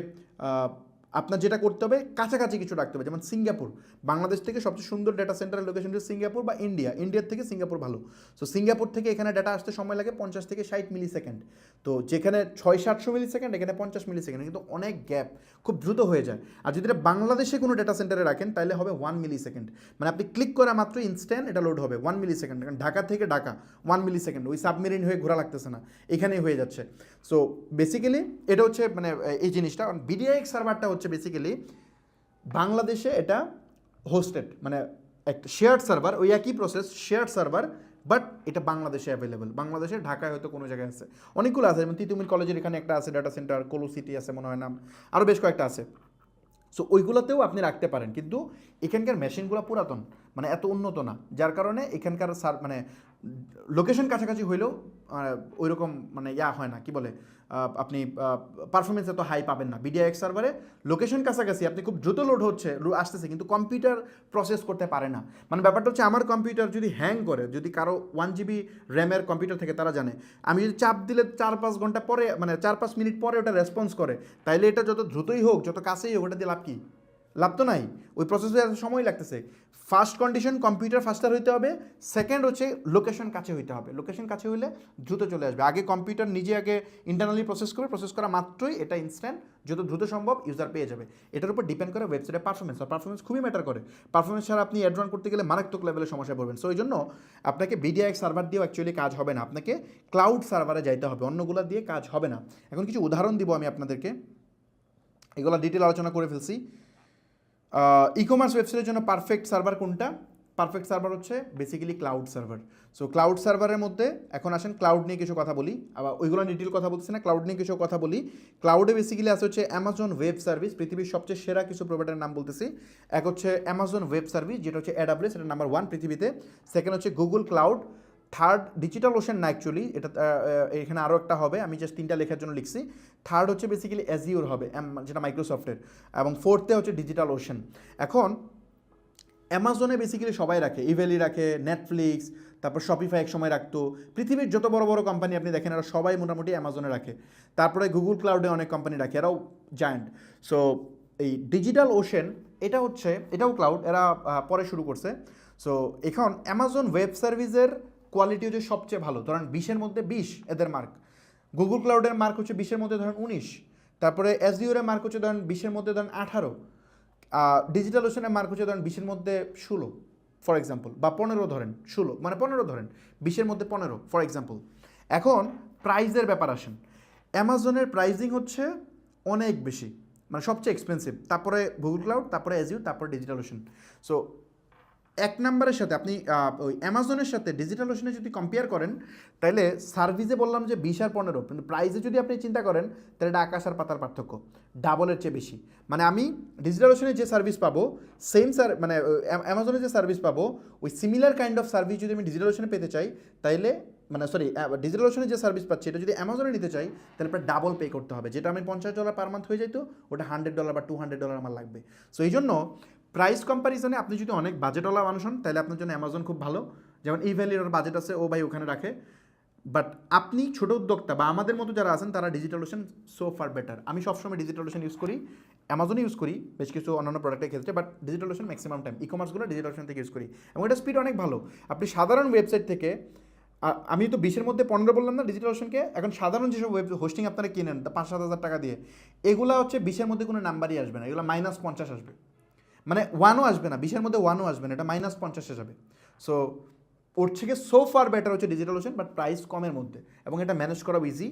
আপনার যেটা করতে হবে কাছাকাছি কিছু রাখতে হবে, যেমন সিঙ্গাপুর, বাংলাদেশ থেকে সবচেয়ে সুন্দর ডেটা সেন্টারের লোকেশন হচ্ছে সিঙ্গাপুর বা ইন্ডিয়ার থেকে সিঙ্গাপুর ভালো। সো সিঙ্গাপুর থেকে এখানে ডেটা আসতে সময় লাগে 50 থেকে 60 মিলি সেকেন্ড। তো যেখানে 600-700 মিলি সেকেন্ড, এখানে 50 মিলি সেকেন্ড, কিন্তু অনেক গ্যাপ, খুব দ্রুত হয়ে যায়। আর যদি এটা বাংলাদেশে কোনো ডেটা সেন্টারে রাখেন তাহলে হবে 1 মিলি সেকেন্ড। মানে আপনি ক্লিক করা মাত্র ইনস্ট্যান্ট এটা লোড হবে 1 মিলি সেকেন্ড। কারণ ঢাকা থেকে ঢাকা 1 মিলি সেকেন্ড, ওই সাবমেরিন হয়ে ঘোরা লাগতেছে না, এখানেই হয়ে যাচ্ছে। সো বেসিক্যালি এটা হচ্ছে মানে এই জিনিসটা। বিডিআইএক্স সার্ভারটা হচ্ছে বেসিক্যালি বাংলাদেশে এটা হোস্টেড, মানে একটা শেয়ার্ড সার্ভার, ওই একই প্রসেস শেয়ার্ড সার্ভার, বাট এটা বাংলাদেশে অ্যাভেলেবেল। বাংলাদেশে ঢাকায় হয়তো কোনো জায়গায় আছে, অনেকগুলো আছে, যেমন তিতুমির কলেজের এখানে একটা আছে ডাটা সেন্টার, কোলো সিটি আছে মনে হয় নাম, আরও বেশ কয়েকটা আছে। সো ওইগুলোতেও আপনি রাখতে পারেন, কিন্তু এখানকার মেশিনগুলো পুরাতন, মানে এত উন্নত না, যার কারণে এখানকার মানে লোকেশন কাছাকাছি হইলেও ওইরকম মানে হয় না, কি বলে আপনি পারফরমেন্স এত হাই পাবেন না। বিডিআইএক্স সার্ভারে লোকেশন কাছাকাছি, আপনি খুব দ্রুত লোড আসতেছে, কিন্তু কম্পিউটার প্রসেস করতে পারে না। মানে ব্যাপারটা হচ্ছে আমার কম্পিউটার যদি হ্যাং করে, যদি কারো 1 GB র্যামের কম্পিউটার থেকে তারা জানে, আমি যদি চাপ দিলে 4-5 ঘন্টা পরে, মানে 4-5 মিনিট পরে ওটা রেসপন্স করে, তাইলে এটা যত দ্রুতই হোক, যত কাছেই হোক, ওটা দিয়ে লাভ কি? লাভ তো নাই, ওই প্রসেসে এত সময় লাগতেছে। ফার্স্ট কন্ডিশন কম্পিউটার ফাস্টার হইতে হবে, সেকেন্ড হচ্ছে লোকেশন কাছে হইতে হবে। লোকেশন কাছে হইলে দ্রুত চলে আসবে। আগে কম্পিউটার নিজে আগে ইন্টারনালি প্রসেস করবে, প্রসেস করা মাত্রই এটা ইনস্ট্যান্ট যত দ্রুত সম্ভব ইউজার পেয়ে যাবে। এটার উপর ডিপেন্ড করে ওয়েবসাইটের পারফরমেন্স, আর পারফরমেন্স খুবই ম্যাটার করে। পারফরমেন্স ছাড়া আপনি অ্যাড রান করতে গেলে মারাত্মক লেভেলের সমস্যায় পড়বেন। সো এই জন্য আপনাকে বিডিআইএক্স সার্ভার দিয়েও অ্যাকচুয়ালি কাজ হবে না, আপনাকে ক্লাউড সার্ভারে যাইতে হবে, অন্যগুলো দিয়ে কাজ হবে না। এখন কিছু উদাহরণ দিব আমি আপনাদেরকে, এগুলো ডিটেল আলোচনা করে ফেলছি। ই কমার্স ওয়েবসাইটের জন্য পারফেক্ট সার্ভার কোনটা? পারফেক্ট সার্ভার হচ্ছে basically cloud server. So cloud সার্ভারের মধ্যে এখন আসেন ক্লাউড নিয়ে কিছু কথা বলি, আবার ওইগুলো ডিটেল কথা বলতেছি না, ক্লাউড নিয়ে কিছু কথা বলি। ক্লাউডে বেসিক্যালি আছে হচ্ছে অ্যামাজন ওয়েব সার্ভিস, পৃথিবীর সবচেয়ে সেরা কিছু প্রোভাইডারের নাম বলতেছি। এক হচ্ছে অ্যামাজন ওয়েব সার্ভিস, যেটা হচ্ছে AWS, এটা নাম্বার 1 পৃথিবীতে। সেকেন্ড হচ্ছে Google cloud. Third digital ocean না, অ্যাকচুয়ালি এটা এখানে আরও একটা হবে, আমি জাস্ট 3টা লেখার জন্য লিখছি। থার্ড হচ্ছে বেসিক্যালি অ্যাজিওর হবে, যেটা মাইক্রোসফটের, এবং ফোর্থে হচ্ছে ডিজিটাল ওশেন। এখন অ্যামাজনে বেসিক্যালি সবাই রাখে, ইভেলি রাখে, নেটফ্লিক্স, তারপর শপিফাই এক সময় রাখতো। পৃথিবীর যত বড় বড় কোম্পানি আপনি দেখেন এরা সবাই মোটামুটি অ্যামাজনে রাখে। তারপরে গুগল ক্লাউডে অনেক কোম্পানি রাখে, এরাও জায়ান্ট। সো এই ডিজিটাল ওশেন এটাও ক্লাউড, এরা পরে শুরু করছে। সো এখন অ্যামাজন ওয়েব সার্ভিসের কোয়ালিটি হচ্ছে সবচেয়ে ভালো, ধরেন 20-এর মধ্যে 20 এদের মার্ক। গুগল ক্লাউডের মার্ক হচ্ছে 20-এর মধ্যে ধরেন 19। তারপরে অ্যাজিওরের মার্ক হচ্ছে ধরেন 20-এর মধ্যে ধরেন 18। ডিজিটাল ওশেনের মার্ক হচ্ছে ধরেন 20-এর মধ্যে 16 ফর এক্সাম্পল, বা 15 ধরেন, 16 মানে 15 ধরেন, 20-এর মধ্যে 15 ফর এক্সাম্পল। এখন প্রাইজের ব্যাপার আসেন, অ্যামাজনের প্রাইজিং হচ্ছে অনেক বেশি, মানে সবচেয়ে এক্সপেন্সিভ, তারপরে গুগল ক্লাউড, তারপরে অ্যাজিওর, তারপরে ডিজিটাল ওশেন। সো 1 নম্বরের সাথে আপনি ওই অ্যামাজনের সাথে ডিজিটাল ওশেনে যদি কম্পেয়ার করেন, তাহলে সার্ভিসে বললাম যে 20 আর 15, কিন্তু প্রাইসে যদি আপনি চিন্তা করেন তাহলে এটা আকাশ আর পাতার পার্থক্য, ডাবলের চেয়ে বেশি। মানে আমি ডিজিটাল ওশেনে যে সার্ভিস পাবো, মানে অ্যামাজনে যে সার্ভিস পাবো, ওই সিমিলার কাইন্ড অফ সার্ভিস যদি আমি ডিজিটাল ওশেনে পেতে চাই, তাইলে মানে ডিজিটাল ওশেনে যে সার্ভিস পাচ্ছি এটা যদি অ্যামাজনে নিতে চাই, তাহলে প্রায় ডাবল পে করতে হবে। যেটা আমি $50 পার মান্থ হয়ে যেত, ওটা $100 বা $200 আমার লাগবে। সো এই জন্য প্রাইস কম্প্যারিজনে আপনি যদি অনেক বাজেটওয়ালা মানুষ হন তাহলে আপনার জন্য অ্যামাজন খুব ভালো, যেমন এই ভ্যালির বাজেট আছে, ও ভাই ওখানে রাখে। বাট আপনি ছোট উদ্যোক্তা বা আমাদের মতো যারা আছেন তারা digital ocean so far better. আমি সবসময় ডিজিটাল ওশন ইউজ করি, অ্যামাজনে ইউজ করি বেশ কিছু অন্যান্য প্রোডাক্টের ক্ষেত্রে, but Digital Ocean maximum time ই কমার্সগুলো ডিজিটাল ওশন থেকে ইউজ করি এবং এটা স্পিড অনেক ভালো। আপনি সাধারণ ওয়েবসাইট থেকে আমি তো 20-এর মধ্যে 15 বললাম না ডিজিটাল ওশনকে, এখন সাধারণ যেসব ওয়েব হোস্টিং আপনারা কিনেন 5-7 হাজার টাকা দিয়ে, এগুলো হচ্ছে 20-এর মধ্যে কোনো নাম্বারই আসবে না, এগুলো -50 আসবে, মানে 1ও আসবে না, 20-এর মধ্যে 1ও আসবে না, এটা -50 যাবে। সো ওর থেকে সো ফার বেটার হচ্ছে ডিজিটাল ওশন, বাট প্রাইস কমের মধ্যে এবং এটা ম্যানেজ করা ইজি।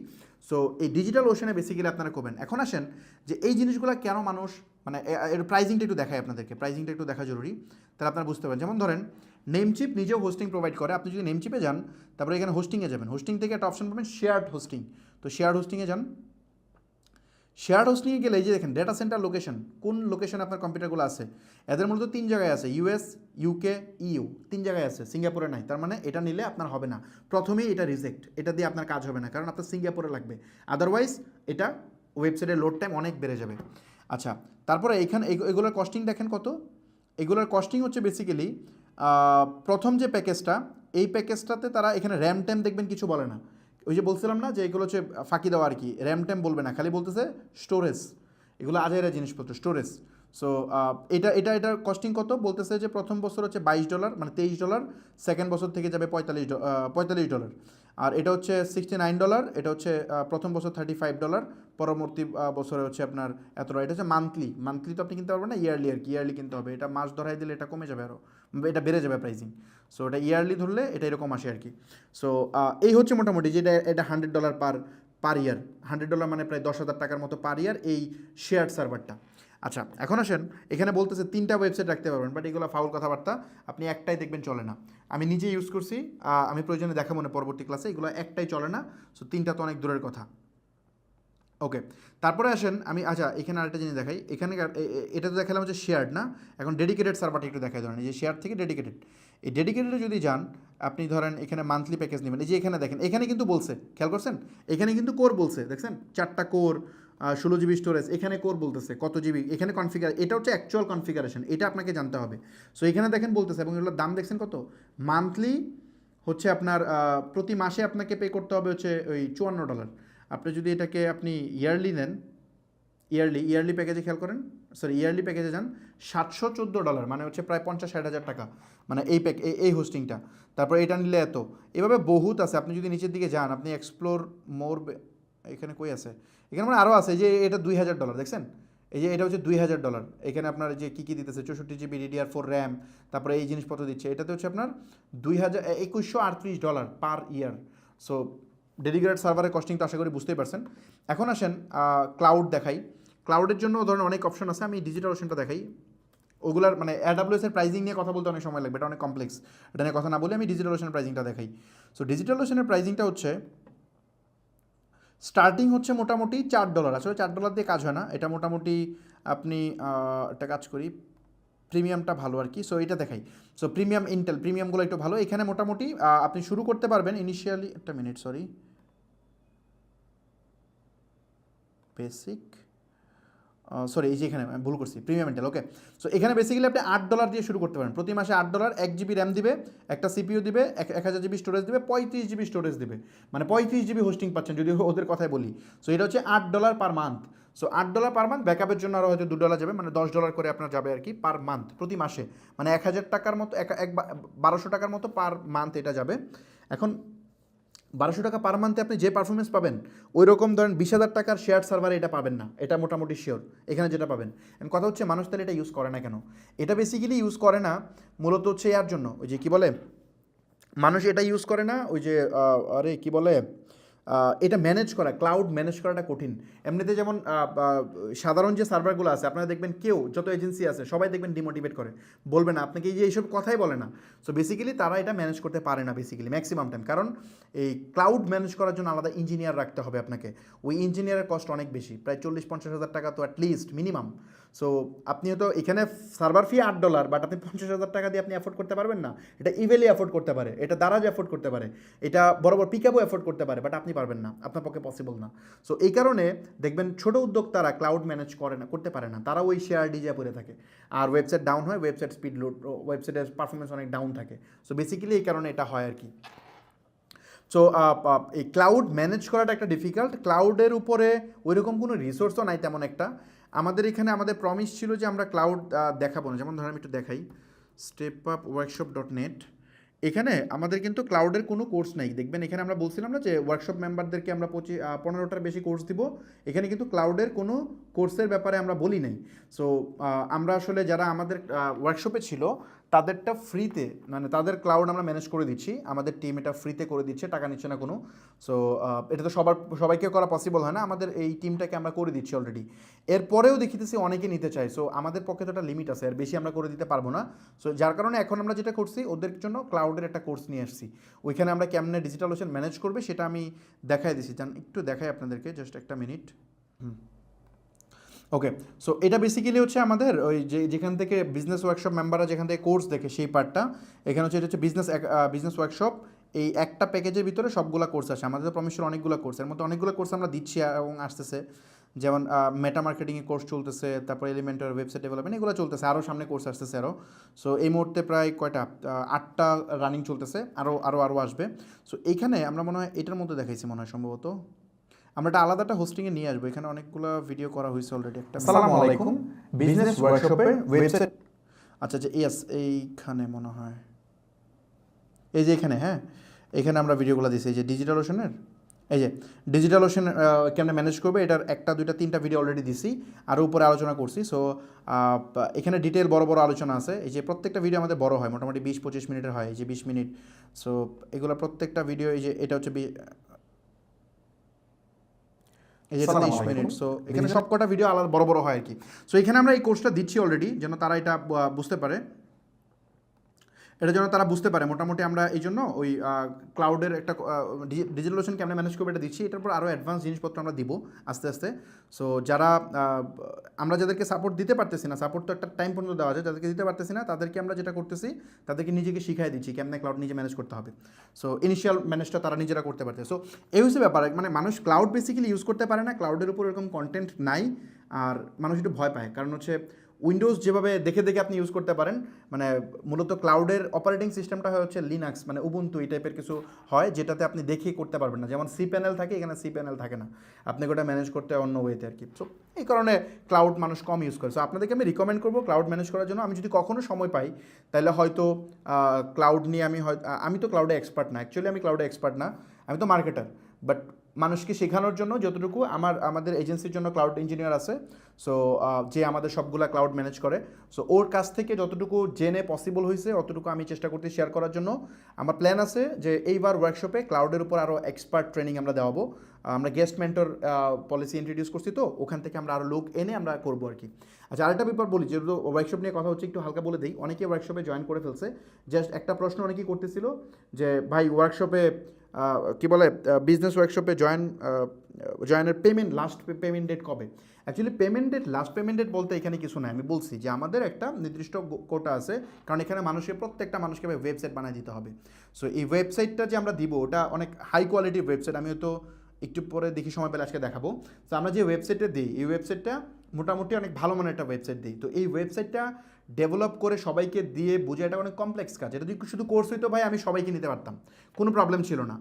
সো এই ডিজিটাল ওশনে বেসিক্যালি আপনারা করবেন। এখন আসেন যে এই জিনিসগুলো কেন মানুষ মানে এর প্রাইজিংটা একটু দেখায় আপনাদেরকে, প্রাইজিংটা একটু দেখা জরুরি, তাহলে আপনারা বুঝতে পারেন। যেমন ধরেন নেমচিপ নিজেও হোস্টিং প্রোভাইড করে, আপনি যদি নেমচিপে যান তারপরে এখানে হোস্টিংয়ে যাবেন, হোস্টিং থেকে একটা অপশন পাবেন শেয়ার্ড হোস্টিং, তো শেয়ার্ড হোস্টিংয়ে যান। শেয়ার্ড হোস্টিংয়ে গেলে এই যে দেখেন ডেটা সেন্টার লোকেশন, কোন লোকেশনে আপনার কম্পিউটারগুলো আছে, এদের মূলত 3 জায়গায় আছে, ইউএস, ইউকে, ইউ, 3 জায়গায় আছে, সিঙ্গাপুরে নাই। তার মানে এটা নিলে আপনার হবে না, প্রথমেই এটা রিজেক্ট, এটা দিয়ে আপনার কাজ হবে না, কারণ আপনার সিঙ্গাপুরে লাগবে, আদারওয়াইজ এটা ওয়েবসাইটের লোড টাইম অনেক বেড়ে যাবে। আচ্ছা, তারপরে এখানে এগুলোর কস্টিং দেখেন কত, এগুলোর কস্টিং হচ্ছে বেসিক্যালি প্রথম যে প্যাকেজটা, এই প্যাকেজটাতে তারা এখানে র্যাম টাইম দেখবেন কিছু বলে না, ওই যে বলছিলাম না যে এগুলো হচ্ছে ফাঁকি দেওয়া আর কি, র্যাম টাইম বলবে না, খালি বলতেছে স্টোরেজ, এগুলো আজেরা জিনিসপত্র স্টোরেজ। সো এটার কস্টিং কত বলতেছে যে প্রথম বছর হচ্ছে $22 মানে $23, সেকেন্ড বছর থেকে যাবে $45, আর এটা হচ্ছে $69, এটা হচ্ছে প্রথম বছর $35, পরবর্তী বছরে হচ্ছে আপনার এতটা, এটা হচ্ছে মান্থলি তো আপনি কিনতে পারবেন না, ইয়ারলি আর কি, ইয়ারলি কিনতে হবে, এটা মাস ধরাই দিলে এটা কমে যাবে আরও, এটা বেড়ে যাবে প্রাইসিং। সো এটা ইয়ারলি ধরলে এটা এরকম আসে আর কি। সো এই হচ্ছে মোটামুটি যেটা এটা $100 পার ইয়ার, $100 মানে প্রায় 10,000 টাকার মতো পার ইয়ার এই শেয়ার সার্ভারটা। আচ্ছা, এখন আসেন এখানে বলতেছে 3টা ওয়েবসাইট রাখতে পারবেন, বাট এগুলো ফাউল কথাবার্তা, আপনি একটাই দেখবেন চলে না, আমি নিজে ইউজ করছি, আমি প্রয়োজনে দেখাবো না পরবর্তী ক্লাসে, এগুলো একটাই চলে না, সো 3টা তো অনেক দূরের কথা। ওকে, তারপরে আসেন আমি, আচ্ছা এখানে আরেকটা জিনিস দেখাই, এখানে এটা তো দেখালাম হচ্ছে শেয়ার্ড না, এখন ডেডিকেটেড সার্ভারটা একটু দেখাই, ধরেন এই যে শেয়ার থেকে ডেডিকেটেড, এই ডেডিকেটেডে যদি যান আপনি ধরেন এখানে মান্থলি প্যাকেজ নেবেন, এই যে এখানে দেখেন এখানে কিন্তু বলছে, খেয়াল করছেন এখানে কিন্তু কোর বলছে, দেখছেন 4টা কোর, 16 জিবি স্টোরেজ, এখানে কোর বলতেছে কত জিবি, এখানে কনফিগার, এটা হচ্ছে অ্যাকচুয়াল কনফিগারেশন, এটা আপনাকে জানতে হবে। সো এখানে দেখেন বলতেছে, এবং এগুলোর দাম দেখছেন কত, মান্থলি হচ্ছে আপনার প্রতি মাসে আপনাকে পে করতে হবে হচ্ছে ওই $54। আপনি যদি এটাকে আপনি ইয়ারলি নেন, ইয়ারলি প্যাকেজে খেয়াল করেন, সরি ইয়ারলি প্যাকেজে যান, $714 মানে হচ্ছে প্রায় 50-60 হাজার টাকা, মানে এই হোস্টিংটা। তারপর এটা নিলে এত, এভাবে বহুত আছে, আপনি যদি নিচের দিকে যান, আপনি এক্সপ্লোর মোর, এখানে কই আছে, এখানে মানে আরও আছে, এই যে এটা $2,000 দেখছেন, এই যে এটা হচ্ছে $2,000, এখানে আপনার যে কী কী দিতেছে 64 জিবি DDR4 র্যাম, তারপরে এই জিনিসপত্র দিচ্ছে, এটাতে হচ্ছে আপনার $2,138 পার ইয়ার। সো ডেডিকেটেড সার্ভারের কস্টিং তো আশা করি বুঝতেই পারছেন। এখন আসেন ক্লাউড দেখাই, ক্লাউডের জন্য ধরেন অনেক অপশন আছে, আমি ডিজিটাল ওশনটা দেখাই, ওগুলার মানে AWS এর প্রাইজিং নিয়ে কথা বলতে অনেক সময় লাগবে, এটা অনেক কমপ্লেক্স, এটা নিয়ে কথা না বলে আমি ডিজিটাল ওশনের প্রাইজিংটা দেখাই। সো ডিজিটাল ওশনের প্রাইজিংটা হচ্ছে স্টার্টিং হচ্ছে মোটামুটি $4, আসলে $4 দিয়ে কাজ হয় না, এটা মোটামুটি আপনি একটা কাজ করি, প্রিমিয়ামটা ভালো আর কি, সো এটা দেখাই। সো প্রিমিয়াম ইন্টেল প্রিমিয়ামগুলো একটু ভালো, এখানে মোটামুটি আপনি শুরু করতে পারবেন ইনিশিয়ালি, একটা মিনিট সরি, বেসিক, সরি এই যে এখানে আমি ভুল করছি, প্রিমিয়াম ইন্টেল, ওকে। সো এখানে বেসিক্যালি আপনি $8 দিয়ে শুরু করতে পারেন, প্রতি মাসে $8, 1 জিবি র্যাম দিবে, একটা সিপিইউ দিবে, 1000 জিবি স্টোরেজ দিবে, 35 জিবি স্টোরেজ দিবে, মানে 35 জিবি হোস্টিং পাচ্ছেন যদি ওদের কথাই বলি। সো এটা হচ্ছে $8 per month. So $8 per month, ব্যাকআপের জন্য আরও হয়তো $2 যাবে, মানে $10 করে আপনার যাবে আর কি পার মান্থ, প্রতি মাসে, মানে 1000 টাকার মতো, 1200 টাকার মতো পার মান্থ এটা যাবে। এখন 1200 টাকা পার মান্থে আপনি যে পারফরমেন্স পাবেন ওই রকম ধরেন 20,000 টাকার শেয়ার সার্ভারে এটা পাবেন না, এটা মোটামুটি শিওর এখানে যেটা পাবেন। কথা হচ্ছে মানুষ তাহলে এটা ইউজ করে না কেন, এটা বেসিক্যালি ইউজ করে না মূলত হচ্ছে ইয়ার জন্য, ওই যে কী বলে, মানুষ এটা ইউজ করে না ওই যে আরে কী বলে, এটা ম্যানেজ করা, ক্লাউড ম্যানেজ করাটা কঠিন। এমনিতে যেমন সাধারণ যে সার্ভারগুলো আছে আপনারা দেখবেন কেউ যত এজেন্সি আছে সবাই দেখবেন ডিমোটিভেট করে, বলবে না আপনাকে, এই যে এইসব কথাই বলে না। সো বেসিক্যালি তারা এটা ম্যানেজ করতে পারে না বেসিক্যালি ম্যাক্সিমাম টাইম, কারণ এই ক্লাউড ম্যানেজ করার জন্য আলাদা ইঞ্জিনিয়ার রাখতে হবে আপনাকে, ওই ইঞ্জিনিয়ারের কস্ট অনেক বেশি, প্রায় 40-50 হাজার টাকা তো অ্যাটলিস্ট মিনিমাম। সো আপনি হয়তো এখানে সার্ভার ফি $8, বাট আপনি 50 হাজার টাকা দিয়ে আপনি অ্যাফোর্ড করতে পারবেন না, এটা ইভেলি অ্যাফোর্ড করতে পারে, এটা দারাজ অ্যাফোর্ড করতে পারে, এটা বড় বড় পিকআপও অ্যাফোর্ড করতে পারে, বাট আপনি পারবেন না, আপনার পক্ষে পসিবল না। সো এই কারণে দেখবেন ছোট উদ্যোক্তারা ক্লাউড ম্যানেজ করতে পারে না, তারা ওই শেয়ার ডিজে পড়ে থাকে, আর ওয়েবসাইট ডাউন হয়, ওয়েবসাইট স্পিড লোড, ওয়েবসাইটের পারফরমেন্স অনেক ডাউন থাকে। সো বেসিক্যালি এই কারণে এটা হয় আর কি। সো এই ক্লাউড ম্যানেজ করাটা একটা ডিফিকাল্ট, ক্লাউডের উপরে ওইরকম কোনো রিসোর্সও নাই তেমন একটা। আমাদের এখানে আমাদের প্রমিস ছিল যে আমরা ক্লাউড দেখাবো না, যেমন ধরেন আমি একটু দেখাই, stepupworkshop.net, এখানে আমাদের কিন্তু ক্লাউডের কোনো কোর্স নেই। দেখবেন এখানে আমরা বলছিলাম না যে ওয়ার্কশপ মেম্বারদেরকে আমরা 15টার বেশি কোর্স দিব, এখানে কিন্তু ক্লাউডের কোনো কোর্সের ব্যাপারে আমরা বলি নাই। সো আমরা আসলে যারা আমাদের ওয়ার্কশপে ছিল তাদেরটা ফ্রিতে, মানে তাদের ক্লাউড আমরা ম্যানেজ করে দিচ্ছি, আমাদের টিম এটা ফ্রিতে করে দিচ্ছে, টাকা নিচ্ছে না কোনো। সো এটা তো সবাইকে করা পসিবল হয় না, আমাদের এই টিমটাকে আমরা করে দিচ্ছি অলরেডি। এরপরেও দেখিতেছি অনেকে নিতে চায়, সো আমাদের পক্ষে তো একটা লিমিট আছে, আর বেশি আমরা করে দিতে পারবো না। সো যার কারণে এখন আমরা যেটা করছি, ওদের জন্য ক্লাউডের একটা কোর্স নিয়ে আসছি, ওইখানে আমরা কেমনে ডিজিটালাইজেশন ম্যানেজ করবে সেটা আমি দেখাই দিছি। একটু দেখাই আপনাদেরকে, জাস্ট একটা মিনিট। ওকে, সো এটা বেসিক্যালি হচ্ছে আমাদের ওই যেখান থেকে বিজনেস ওয়ার্কশপ মেম্বাররা যেখান থেকে কোর্স দেখে সেই পার্টটা, এখানে হচ্ছে এটা হচ্ছে বিজনেস ওয়ার্কশপ। এই একটা প্যাকেজের ভিতরে সবগুলো কোর্স আছে, আমাদের প্রমিশন অনেকগুলো কোর্স, এর মধ্যে অনেকগুলো কোর্স আমরা দিচ্ছি এবং আসতেছে, যেমন মেটা মার্কেটিংয়ে কোর্স চলতেছে, তারপর এলিমেন্টার ওয়েবসাইট ডেভেলপমেন্ট, এগুলো চলতেছে, আরও সামনে কোর্স আসতেছে আরও। সো এই মুহূর্তে প্রায় কয়টা 8টা রানিং চলতেছে, আরও আসবে। সো এইখানে আমরা মনে হয় এটার মধ্যে দেখাইছি মনে হয় সম্ভবত, আমরা একটা আলাদাটা হোস্টিংয়ে নিয়ে আসবো, এখানে অনেকগুলো ভিডিও করা হয়েছে অলরেডি। একটা আসসালামু আলাইকুম, বিজনেস ওয়ার্কশপের ওয়েবসাইট। আচ্ছা ইয়েস, এইখানে মনে হয় এই যে এখানে, হ্যাঁ এখানে আমরা ভিডিওগুলো দিচ্ছি, এই যে ডিজিটাল ওশনের, এই যে ডিজিটাল ওশন কেমন ম্যানেজ করবে এটার 1টা 2টা 3টা ভিডিও অলরেডি দিছি, আরও উপরে আলোচনা করছি। সো এখানে ডিটেল বড় বড় আলোচনা আছে, এই যে প্রত্যেকটা ভিডিও আমাদের বড় হয়, মোটামুটি 20-25 মিনিটের হয়, এই যে 20 মিনিট। সো এগুলো প্রত্যেকটা ভিডিও, এই যে এটা হচ্ছে এই যে 30 মিনিট। সো এখানে সবকটা ভিডিও আলাদা বড় বড় হয় আর কি। সো এখানে আমরা এই কোর্সটা দিচ্ছি অলরেডি, যেন তারা এটা বুঝতে পারে, এটা যেন তারা বুঝতে পারে মোটামুটি। আমরা এই জন্য ওই ক্লাউডের একটা ডিজিটালাইজেশন কেমন ম্যানেজ করবে এটা দিচ্ছি, এটার পর আরও অ্যাডভান্স জিনিসপত্র আমরা দিব আস্তে আস্তে। সো যারা আমরা যাদেরকে সাপোর্ট দিতে পারতেছি না, সাপোর্ট তো একটা টাইম পর্যন্ত দেওয়া যায়, যাদেরকে দিতে পারতেছি না তাদেরকে আমরা যেটা করতেছি, তাদেরকে নিজেকে শিখাই দিচ্ছি কেমনে ক্লাউড নিজে ম্যানেজ করতে হবে। সো ইনিশিয়াল ম্যানেজটা তারা নিজেরা করতে পারছে। সো এই হচ্ছে ব্যাপার, মানে মানুষ ক্লাউড বেসিক্যালি ইউজ করতে পারে না, ক্লাউডের উপর এরকম কন্টেন্ট নাই, আর মানুষ একটু ভয় পায়, কারণ হচ্ছে উইন্ডোজ যেভাবে দেখে দেখে আপনি ইউজ করতে পারেন, মানে মূলত ক্লাউডের অপারেটিং সিস্টেমটা হচ্ছে লিনাক্স, মানে উবুন্টু এই টাইপের কিছু হয়, যেটাতে আপনি দেখে করতে পারবেন না, যেমন সি প্যানেল থাকে, এখানে সি প্যানেল থাকে না, আপনাকে ওটা ম্যানেজ করতে হয় অন্য ওয়েতে আর কি। সো এই কারণে ক্লাউড মানুষ কম ইউজ করে। সো আপনাদেরকে আমি রিকমেন্ড করবো ক্লাউড ম্যানেজ করার জন্য। আমি যদি কখনো সময় পাই তাহলে হয়তো ক্লাউড নিয়ে আমি তো ক্লাউডে এক্সপার্ট না, অ্যাকচুয়ালি আমি ক্লাউডে এক্সপার্ট না, আমি তো মার্কেটার, বাট মানুষকে শেখানোর জন্য যতটুকু আমাদের এজেন্সির জন্য ক্লাউড ইঞ্জিনিয়ার আছে, সো যে আমাদের সবগুলা ক্লাউড ম্যানেজ করে, সো ওর কাছ থেকে যতটুকু জেনে পসিবল হয়েছে অতটুকু আমি চেষ্টা করতে শেয়ার করার জন্য। আমার প্ল্যান আছে যে এইবার ওয়ার্কশপে ক্লাউডের উপর আরও এক্সপার্ট ট্রেনিং আমরা দেওয়াবো, আমরা গেস্ট মেন্টর পলিসি ইন্ট্রোডিউস করছি, তো ওখান থেকে আমরা আরও লোক এনে আমরা করবো আর কি। আচ্ছা আরেকটা ব্যাপার বলি, যেহেতু ওয়ার্কশপ নিয়ে কথা হচ্ছে একটু হালকা বলে দিই, অনেকে ওয়ার্কশপে জয়েন করে ফেলছে। জাস্ট একটা প্রশ্ন অনেকেই করতেছিল যে ভাই ওয়ার্কশপে কী বলে বিজনেস ওয়ার্কশপে জয়েনের লাস্ট পেমেন্ট ডেট কবে? অ্যাকচুয়ালি লাস্ট পেমেন্ট ডেট বলতে এখানে কিছু নাই, আমি বলছি যে আমাদের একটা নির্দিষ্ট কোটা আছে, কারণ এখানে প্রত্যেকটা মানুষকে ওয়েবসাইট বানিয়ে দিতে হবে। সো এই ওয়েবসাইটটা যে আমরা দিব ওটা অনেক হাই কোয়ালিটির ওয়েবসাইট, আমি হয়তো একটু পরে দেখি সময় পেলে আজকে দেখাবো। তো আমরা যে ওয়েবসাইটটা দিই, এই ওয়েবসাইটটা মোটামুটি অনেক ভালো মানের একটা ওয়েবসাইট দিই। তো এই ওয়েবসাইটটা ডেভেলপ করে সবাইকে দিয়ে বুঝে, এটা অনেক কমপ্লেক্স কাজ, এটা যদি শুধু কোর্স হইতো ভাই আমি সবাইকে নিতে পারতাম, কোনো প্রবলেম ছিল না।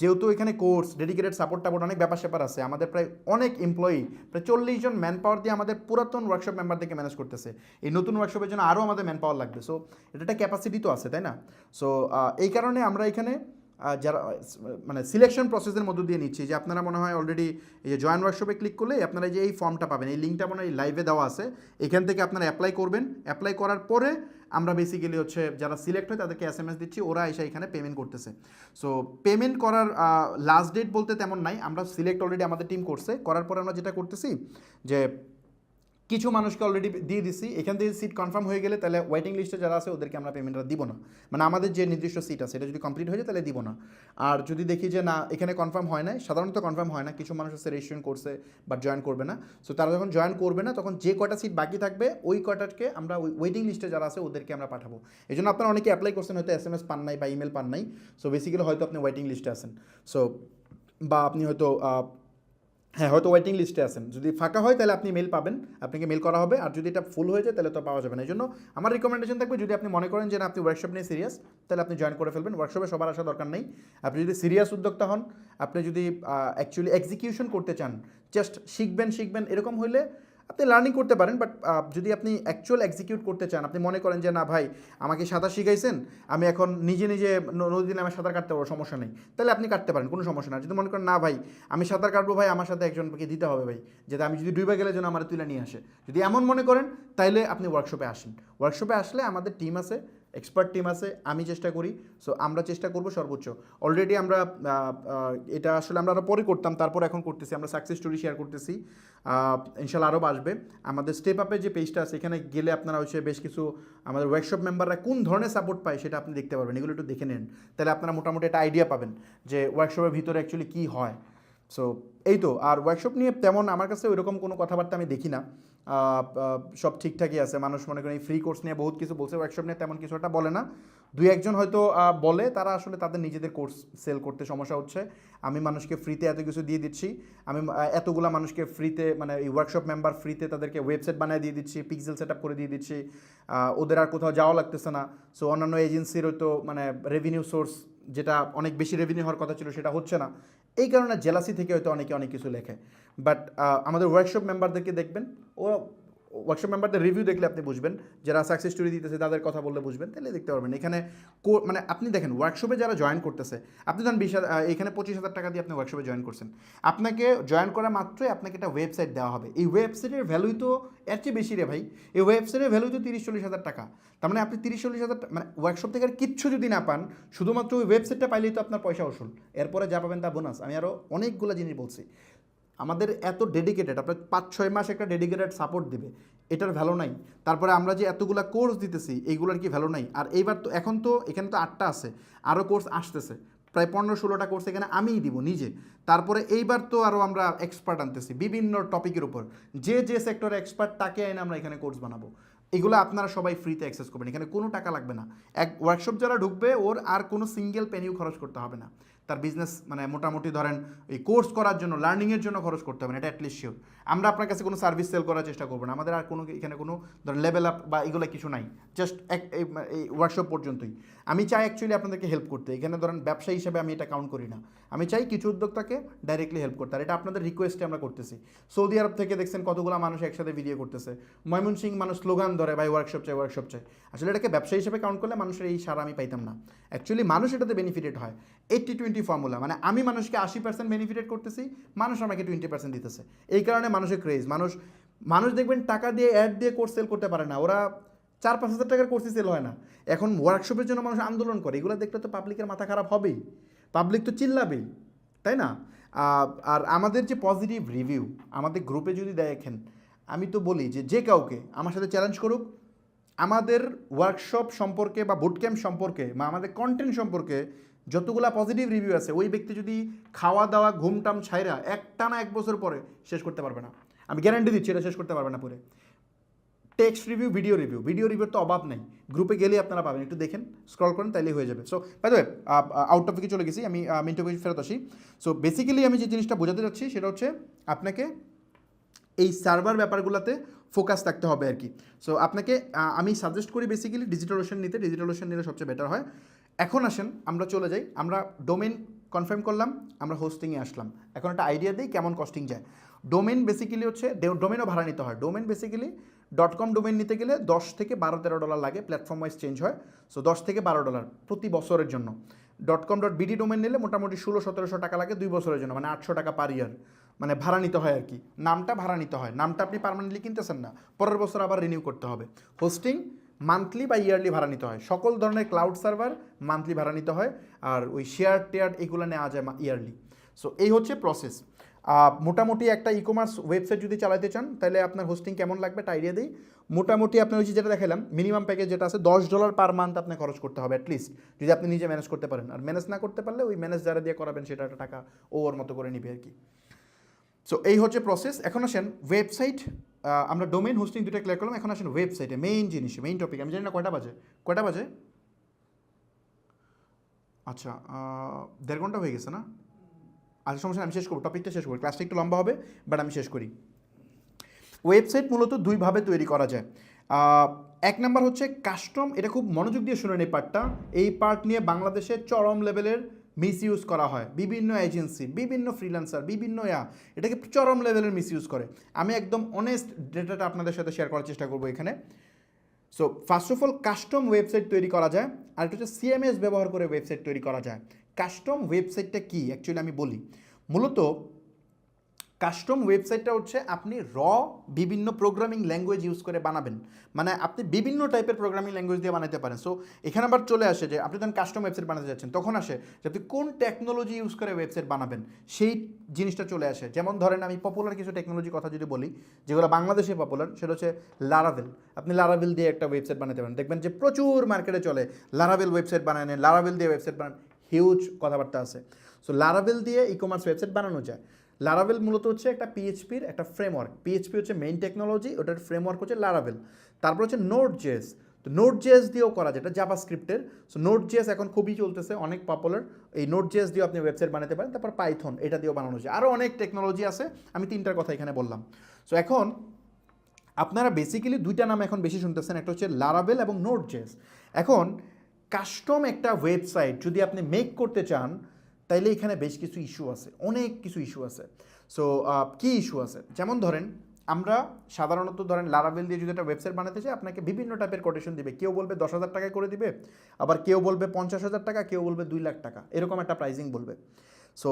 যেহেতু এখানে কোর্স, ডেডিকেটেড সাপোর্ট অনেক ব্যাপার স্যাপার আছে, আমাদের প্রায় অনেক এমপ্লয়ি, প্রায় 40 জন ম্যান পাওয়ার দিয়ে আমাদের পুরাতন ওয়ার্কশপ মেম্বারদেরকে ম্যানেজ করতেছে, এই নতুন ওয়ার্কশপের জন্য আরও আমাদের ম্যান পাওয়ার লাগবে। সো এটা একটা ক্যাপাসিটি তো আছে, তাই না? সো এই কারণে আমরা এখানে যারা মানে সিলেকশন প্রসেসের মধ্য দিয়ে নিচ্ছি, যে আপনারা মনে হয় অলরেডি এই যে জয়েন ওয়ার্কশপে ক্লিক করলে আপনারা যে এই ফর্মটা পাবেন, এই লিঙ্কটা মনে হয় লাইভে দেওয়া আছে, এখান থেকে আপনারা অ্যাপ্লাই করবেন। অ্যাপ্লাই করার পরে আমরা বেসিক্যালি হচ্ছে যারা সিলেক্ট হয় তাদেরকে SMS দিচ্ছি, ওরা এসে এখানে পেমেন্ট করতেছে। সো পেমেন্ট করার লাস্ট ডেট বলতে তেমন নাই, আমরা সিলেক্ট অলরেডি আমাদের টিম করছে, করার পরে আমরা যেটা করতেছি যে কিছু মানুষকে অলরেডি দিয়ে দিচ্ছি, এখান থেকে সিট কনফার্ম হয়ে গেলে তাহলে ওয়েটিং লিস্টে যারা আছে ওদেরকে আমরা পেমেন্টটা দিব না, মানে আমাদের যে নির্দিষ্ট সিট আছে এটা যদি কমপ্লিট হয়ে যায় তাহলে দিব না। আর যদি দেখি যে না এখানে কনফার্ম হয় না, সাধারণত কনফার্ম হয় না, কিছু মানুষ আছে রেজিস্ট্রেশন করছে বাট জয়েন করবে না। সো তারা যখন জয়েন করবে না তখন যে কয়টা সিট বাকি থাকবে ওই কয়টাকে আমরা ওই ওয়েটিং লিস্টে যারা আছে ওদেরকে আমরা পাঠাবো। এই জন্য আপনারা অনেকে অ্যাপ্লাই করছেন, হয়তো SMS পান নাই বা ইমেল পান নাই, সো বেসিক্যালি হয়তো আপনি ওয়েটিং লিস্টে আছেন। সো বা আপনি হয়তো হ্যাঁ হয়তো ওয়েটিং লিস্টে আছেন, যদি ফাঁকা হয় তাহলে আপনি মেল পাবেন, আপনাকে মেল করা হবে, আর যদি এটা ফুল হয়ে যায় তাহলে তো পাওয়া যাবে না। এই জন্য আমার রিকমেন্ডেশন থাকবে, যদি আপনি মনে করেন যে না আপনি ওয়ার্কশপ নিয়ে সিরিয়াস, তাহলে আপনি জয়েন করে ফেলবেন। ওয়ার্কশপে সবার আসা দরকার নেই। আপনি যদি সিরিয়াস উদ্যোক্তা হন, আপনি যদি অ্যাকচুয়ালি এক্সিকিউশন করতে চান, জাস্ট শিখবেন এরকম হইলে আপনি লার্নিং করতে পারেন। বাট যদি আপনি অ্যাকচুয়াল এক্সিকিউট করতে চান, আপনি মনে করেন যে না ভাই আমাকে সাঁতার শিখাইছেন, আমি এখন নিজে নদীতে নামে সাঁতার কাটতে পারবো, সমস্যা নেই, তাহলে আপনি কাটতে পারেন, কোনো সমস্যা না। যদি মনে করেন না ভাই আমি সাঁতার কাটবো ভাই, আমার সাথে একজনকে দিতে হবে ভাই, যাতে আমি যদি ডুবে গেলে যেন আমার তুলে নিয়ে আসে, যদি এমন মনে করেন তাইলে আপনি ওয়ার্কশপে আসেন। ওয়ার্কশপে আসলে আমাদের টিম আছে, এক্সপার্ট টিম আছে, আমি চেষ্টা করি, সো আমরা চেষ্টা করব সর্বোচ্চ। অলরেডি আমরা এটা আসলে আমরা আরও পরে করতাম, তারপর এখন করতেছি, আমরা সাকসেস স্টোরি শেয়ার করতেছি, ইনশাল্লাহ আরও আসবে। আমাদের স্টেপ আপের যে পেজটা আছে এখানে গেলে আপনারা হচ্ছে বেশ কিছু আমাদের ওয়ার্কশপ মেম্বাররা কোন ধরনের সাপোর্ট পায় সেটা আপনি দেখতে পারবেন, এগুলো একটু দেখে নেন, তাহলে আপনারা মোটামুটি একটা আইডিয়া পাবেন যে ওয়ার্কশপের ভিতরে অ্যাকচুয়ালি কী হয়। সো এই তো, আর ওয়ার্কশপ নিয়ে তেমন আমার কাছে ওইরকম কোনো কথাবার্তা আমি দেখি না, সব ঠিকঠাকই আছে। মানুষ মনে করেন এই ফ্রি কোর্স নিয়ে বহুত কিছু বলছে, ওয়ার্কশপ নিয়ে তেমন কিছু একটা বলে না। দুই একজন হয়তো বলে, তারা আসলে তাদের নিজেদের কোর্স সেল করতে সমস্যা হচ্ছে। আমি মানুষকে ফ্রিতে এত কিছু দিয়ে দিচ্ছি, আমি এতগুলা মানুষকে ফ্রিতে, মানে এই ওয়ার্কশপ মেম্বার ফ্রিতে তাদেরকে ওয়েবসাইট বানিয়ে দিয়ে দিচ্ছি, পিক্সেল সেট আপ করে দিয়ে দিচ্ছি, ওদের আর কোথাও যাওয়া লাগতেছে না। সো অন্যান্য এজেন্সির হয়তো মানে রেভিনিউ সোর্স, যেটা অনেক বেশি রেভিনিউ হওয়ার কথা ছিল সেটা হচ্ছে না, এই কারণে জেলাসি থেকে হয়তো অনেকে অনেক কিছু লেখে। বাট আমাদের ওয়ার্কশপ মেম্বারদেরকে দেখবেন, ও ওয়ার্কশপ মেম্বারদের রিভিউ দেখলে আপনি বুঝবেন, যারা সাকসেস স্টোরি দিতেছে তাদের কথা বললে বুঝবেন, তাহলে দেখতে পারবেন। এখানে মানে আপনি দেখেন ওয়ার্কশপে যারা জয়েন করতেছে, আপনি ধরেন এখানে 25,000 টাকা দিয়ে আপনি ওয়ার্কশপে জয়েন করছেন, আপনাকে জয়েন করা মাত্রই আপনাকে একটা ওয়েবসাইট দেওয়া হবে। এই ওয়েবসাইটের ভ্যালুই তো এর চেয়ে বেশি রে ভাই, এই ওয়েবসাইটের ভ্যালুই তো 30-40 হাজার টাকা। তার মানে আপনি 30-40 হাজার, মানে ওয়ার্কশপ থেকে আর কিচ্ছু যদি না পান, শুধুমাত্র ওই ওয়েবসাইটটা পাইলেই তো আপনার পয়সা উসুল, এরপরে যা পাবেন তা বোনাস। আমি আরও অনেকগুলো জিনিস বলছি, আমাদের এত ডেডিকেটেড, আপনার 5-6 মাস একটা ডেডিকেটেড সাপোর্ট দেবে, এটার ভ্যালু নাই। তারপরে আমরা যে এতগুলা কোর্স দিতেছি এইগুলোর কি ভ্যালু নাই? আর এইবার তো এখন তো এখানে তো 8টা আছে, আরও কোর্স আসতেছে, প্রায় 15-16টা কোর্স এখানে আমিই দিব নিজে। তারপরে এইবার তো আরও আমরা এক্সপার্ট আনতেছি বিভিন্ন টপিকের উপর, যে সেক্টরে এক্সপার্ট তাকে এনে আমরা এখানে কোর্স বানাবো। এগুলো আপনারা সবাই ফ্রিতে অ্যাক্সেস করবেন, এখানে কোনো টাকা লাগবে না। এক ওয়ার্কশপ যারা ঢুকবে ওর আর কোনো সিঙ্গেল পেনিও খরচ করতে হবে না, তার বিজনেস মানে মোটামুটি ধরেন এই কোর্স করার জন্য, লার্নিংয়ের জন্য খরচ করতে হবে না, এটা অ্যাটলিস্ট শিওর। আমরা আপনার কাছে কোনো সার্ভিস সেল করার চেষ্টা করবো না, আমাদের আর কোনো এখানে কোনো ধরেন লেভেল আপ বা এগুলো কিছু নাই, জাস্ট এই ওয়ার্কশপ পর্যন্তই। আমি চাই অ্যাকচুয়ালি আপনাদেরকে হেল্প করতে, এখানে ধরেন ব্যবসা হিসেবে আমি এটা কাউন্ট করি না, আমি চাই কিছু উদ্যোক্তাকে ডাইরেক্টলি হেল্প করতে, আর এটা আপনাদের রিকোয়েস্টে আমরা করতেছি। সৌদি আরব থেকে দেখছেন কতগুলো মানুষ একসাথে ভিডিও করতেছে, ময়মনসিংহ মানুষ স্লোগান ধরে ভাই ওয়ার্কশপ চাই ওয়ার্কশপ চাই। আসলে এটাকে ব্যবসা হিসেবে কাউন্ট করলে মানুষের এই সারা আমি পাইতাম না। অ্যাকচুয়ালি মানুষ এটাতে বেনিফিটেড হয়, 80-20 ফর্মুলা, মানে আমি মানুষকে 80% বেনিফিটেড করতেছি, মানুষ আমাকে 20% দিতেছে। এই কারণে মানুষের ক্রেজ, মানুষ দেখবেন টাকা দিয়ে অ্যাড দিয়ে কোর্স সেল করতে পারে না, ওরা 4-5 হাজার টাকার কোর্সই সেল হয় না। এখন ওয়ার্কশপের জন্য মানুষ আন্দোলন করে, এগুলো দেখলে তো পাবলিকের মাথা খারাপ হবেই, পাবলিক তো চিল্লাবেই, তাই না? আর আমাদের যে পজিটিভ রিভিউ আমাদের গ্রুপে যদি দেখেন, আমি তো বলি যে কাউকে আমার সাথে চ্যালেঞ্জ করুক, আমাদের ওয়ার্কশপ সম্পর্কে বা বুটক্যাম্প সম্পর্কে বা আমাদের কন্টেন্ট সম্পর্কে যতগুলা পজিটিভ রিভিউ আছে, ওই ব্যক্তি যদি খাওয়া দাওয়া ঘুমটাম ছাইরা একটানা 1 বছর পরে শেষ করতে পারবে না, আমি গ্যারান্টি দিচ্ছি, এটা শেষ করতে পারবে না পরে। টেক্সট রিভিউ, ভিডিও রিভিউর তো অভাব নেই, গ্রুপে গেলে আপনারা পাবেন, একটু দেখেন, স্ক্রল করেন, তাইলেই হয়ে যাবে। So by the way, out টপিকে চলে গেছি, আমি মেইন টপিকে ফেরত আসি। সো বেসিক্যালি আমি যে জিনিসটা বোঝাতে চাচ্ছি সেটা হচ্ছে আপনাকে এই সার্ভার ব্যাপারগুলোতে ফোকাস থাকতে হবে আর কি। সো আপনাকে আমি সাজেস্ট করি বেসিক্যালি ডিজিটাল ওশন নিতে, ডিজিটাল ওশন নিলে সবচেয়ে বেটার হয়। এখন আসেন আমরা চলে যাই, আমরা ডোমেন কনফার্ম করলাম, আমরা হোস্টিংয়ে আসলাম, এখন একটা আইডিয়া দিই কেমন কস্টিং যায়। ডোমেন বেসিক্যালি হচ্ছে ডোমেনও ভাড়া নিতে হয়। ডোমেন বেসিক্যালি .com ডোমেন নিতে গেলে $10-12-13 লাগে, প্ল্যাটফর্ম ওয়াইজ চেঞ্জ হয়। সো $10-12 প্রতি বছরের জন্য। .com.bd ডোমেন নিলে মোটামুটি 1600-1700 টাকা লাগে 2 বছরের জন্য, মানে 800 টাকা পার ইয়ার, মানে ভাড়া নিতে হয় আর কি। নামটা ভাড়া নিতে হয়, নামটা আপনি পার্মানেন্টলি কিনতেছেন না, পরের বছর আবার রিনিউ করতে হবে। হোস্টিং মান্থলি বা ইয়ারলি ভাড়া নিতে হয়, সকল ধরনের ক্লাউড সার্ভার মান্থলি ভাড়া নিতে হয়, আর ওই টেয়ার এগুলো নেওয়া যায় ইয়ারলি। সো এই হচ্ছে প্রসেস। মোটামুটি একটা ই কমার্স ওয়েবসাইট যদি চালাতে চান তাহলে আপনার হোস্টিং কেমন লাগবে একটা আইডিয়া দিই। মোটামুটি আপনার ওই যেটা দেখালাম মিনিমাম প্যাকেজ যেটা আছে $10 পার মান্থ আপনি খরচ করতে হবে অ্যাটলিস্ট, যদি আপনি নিজে ম্যানেজ করতে পারেন। আর ম্যানেজ না করতে পারলে ওই ম্যানেজ যারা দিয়ে করাবেন সেটা একটা টাকা ওর মতো করে নিবে আর কি। সো এই হচ্ছে প্রসেস। এখন আসেন ওয়েবসাইট, আমরা ডোমেইন হোস্টিং দুটো ক্লিয়ার করলাম, এখন আসেন ওয়েবসাইটে মেইন জিনিস, মেইন টপিক। আমি জানি না কয়টা বাজে, আচ্ছা 1.5 ঘন্টা হয়ে গেছে না? আচ্ছা সমস্যা আমি শেষ করবো, টপিকটা শেষ করবো, ক্লাসটা একটু লম্বা হবে বাট আমি শেষ করি। ওয়েবসাইট মূলত দুইভাবে তৈরি করা যায়। এক নাম্বার হচ্ছে কাস্টম, এটা খুব মনোযোগ দিয়ে শুনেন এই পার্টটা। এই পার্ট নিয়ে বাংলাদেশে চরম লেভেলের মিসইউজ করা হয়, বিভিন্ন এজেন্সি, বিভিন্ন ফ্রিল্যান্সার, বিভিন্ন এটাকে চরম লেভেলের মিসইউজ করে। আমি একদম অনেস্ট ডেটাটা আপনাদের সাথে শেয়ার করার চেষ্টা করবো এখানে। So first of all custom website তৈরি করা যায়, আর এটা হচ্ছে সিএমএস ব্যবহার করে ওয়েবসাইট তৈরি করা যায়। কাস্টম ওয়েবসাইটটা কি অ্যাকচুয়ালি আমি বলি। মূলত কাস্টম ওয়েবসাইটটা হচ্ছে আপনি বিভিন্ন প্রোগ্রামিং ল্যাঙ্গুয়েজ ইউজ করে বানাবেন, মানে আপনি বিভিন্ন টাইপের প্রোগ্রামিং ল্যাঙ্গুয়েজ দিয়ে বানাতে পারেন। সো এখানে আবার চলে আসে যে আপনি যখন কাস্টম ওয়েবসাইট বানাতে যাচ্ছেন তখন আসে যে আপনি কোন টেকনোলজি ইউজ করে ওয়েবসাইট বানাবেন, সেই জিনিসটা চলে আসে। যেমন ধরেন আমি পপুলার কিছু টেকনোলজির কথা যদি বলি, যেগুলো বাংলাদেশে পপুলার, সেটা হচ্ছে লারাভেল। আপনি লারাভেল দিয়ে একটা ওয়েবসাইট বানাতে পারেন, দেখবেন যে প্রচুর মার্কেটে চলে লারাভেল ওয়েবসাইট বানায়, লারাভেল দিয়ে ওয়েবসাইট বানান, হিউজ কথাবার্তা আছে। সো লারাভেল দিয়ে ই কমার্স ওয়েবসাইট বানানো যায়। লারাভেল মূলত হচ্ছে একটা পিএইচপির একটা ফ্রেমওয়ার্ক, পিএইচপি হচ্ছে মেইন টেকনোলজি, ওটার ফ্রেমওয়ার্ক হচ্ছে লারাভেল। তারপর হচ্ছে নোড.জেএস, তো নোড.জেএস দিয়েও করা যায়, এটা জাভাস্ক্রিপ্টের। সো নোড.জেএস এখন খুবই চলতেছে, অনেক পপুলার। এই নোড.জেএস দিয়েও আপনি ওয়েবসাইট বানাতে পারেন। তারপর পাইথন, এটা দিয়েও বানানো যায়। আরও অনেক টেকনোলজি আছে, আমি তিনটার কথা এখানে বললাম। সো এখন আপনারা বেসিক্যালি দুইটা নাম এখন বেশি শুনতেছেন, একটা হচ্ছে লারাভেল এবং নোড.জেএস। এখন কাস্টম একটা ওয়েবসাইট যদি আপনি মেক করতে চান, তাইলে এখানে বেশ কিছু ইস্যু আছে, অনেক কিছু ইস্যু আছে। সো কী ইস্যু আছে, যেমন ধরেন আমরা সাধারণত ধরেন লারাভেল দিয়ে যদি একটা ওয়েবসাইট বানাতে চাই, আপনাকে বিভিন্ন টাইপের কোটেশন দিবে। কেউ বলবে 10,000 টাকায় করে দিবে, আবার কেউ বলবে 50,000 টাকা, কেউ বলবে 2 লাখ টাকা, এরকম একটা প্রাইসিং বলবে। সো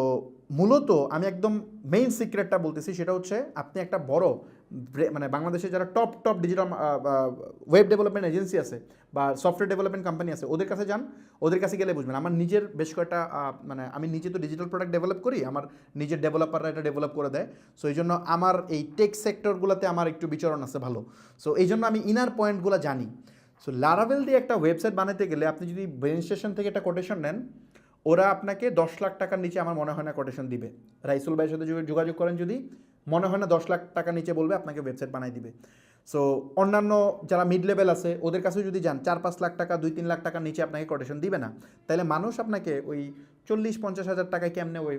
মূলত আমি একদম মেইন সিক্রেটটা বলতেছি, সেটা হচ্ছে আপনি একটা বড় মানে বাংলাদেশে যারা top digital web development agency আছে বা সফটওয়্যার ডেভেলপমেন্ট কোম্পানি আছে, ওদের কাছে যান, ওদের কাছে গেলে বুঝবেন। আমার নিজের বেশ কয়েকটা মানে আমি নিজে তো ডিজিটাল প্রোডাক্ট ডেভেলপ করি, আমার নিজের ডেভেলপাররা এটা ডেভেলপ করে দেয়। সো এই জন্য আমার এই টেক সেক্টরগুলোতে আমার একটু বিচরণ আছে ভালো। সো এই জন্য আমি ইনার পয়েন্টগুলো জানি। সো লারাভেল দিয়ে একটা ওয়েবসাইট বানাতে গেলে আপনি যদি রেজিস্ট্রেশন থেকে একটা কোটেশন নেন, ওরা আপনাকে 10 লাখ টাকার নিচে আমার মনে হয় না কোটেশন দিবে। রাইসুল ভাইয়ের সাথে যোগাযোগ করেন যদি, মনে হয় না 10 লাখ টাকার নিচে বলবে আপনাকে ওয়েবসাইট বানাই দিবে। সো অন্যান্য যারা মিড লেভেল আছে ওদের কাছে যদি যান, 4-5 লাখ টাকা 2-3 লাখ টাকার নিচে আপনাকে কোটেশন দিবে না। তাহলে মানুষ আপনাকে ওই 40-50 হাজার টাকায় কেমনে ওই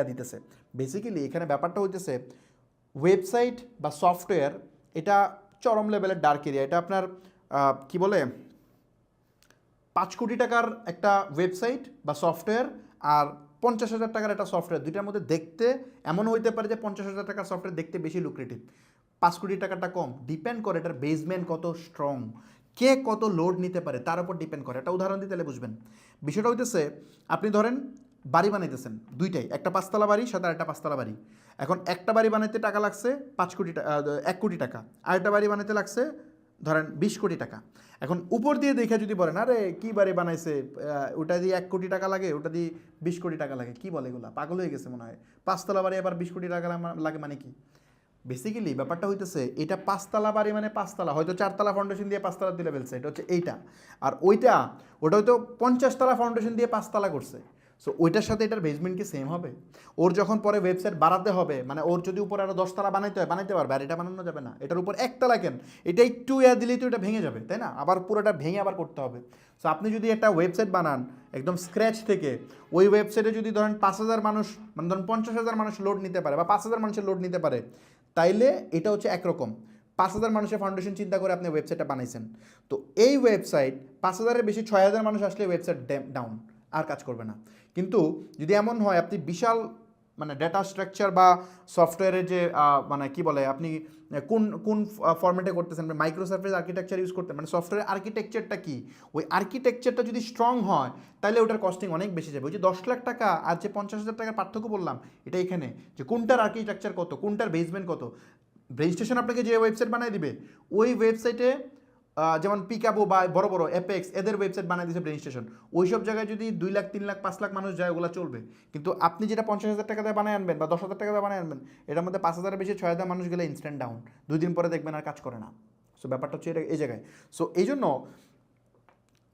দিতেছে। বেসিক্যালি এখানে ব্যাপারটা হইতেছে ওয়েবসাইট বা সফটওয়্যার, এটা চরম লেভেলের ডার্ক এরিয়া। এটা আপনার কি বলে 5 কোটি টাকার একটা ওয়েবসাইট বা সফটওয়্যার আর 50,000 টাকার একটা সফটওয়্যার, দুইটার মধ্যে দেখতে এমন হইতে পারে যে 50,000 টাকার সফটওয়্যার দেখতে বেশি লুক্রেটিভ, 5 কোটি টাকাটা কম। ডিপেন্ড করে এটার বেসমেন্ট কত স্ট্রং, কে কত লোড নিতে পারে তার উপর ডিপেন্ড করে। একটা উদাহরণ দিতে তাহলে বুঝবেন। বিষয়টা হইতেছে আপনি ধরেন বাড়ি বানাইতেছেন দুইটাই, একটা 5 তলা বাড়ি সাথে আরেকটা 5 তলা বাড়ি। এখন একটা বাড়ি বানাইতে টাকা লাগছে 5 কোটি টাকা, 1 কোটি টাকা, আরেকটা বাড়ি বানাইতে লাগছে ধরেন 20 কোটি টাকা। এখন উপর দিয়ে দেখে যদি বলেন আরে কী বাড়ি বানাইছে, ওটা দিয়ে 1 কোটি টাকা লাগে, ওটা দিয়ে 20 কোটি টাকা লাগে, কী বলে এগুলা, পাগল হয়ে গেছে মনে হয়। 5 তলা বাড়ি আবার 20 কোটি টাকা লাগে মানে কি? বেসিক্যালি ব্যাপারটা হইতেছে এটা 5 তলা বাড়ি মানে 5 তলা, হয়তো 4 তলা ফাউন্ডেশন দিয়ে 5 তলা দিলে ফেলছে, এটা হচ্ছে এইটা। আর ওটা হয়তো 50 তলা ফাউন্ডেশন দিয়ে 5 তলা করছে। সো ওইটার সাথে এটার বেসমেন্ট কি সেম হবে? ওর যখন পরে ওয়েবসাইট বাড়াতে হবে, মানে ওর যদি উপরে আরও 10 তলা বানাইতে পারবে, আর এটা বানানো যাবে না, এটার উপর 1 তলা কেন, এটা একটু দিলেই তো এটা ভেঙে যাবে, তাই না? আবার পুরোটা ভেঙে আবার করতে হবে। সো আপনি যদি একটা ওয়েবসাইট বানান একদম স্ক্র্যাচ থেকে, ওই ওয়েবসাইটে যদি ধরেন 5,000 মানুষ, মানে ধরেন 50,000 মানুষ লোড নিতে পারে বা 5,000 মানুষের লোড নিতে পারে, তাইলে এটা হচ্ছে একরকম। 5,000 মানুষের ফাউন্ডেশন চিন্তা করে আপনি ওয়েবসাইটটা বানাইছেন, তো এই ওয়েবসাইট 5,000-এর বেশি 6,000 মানুষ আসলে ওয়েবসাইট ডাউন, আর কাজ করবে না। কিন্তু যদি এমন হয় আপনি বিশাল মানে ডেটা স্ট্রাকচার বা সফটওয়্যারের যে মানে কি বলে, আপনি কোন ফরম্যাটে করতেছেন, মাইক্রোসফটের আর্কিটেকচার ইউজ করতে, মানে সফটওয়্যার আর্কিটেকচারটা কি, ওই আর্কিটেকচারটা যদি স্ট্রং হয় তাহলে ওটার কস্টিং অনেক বেশি যাবে। ওই যে 10 লাখ টাকা আর যে 50,000 টাকার পার্থক্য বললাম, এটা এখানে যে কোনটার আর্কিটেকচার কত, কোনটার বেসমেন্ট কত। রেজিস্ট্রেশন আপনাকে যে ওয়েবসাইট বানিয়ে দিবে, ওই ওয়েবসাইটে যেমন পিকাবো বা বড় বড় অ্যাপেক্স এদের ওয়েবসাইট বানিয়ে দিয়েছে রেজিস্ট্রেশন, ওই সব জায়গায় যদি 2 লাখ 3 লাখ 5 লাখ মানুষ যায় ওগুলো চলবে। কিন্তু আপনি যেটা 50,000 টাকা দিয়ে বানিয়ে আনবেন বা 10,000 টাকা দিয়ে বানিয়ে আনবেন, এটার মধ্যে 5,000-এর বেশি 6,000 মানুষ গেলে ইনস্ট্যান্ট ডাউন, 2 দিন পরে দেখবেন আর কাজ করে না। সো ব্যাপারটা হচ্ছে এটা এই জায়গায়। সো এই জন্য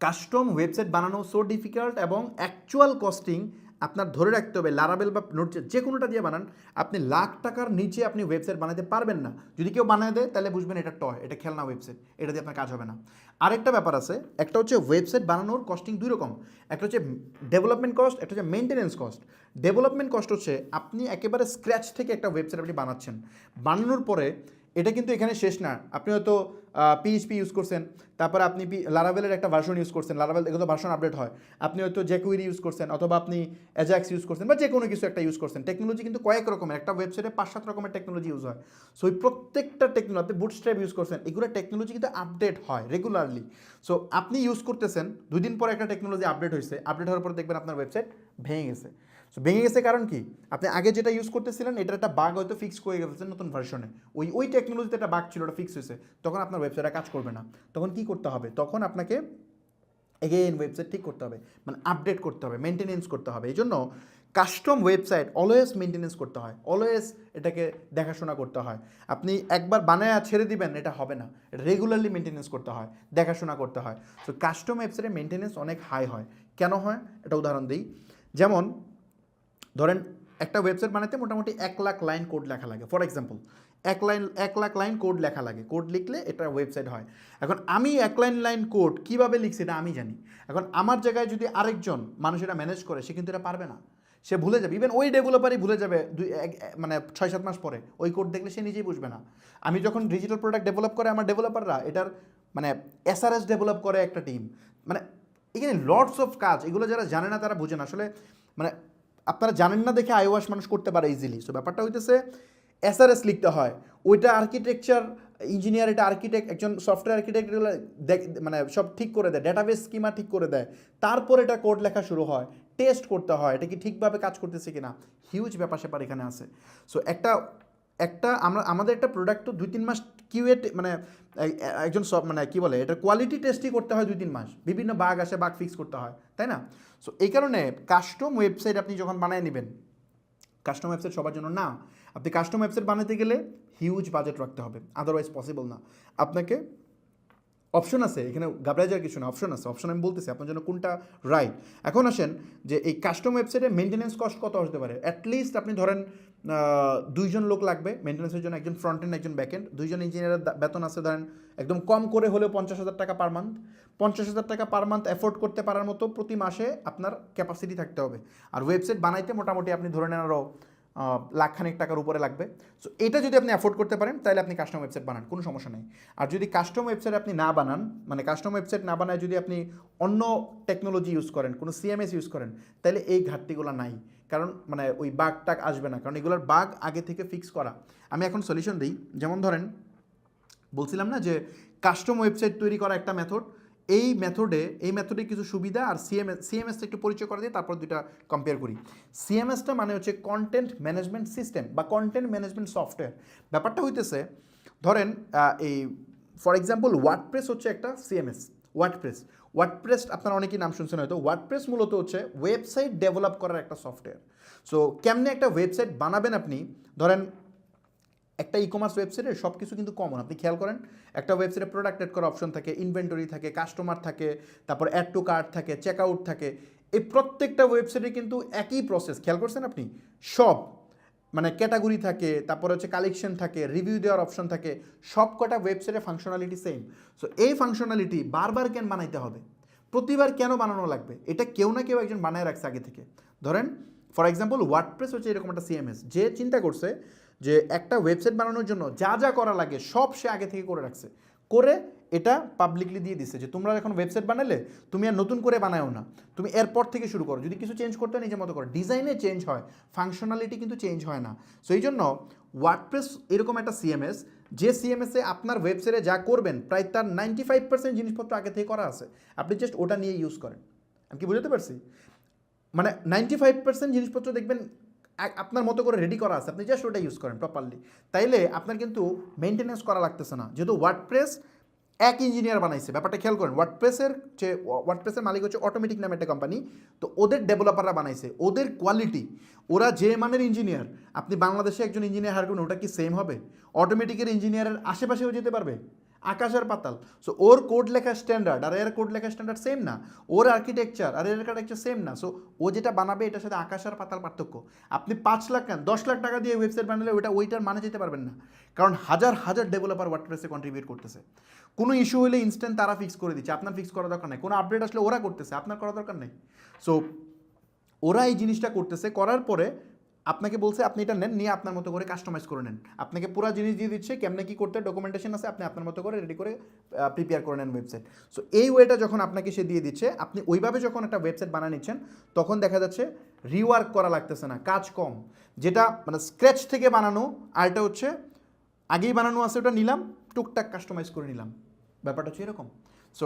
কাস্টম ওয়েবসাইট বানানো সো ডিফিকাল্ট, এবং অ্যাকচুয়াল কস্টিং আপনার ধরে রাখতে হবে লারাবেল বা নোটজেট যে কোনোটা দিয়ে বানান, আপনি লাখ টাকার নিচে আপনি ওয়েবসাইট বানাতে পারবেন না। যদি কেউ বানিয়ে দেয় তাহলে বুঝবেন এটা টয়, এটা খেলনা ওয়েবসাইট, এটা দিয়ে আপনার কাজ হবে না। আরেকটা ব্যাপার আছে, একটা হচ্ছে ওয়েবসাইট বানানোর কস্টিং দুই রকম, একটা হচ্ছে ডেভেলপমেন্ট কস্ট, একটা হচ্ছে মেনটেন্যান্স কস্ট। ডেভেলপমেন্ট কস্ট হচ্ছে আপনি একেবারে স্ক্র্যাচ থেকে একটা ওয়েবসাইট আপনি বানাচ্ছেন, বানানোর পরে এটা কিন্তু এখানে শেষ না। আপনি হয়তো পিএইচপি ইউজ করছেন, তারপর আপনি লারাভেলের একটা ভার্সন ইউজ করছেন, লারাভেল এগুলো ভার্সন আপডেট হয়, আপনি হয়তো জেকুইরি ইউজ করছেন, অথবা আপনি অ্যাজাক্স ইউজ করছেন, বা যে কোনো কিছু একটা ইউজ করছেন। টেকনোলজি কিন্তু কয়েক রকমের, একটা ওয়েবসাইটে 5-7 রকমের টেকনোলজি ইউজ হয়। সো ওই প্রত্যেকটা টেকনোলজি, আপনি বুটস্ট্র্যাপ ইউজ করছেন, এগুলো টেকনোলজি কিন্তু আপডেট হয় রেগুলারলি। সো আপনি ইউজ করতেছেন, 2 দিন পরে একটা টেকনোলজি আপডেট হয়েছে, আপডেট হওয়ার পরে দেখবেন আপনার ওয়েবসাইট ভেঙে গেছে। সো ভেঙে গেছে কারণ কি? আপনি আগে যেটা ইউজ করতেছিলেন এটার একটা বাগ হয়তো ফিক্স করে গেছেন নতুন ভার্সনে, ওই টেকনোলজিতে একটা বাগ ছিল, ওটা ফিক্স হয়েছে, তখন আপনার ওয়েবসাইটে কাজ করবে না। তখন কি করতে হবে? তখন আপনাকে এগেইন ওয়েবসাইট ঠিক করতে হবে, মানে আপডেট করতে হবে, মেনটেনেন্স করতে হবে। এই জন্য কাস্টম ওয়েবসাইট অলওয়েজ মেনটেনেন্স করতে হয়, অলওয়েজ এটাকে দেখাশোনা করতে হয়। আপনি একবার বানায় ছেড়ে দিবেন, এটা হবে না, এটা রেগুলারলি মেনটেনেন্স করতে হয়, দেখাশোনা করতে হয়। সো কাস্টম ওয়েবসাইটের মেনটেনেন্স অনেক হাই হয়। কেন হয় এটা উদাহরণ দিই। যেমন ধরেন একটা ওয়েবসাইট বানাতে মোটামুটি 1 লাখ লাইন কোড লেখা লাগে, for example 1 lakh line code লেখা লাগে, কোড লিখলে এটা ওয়েবসাইট হয়। এখন আমি 1 লাইন কোড কীভাবে লিখছি এটা আমি জানি। এখন আমার জায়গায় যদি আরেকজন মানুষ এটা ম্যানেজ করে, সে কিন্তু এটা পারবে না, সে ভুলে যাবে, ইভেন ওই ডেভেলপারই ভুলে যাবে মানে 6-7 মাস পরে ওই কোড দেখলে সে নিজেই বুঝবে না। আমি যখন ডিজিটাল প্রোডাক্ট ডেভেলপ করে আমার ডেভেলপাররা এটার মানে এসআরএস ডেভেলপ করে একটা টিম, মানে এখানে লটস অফ কাজ, এগুলো যারা জানে না তারা বুঝে না আসলে। মানে আপনারা জানেন না দেখে আইওয়াশ মানুষ করতে পারে ইজিলি। সো ব্যাপারটা হইতেছে এসআরএস লিখতে হয়, ওইটা আর্কিটেকচার ইঞ্জিনিয়ার, এটা আর্কিটেক্ট, একজন সফটওয়্যার আর্কিটেক্ট এগুলো মানে সব ঠিক করে দেয়, ডেটাবেস স্কিমা ঠিক করে দেয়, তারপর এটা কোড লেখা শুরু হয়, টেস্ট করতে হয় এটা কি ঠিকভাবে কাজ করতেছে কিনা, হিউজ ব্যাপার স্যাপার এখানে আছে। সো আমাদের একটা প্রোডাক্ট তো 2-3 মাস কিউএ মানে একজন সব মানে কী বলে এটা কোয়ালিটি টেস্টই করতে হয় 2-3 মাস, বিভিন্ন বাগ আসে, বাগ ফিক্স করতে হয়, তাই না? সো এই কারণে কাস্টম ওয়েবসাইট আপনি যখন বানায় নেবেন, কাস্টম ওয়েবসাইট সবার জন্য না। আপনি কাস্টম ওয়েবসাইট বানাতে গেলে হিউজ বাজেট রাখতে হবে, আদারওয়াইজ পসিবল না। আপনাকে অপশন আছে এখানে, ঘাবড়ায় যাওয়ার কিছু না, অপশন আছে, অপশন আমি বলতেছি আপনার জন্য কোনটা রাইট। এখন আসেন যে এই কাস্টম ওয়েবসাইটের মেনটেন্যান্স কস্ট কত আসতে পারে। অ্যাটলিস্ট আপনি ধরেন 2 জন লোক লাগবে মেনটেন্যান্সের জন্য, একজন ফ্রন্ট এন্ড একজন ব্যাক এন্ড, 2 জন ইঞ্জিনিয়ারের বেতন আছে ধরেন একদম কম করে হলেও 50,000 টাকা পার মান্থ। 50,000 টাকা পার মান্থ অ্যাফোর্ড করতে পারার মতো প্রতি মাসে আপনার ক্যাপাসিটি থাকতে হবে। আর ওয়েবসাইট বানাইতে মোটামুটি আপনি ধরে নেন আরও লাখখানেক টাকার উপরে লাগবে। সো এটা যদি আপনি অ্যাফোর্ড করতে পারেন তাহলে আপনি কাস্টম ওয়েবসাইট বানান, কোনো সমস্যা নেই। আর যদি কাস্টম ওয়েবসাইট আপনি না বানান, মানে কাস্টম ওয়েবসাইট না বানায় যদি আপনি অন্য টেকনোলজি ইউজ করেন, কোনো সিএমএস ইউজ করেন, তাহলে এই ঘাটতিগুলো নাই। কারণ মানে ওই বাগ টাগ আসবে না, কারণ এগুলোর বাগ আগে থেকে ফিক্স করা। আমি এখন সলিউশন দিই। যেমন ধরেন বলছিলাম না যে কাস্টম ওয়েবসাইট তৈরি করা একটা মেথড, এই মেথডে কিছু সুবিধা, আর সিএমএসটা একটু পরিচয় করে দিয়ে তারপর দুইটা কম্পেয়ার করি। সিএমএসটা মানে হচ্ছে কন্টেন্ট ম্যানেজমেন্ট সিস্টেম বা কন্টেন্ট ম্যানেজমেন্ট সফটওয়্যার। ব্যাপারটা হইতেছে ধরেন এই ফর এক্সাম্পল ওয়ার্ডপ্রেস হচ্ছে একটা সিএমএস। ওয়ার্ডপ্রেস আপনারা অনেকেই নাম শুনছেন হয়তো। ওয়ার্ডপ্রেস মূলত হচ্ছে ওয়েবসাইট ডেভেলপ করার একটা সফটওয়্যার। সো কেমনে একটা ওয়েবসাইট বানাবেন আপনি, ধরেন একটা ই কমার্স ওয়েবসাইটে সব কিছু কিন্তু কমন, আপনি খেয়াল করেন একটা ওয়েবসাইটে প্রোডাক্ট অ্যাড করার অপশন থাকে, ইনভেন্টরি থাকে, কাস্টমার থাকে, তারপর অ্যাড টু কার্ট থাকে, চেক আউট থাকে। এই প্রত্যেকটা ওয়েবসাইটে কিন্তু একই প্রসেস, খেয়াল করছেন আপনি? সব মানে ক্যাটাগরি থাকে, তারপরে হচ্ছে কালেকশন থাকে, রিভিউ দেওয়ার অপশন থাকে, সব কটা ওয়েবসাইটের ফাংশনালিটি সেম। সো এই ফাংশনালিটি বারবার কেন বানাইতে হবে, প্রতিবার কেন বানানো লাগবে? এটা কেউ না কেউ একজন বানায় রাখছে আগে থেকে। ধরেন ফর এক্সাম্পল ওয়ার্ডপ্রেস হচ্ছে এরকম একটা সিএমএস, যে চিন্তা করছে যে একটা ওয়েবসাইট বানানোর জন্য যা যা করা লাগে সব সে আগে থেকে করে রাখছে, করে এটা পাবলিকলি দিয়ে দিচ্ছে যে তোমরা এখন ওয়েবসাইট বানালে তুমি আর নতুন করে বানায়ও না, তুমি এরপর থেকে শুরু করো, যদি কিছু চেঞ্জ করতে হয় নিজের মতো করো। ডিজাইনে চেঞ্জ হয়, ফাংশনালিটি কিন্তু চেঞ্জ হয় না। সো এই জন্য ওয়ার্ডপ্রেস এরকম একটা সিএমএস, যে সিএমএসে আপনার ওয়েবসাইটে যা করবেন প্রায় তার 95% জিনিসপত্র আগে থেকে করা আছে, আপনি জাস্ট ওটা নিয়ে ইউজ করেন। আমি কি বুঝতে পারছি? মানে 95% জিনিসপত্র দেখবেন আপনার মতো করে রেডি করা আছে, আপনি জাস্ট ওটা ইউজ করেন প্রপারলি, তাইলে আপনার কিন্তু মেনটেনেন্স করা লাগতেছে না। যেহেতু ওয়ার্ডপ্রেস এক ইঞ্জিনিয়ার বানাইছে, ব্যাপারটা খেয়াল করেন। ওয়ার্ডপ্রেসের মালিক হচ্ছে অটোমেটিক নামে একটা কোম্পানি, তো ওদের ডেভেলপাররা বানাইছে, ওদের কোয়ালিটি, ওরা যে মানের ইঞ্জিনিয়ার, আপনি বাংলাদেশে একজন ইঞ্জিনিয়ার হায়ার করুন, ওটা কি সেম হবে? অটোমেটিকের ইঞ্জিনিয়ারের আশেপাশেও যেতে পারবে? আকাশ আর পাতাল। সো ওর কোড লেখা স্ট্যান্ডার্ড আর এর কোড লেখা স্ট্যান্ডার্ড সেম না, ওর আর্কিটেকচার আর এর আর্কিটেকচার সেম না। সো ও যেটা বানাবে এটার সাথে আকাশ আর পাতাল পার্থক্য। আপনি 5 লাখ কেন 10 লাখ টাকা দিয়ে ওয়েবসাইট বানালে ওইটার মানে যেতে পারবেন না, কারণ হাজার হাজার ডেভেলপার ওয়ার্ডপ্রেসে কন্ট্রিবিউট করতেছে। কোনো ইস্যু হলে ইনস্ট্যান্ট তারা ফিক্স করে দিচ্ছে, আপনার ফিক্স করা দরকার নেই। কোনো আপডেট আসলে ওরা করতেছে, আপনার করা দরকার নেই। সো ওরা এই জিনিসটা করতেছে, করার পরে আপনাকে বলছে আপনি এটা নেন, নিয়ে আপনার মতো করে কাস্টমাইজ করে নেন। আপনাকে পুরো জিনিস দিয়ে দিচ্ছে, কেমনে কী করতে ডকুমেন্টেশন আছে, আপনি আপনার মতো করে রেডি করে প্রিপেয়ার করে নেন ওয়েবসাইট। সো এই ওয়েটা যখন আপনাকে সে দিয়ে দিচ্ছে, আপনি ওইভাবে যখন একটা ওয়েবসাইট বানিয়ে নিচ্ছেন, তখন দেখা যাচ্ছে রিওয়ার্ক করা লাগতেছে না, কাজ কম। যেটা মানে স্ক্র্যাচ থেকে বানানো, আর এটা হচ্ছে আগেই বানানো আছে, ওটা নিলাম টুকটাক কাস্টমাইজ করে নিলাম, ব্যাপারটা হচ্ছে এরকম। So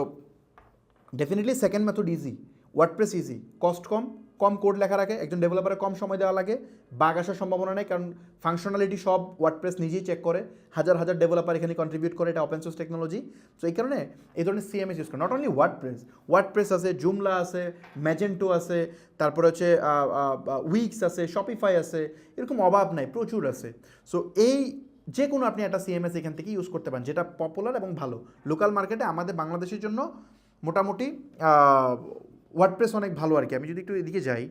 definitely second method easy, WordPress easy, cost কম, কম কোড লেখা রাখে, একজন ডেভেলপারের কম সময় দেওয়া লাগে, বাগ আসার সম্ভাবনা নেই, কারণ ফাংশনালিটি সব ওয়ার্ডপ্রেস নিজেই চেক করে, হাজার হাজার ডেভেলপার এখানে কন্ট্রিবিউট করে, এটা ওপেন সোর্স টেকনোলজি। সো এই কারণে এই ধরনের সিএমএস ইউজ করে। নট অনলি ওয়ার্ডপ্রেস আছে, জুমলা আছে, ম্যাজেন্টো আছে, তারপরে হচ্ছে উইক্স আছে, শপিফাই আছে, এরকম অভাব নাই, প্রচুর আছে। সো এই যে কোনো আপনি একটা সিএমএস এখান থেকে ইউজ করতে পারেন, যেটা পপুলার এবং ভালো। লোকাল মার্কেটে আমাদের বাংলাদেশের জন্য মোটামুটি ওয়ার্ডপ্রেস অনেক ভালো আর কি। আমি যদি একটু এদিকে যাই,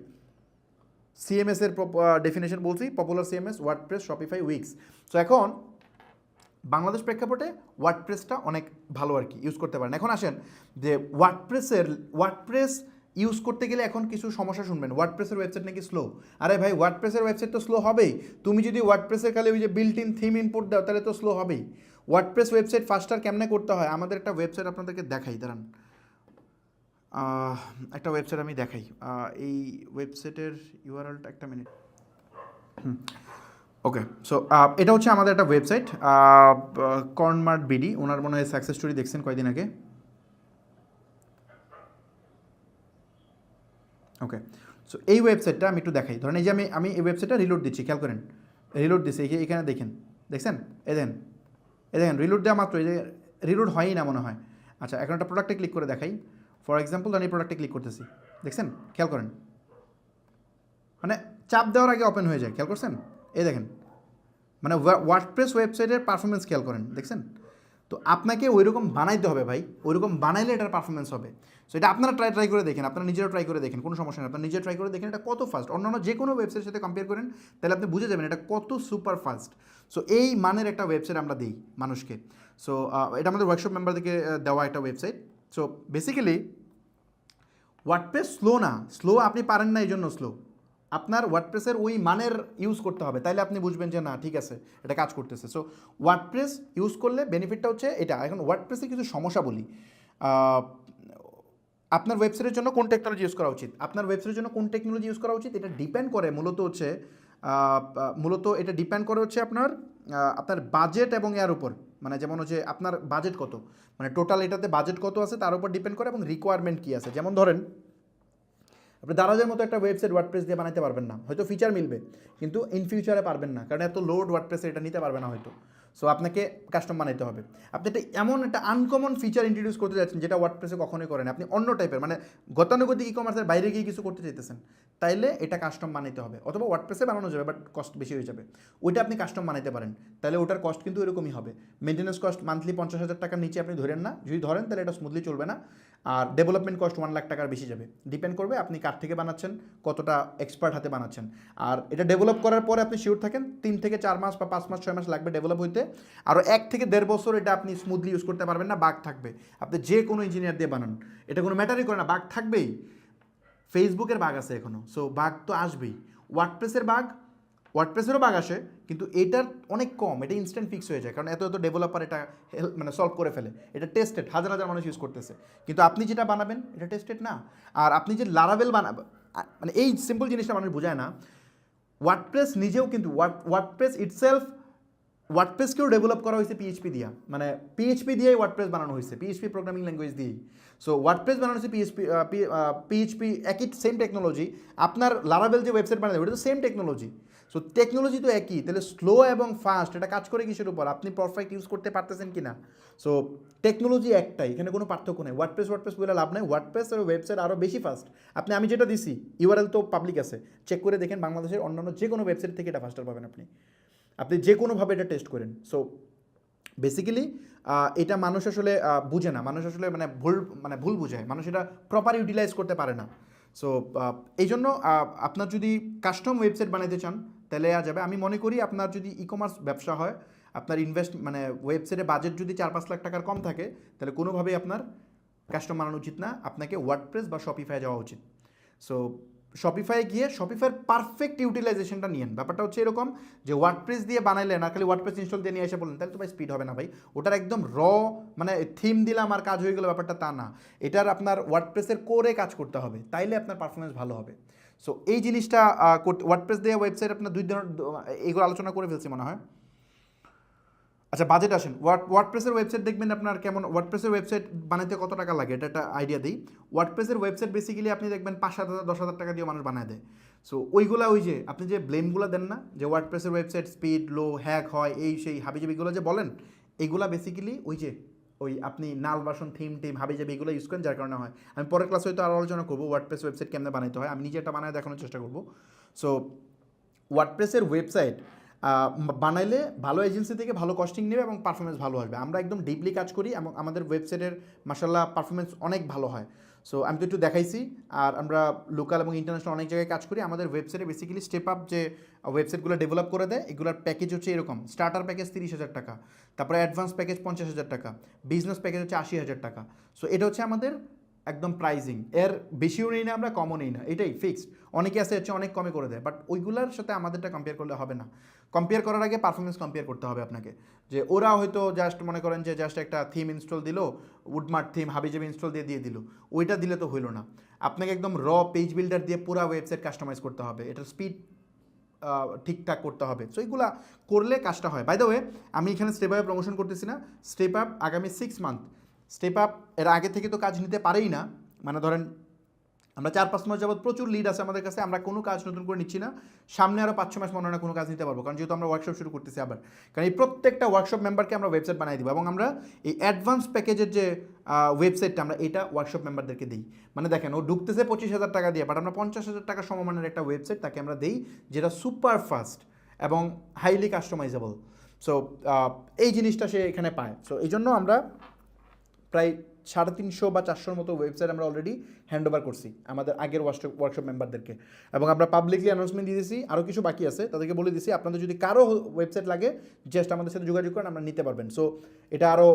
সিএমএসের ডেফিনেশন বলছি, popular CMS WordPress, Shopify, weeks. So এখন বাংলাদেশ প্রেক্ষাপটে ওয়ার্ডপ্রেসটা অনেক ভালো আর কি, ইউজ করতে পারেন। এখন আসেন যে ওয়ার্ডপ্রেস ইউজ করতে গেলে এখন কিছু সমস্যা শুনবেন, ওয়ার্ডপ্রেসের ওয়েবসাইট নাকি স্লো। আরে ভাই, ওয়ার্ডপ্রেসের ওয়েবসাইট তো স্লো হবেই। তুমি যদি ওয়ার্ডপ্রেসের খালি ওই যে বিল্ট ইন থিম ইনপুট দাও, তাহলে তো স্লো হবেই। ওয়ার্ডপ্রেস ওয়েবসাইট ফাস্টার কেমনে করতে হয়, আমাদের একটা ওয়েবসাইট আপনাদেরকে দেখাই, দাঁড়ান একটা ওয়েবসাইট আমি দেখাই। এই ওয়েবসাইটের ইউআরএলটা একটা মিনিট। ওকে, সো এটা হচ্ছে আমাদের একটা ওয়েবসাইট, কর্নমার্ট বিডি, ওনার মনে হয় সাকসেস স্টোরি দেখছেন কয়েকদিন আগে। ওকে, সো এই ওয়েবসাইটটা আমি একটু দেখাই। ধরেন এই যে আমি এই ওয়েবসাইটটা রিলোড দিচ্ছি, খেয়াল করেন, রিলোড দিচ্ছি, এখানে দেখেন, দেখছেন, এ দেখেন রিলোড দেওয়া মাত্র, এই যে রিলোড হয়ই না মনে হয়। আচ্ছা, এখন একটা প্রোডাক্টে ক্লিক করে দেখাই। ফর এক্সাম্পল ধরেন এই প্রোডাক্টে ক্লিক করতেছি, দেখছেন, খেয়াল করেন, মানে চাপ দেওয়ার আগে ওপেন হয়ে যায়, খেয়াল করছেন, এই দেখেন, মানে ওয়ার্ডপ্রেস ওয়েবসাইটের পারফরমেন্স খেয়াল করেন, দেখছেন। তো আপনাকে ওইরকম বানাইতে হবে ভাই, ওইরকম বানাইলে এটার পারফরমেন্স হবে। সো এটা আপনারা ট্রাই করে দেখেন, আপনারা নিজেরা ট্রাই করে দেখেন, কোনো সমস্যা নেই, আপনারা নিজে ট্রাই করে দেখেন এটা কত ফাস্ট। অন্যান্য যে কোনো ওয়েবসাইটের সাথে কম্পেয়ার করেন, তাহলে আপনি বুঝে যাবেন এটা কত সুপার ফাস্ট। সো এই মানের একটা ওয়েবসাইট আমরা দিই মানুষকে। সো এটা আমাদের ওয়ার্কশপ মেম্বারদেরকে দেওয়া একটা website. So basically WordPress slow না, স্লো আপনি পারেন না এই জন্য স্লো, আপনার ওয়ার্ডপ্রেসের ওই মানের ইউজ করতে হবে, তাইলে আপনি বুঝবেন যে না ঠিক আছে এটা কাজ করতেছে। সো ওয়ার্ডপ্রেস ইউজ করলে বেনিফিটটা হচ্ছে এটা। এখন ওয়ার্ডপ্রেসের কিছু সমস্যা বলি। আপনার ওয়েবসাইটের জন্য কোন টেকনোলজি ইউজ করা উচিত, আপনার ওয়েবসাইটের জন্য কোন টেকনোলজি ইউজ করা উচিত, এটা ডিপেন্ড করে মূলত এটা ডিপেন্ড করে হচ্ছে আপনার বাজেট এবং এর উপর, মানে যেমন হচ্ছে আপনার বাজেট কত, মানে টোটাল এটাতে বাজেট কত আছে তার উপর ডিপেন্ড করে, এবং রিকোয়ারমেন্ট কী আছে। যেমন ধরেন আপনি দারাজের মতো একটা ওয়েবসাইট ওয়ার্ডপ্রেস দিয়ে বানাতে পারবেন না, হয়তো ফিচার মিলবে কিন্তু ইন ফিউচারে পারবেন না, কারণ এত লোড ওয়ার্ডপ্রেসে এটা নিতে পারবে না হয়তো। সো আপনাকে কাস্টম বানাইতে হবে। আপনি এমন একটা আনকমন ফিচার ইন্ট্রোডিউস করতে যাচ্ছেন যেটা ওয়ার্ডপ্রেসে কখনোই করেন, আপনি অন্য টাইপের মানে গতানুগতিক ই কমার্সের বাইরে গিয়ে কিছু করতে চাইতেছেন, তাইলে এটা কাস্টম বানাইতে হবে। অথবা ওয়ার্ডপ্রেসে বানানো যাবে বাট কস্ট বেশি হয়ে যাবে, ওইটা আপনি কাস্টম বানাইতে পারেন, তাহলে ওটার কস্ট কিন্তু এরকমই হবে। মেনটেন্যান্স কস্ট মান্থলি 50,000 টাকার নিচে আপনি ধরেন না, যদি ধরেন তাহলে এটা স্মুথলি চলবে না। আর ডেভেলপমেন্ট কস্ট 1 লাখ টাকার বেশি যাবে, ডিপেন্ড করবে আপনি কার থেকে বানাচ্ছেন, কতটা এক্সপার্ট হাতে বানাচ্ছেন। আর এটা ডেভেলপ করার পরে আপনি শিওর থাকেন 3 থেকে 4 মাস বা 5 মাস 6 মাস লাগবে ডেভেলপ হইতে। আরও 1 থেকে 1.5 বছর এটা আপনি স্মুথলি ইউজ করতে পারবেন না, বাগ থাকবে। আপনি যে কোনো ইঞ্জিনিয়ার দিয়ে বানান, এটা কোনো ম্যাটারই করে না, বাগ থাকবেই। ফেসবুকের বাগ আছে এখনও, সো বাগ তো আসবেই। ওয়ার্ডপ্রেসেরও বাগ আসে, কিন্তু এটার অনেক কম, এটা ইনস্ট্যান্ট ফিক্স হয়ে যায়, কারণ এত ডেভেলপার এটা মানে সলভ করে ফেলে। এটা টেস্টেড, হাজার হাজার মানুষ ইউজ করতেছে, কিন্তু আপনি যেটা বানাবেন এটা টেস্টেড না। আর আপনি যে লারাভেল বানাবেন, মানে এই সিম্পল জিনিসটা মানুষ বোঝায় না। ওয়ার্ডপ্রেস নিজেও কিন্তু ওয়ার্ডপ্রেস ইটসেলফ, ওয়ার্ডপ্রেসকেও ডেভেলপ করা হয়েছে পিএইচপি দিয়া, মানে পিএইচপি দিয়েই ওয়ার্ডপ্রেস বানানো হয়েছে, পিএইচপি প্রোগ্রামিং ল্যাঙ্গুয়েজ দিয়েই। সো ওয়ার্ডপ্রেস বানানো হয়েছে পিএইচপি, একই সেম টেকনোলজি। আপনার লারাভেল যে ওয়েবসাইট বানাবে ওটা তো সেম টেকনোলজি। সো টেকনোলজি তো একই, তাহলে স্লো এবং ফাস্ট এটা কাজ করে কিসের উপর, আপনি পারফেক্ট ইউজ করতে পারতেছেন কি না। সো টেকনোলজি একটাই, এখানে কোনো পার্থক্য নেই। ওয়ার্ডপ্রেস বলে লাভ নেই, ওয়ার্ডপ্রেস আর ওয়েবসাইট আরও বেশি ফাস্ট। আমি যেটা দিছি ইউআরএল তো পাবলিক আছে, চেক করে দেখেন, বাংলাদেশের অন্যান্য যে কোনো ওয়েবসাইট থেকে এটা ফাস্টার পাবেন আপনি যে কোনোভাবে এটা টেস্ট করেন। সো বেসিক্যালি এটা মানুষ আসলে বুঝে না, মানুষ আসলে ভুল বুঝায়, মানুষ এটা প্রপার ইউটিলাইজ করতে পারে না। সো এই জন্য আপনার যদি কাস্টম ওয়েবসাইট বানাতে চান তাহলে যাবে। আমি মনে করি আপনার যদি ই কমার্স ব্যবসা হয়, আপনার ওয়েবসাইটে বাজেট যদি 4-5 লাখ টাকার কম থাকে, তাহলে কোনোভাবেই আপনার কাস্টম বানানো উচিত না, আপনাকে ওয়ার্ডপ্রেস বা শপিফাই যাওয়া উচিত। সো শপিফাই গিয়ে শপিফাইয়ের পারফেক্ট ইউটিলাইজেশনটা নিয়েন। ব্যাপারটা হচ্ছে এরকম যে ওয়ার্ডপ্রেস দিয়ে বানাইলেন আর খালি ওয়ার্ডপ্রেস ইনস্টল দিয়ে নিয়ে এসে বললেন, তাহলে তো ভাই স্পিড হবে না ভাই। ওটার একদম থিম দিলাম আর কাজ হয়ে গেলো, ব্যাপারটা তা না। এটার আপনার ওয়ার্ডপ্রেসের কোরে কাজ করতে হবে, তাইলে আপনার পারফরমেন্স ভালো হবে। সো এই জিনিসটা ওয়ার্ডপ্রেস দিয়ে ওয়েবসাইট আপনার 2 দিনের এগুলো আলোচনা করে ফেলছি মনে হয়। আচ্ছা, বাজেট আসেন। ওয়ার্ডপ্রেসের ওয়েবসাইট দেখবেন আপনার কেমন, ওয়ার্ডপ্রেসের ওয়েবসাইট বানাতে কত টাকা লাগে এটা একটা আইডিয়া দিই। ওয়ার্ডপ্রেসের ওয়েবসাইট বেসিক্যালি আপনি দেখবেন 5,000, 10,000 টাকা দিয়ে মানুষ বানায় দেয়। সো ওই যে আপনি যে ব্লেমগুলো দেন না, যে ওয়ার্ডপ্রেসের ওয়েবসাইট স্পিড লো, হ্যাক হয়, এই সেই হাবিজাবিগুলো যে বলেন, এইগুলা বেসিক্যালি ওই আপনি নাল ভার্সন থিম হাবিজাবি এগুলো ইউজ করেন, যার কারণে হয়। আমি পরের ক্লাসে হয়তো আরও আলোচনা করবো ওয়ার্ডপ্রেস ওয়েবসাইট কেমনে বানাইতে হয়, আমি নিজে একটা বানায় দেখানোর চেষ্টা করবো। সো ওয়ার্ডপ্রেসের ওয়েবসাইট বানাইলে ভালো এজেন্সি থেকে ভালো কস্টিং নেবে এবং পারফরমেন্স ভালো আসবে। আমরা একদম ডিপলি কাজ করি এবং আমাদের ওয়েবসাইটের মাশাআল্লাহ পারফরমেন্স অনেক ভালো হয়। সো আমি তো একটু দেখাইছি, আর আমরা লোকাল এবং ইন্টারন্যাশনাল অনেক জায়গায় কাজ করি। আমাদের ওয়েবসাইটে বেসিক্যালি স্টেপ আপ যে ওয়েবসাইটগুলো ডেভেলপ করে দেয়, এগুলোর প্যাকেজ হচ্ছে এরকম: স্টার্টার প্যাকেজ 30,000 টাকা, তারপরে অ্যাডভান্স প্যাকেজ 50,000 টাকা, বিজনেস প্যাকেজ হচ্ছে 80,000 টাকা। সো এটা হচ্ছে আমাদের একদম প্রাইজিং, এর বেশিও নেই না, আমরা কমও নেই না, এটাই ফিক্সড। অনেকে আছে হচ্ছে অনেক কমে করে দেয়, বাট ওইগুলোর সাথে আমাদেরটা কম্পেয়ার করলে হবে না। কম্পেয়ার করার আগে পারফরমেন্স কম্পেয়ার করতে হবে আপনাকে। যে ওরা হয়তো জাস্ট মনে করেন যে জাস্ট একটা থিম ইনস্টল দিল, উডমার্ট থিম হাবিজাবি ইনস্টল দিয়ে দিল, ওইটা দিলে তো হইলো না। আপনাকে একদম পেজ বিল্ডার দিয়ে পুরো ওয়েবসাইট কাস্টমাইজ করতে হবে, এটার স্পিড ঠিকঠাক করতে হবে। সো এইগুলা করলে কাজটা হয়। বাই দ্য ওয়ে, আমি এখানে স্টেপ আপে প্রমোশন করতেছি না। স্টেপ আপ আগামী 6 মান্থ, স্টেপ আপ এর আগে থেকে তো কাজ নিতে পারেই না। মানে ধরেন আমরা 4-5 মাস যাবত প্রচুর লিড আছে আমাদের কাছে, আমরা কোনো কাজ নতুন করে নিচ্ছি না। সামনে আরও 5-6 মাস মনে হয় না কোনো কাজ নিতে পারবো, কারণ যেহেতু আমরা ওয়ার্কশপ শুরু করতেছি আবার। কারণ এই প্রত্যেকটা ওয়ার্কশপ মেম্বারকে আমরা ওয়েবসাইট বানিয়ে দিব, এবং আমরা এই অ্যাডভান্স প্যাকেজের যে ওয়েবসাইটটা আমরা এটা ওয়ার্কশপ মেম্বারদেরকে দিই। মানে দেখেন, ও ঢুকতেছে 25,000 টাকা দিয়ে, বাট আমরা 50,000 টাকা সমমানের একটা ওয়েবসাইট তাকে আমরা দিই, যেটা সুপার ফাস্ট এবং হাইলি কাস্টমাইজেবল। সো এই জিনিসটা সে এখানে পায়। সো এই জন্য আমরা প্রায় 350 বা 400 মতো ওয়েবসাইট আমরা অলরেডি হ্যান্ড ওভার করছি আমাদের আগের ওয়ার্কশপ মেম্বারদেরকে, এবং আমরা পাবলিকলি অ্যানাউন্সমেন্ট দিয়ে দিয়েছি। আরও কিছু বাকি আছে, তাদেরকে বলে দিয়েছি আপনাদের যদি কারো ওয়েবসাইট লাগে জাস্ট আমাদের সাথে যোগাযোগ করেন, আমরা নিতে পারবেন। সো এটা আরও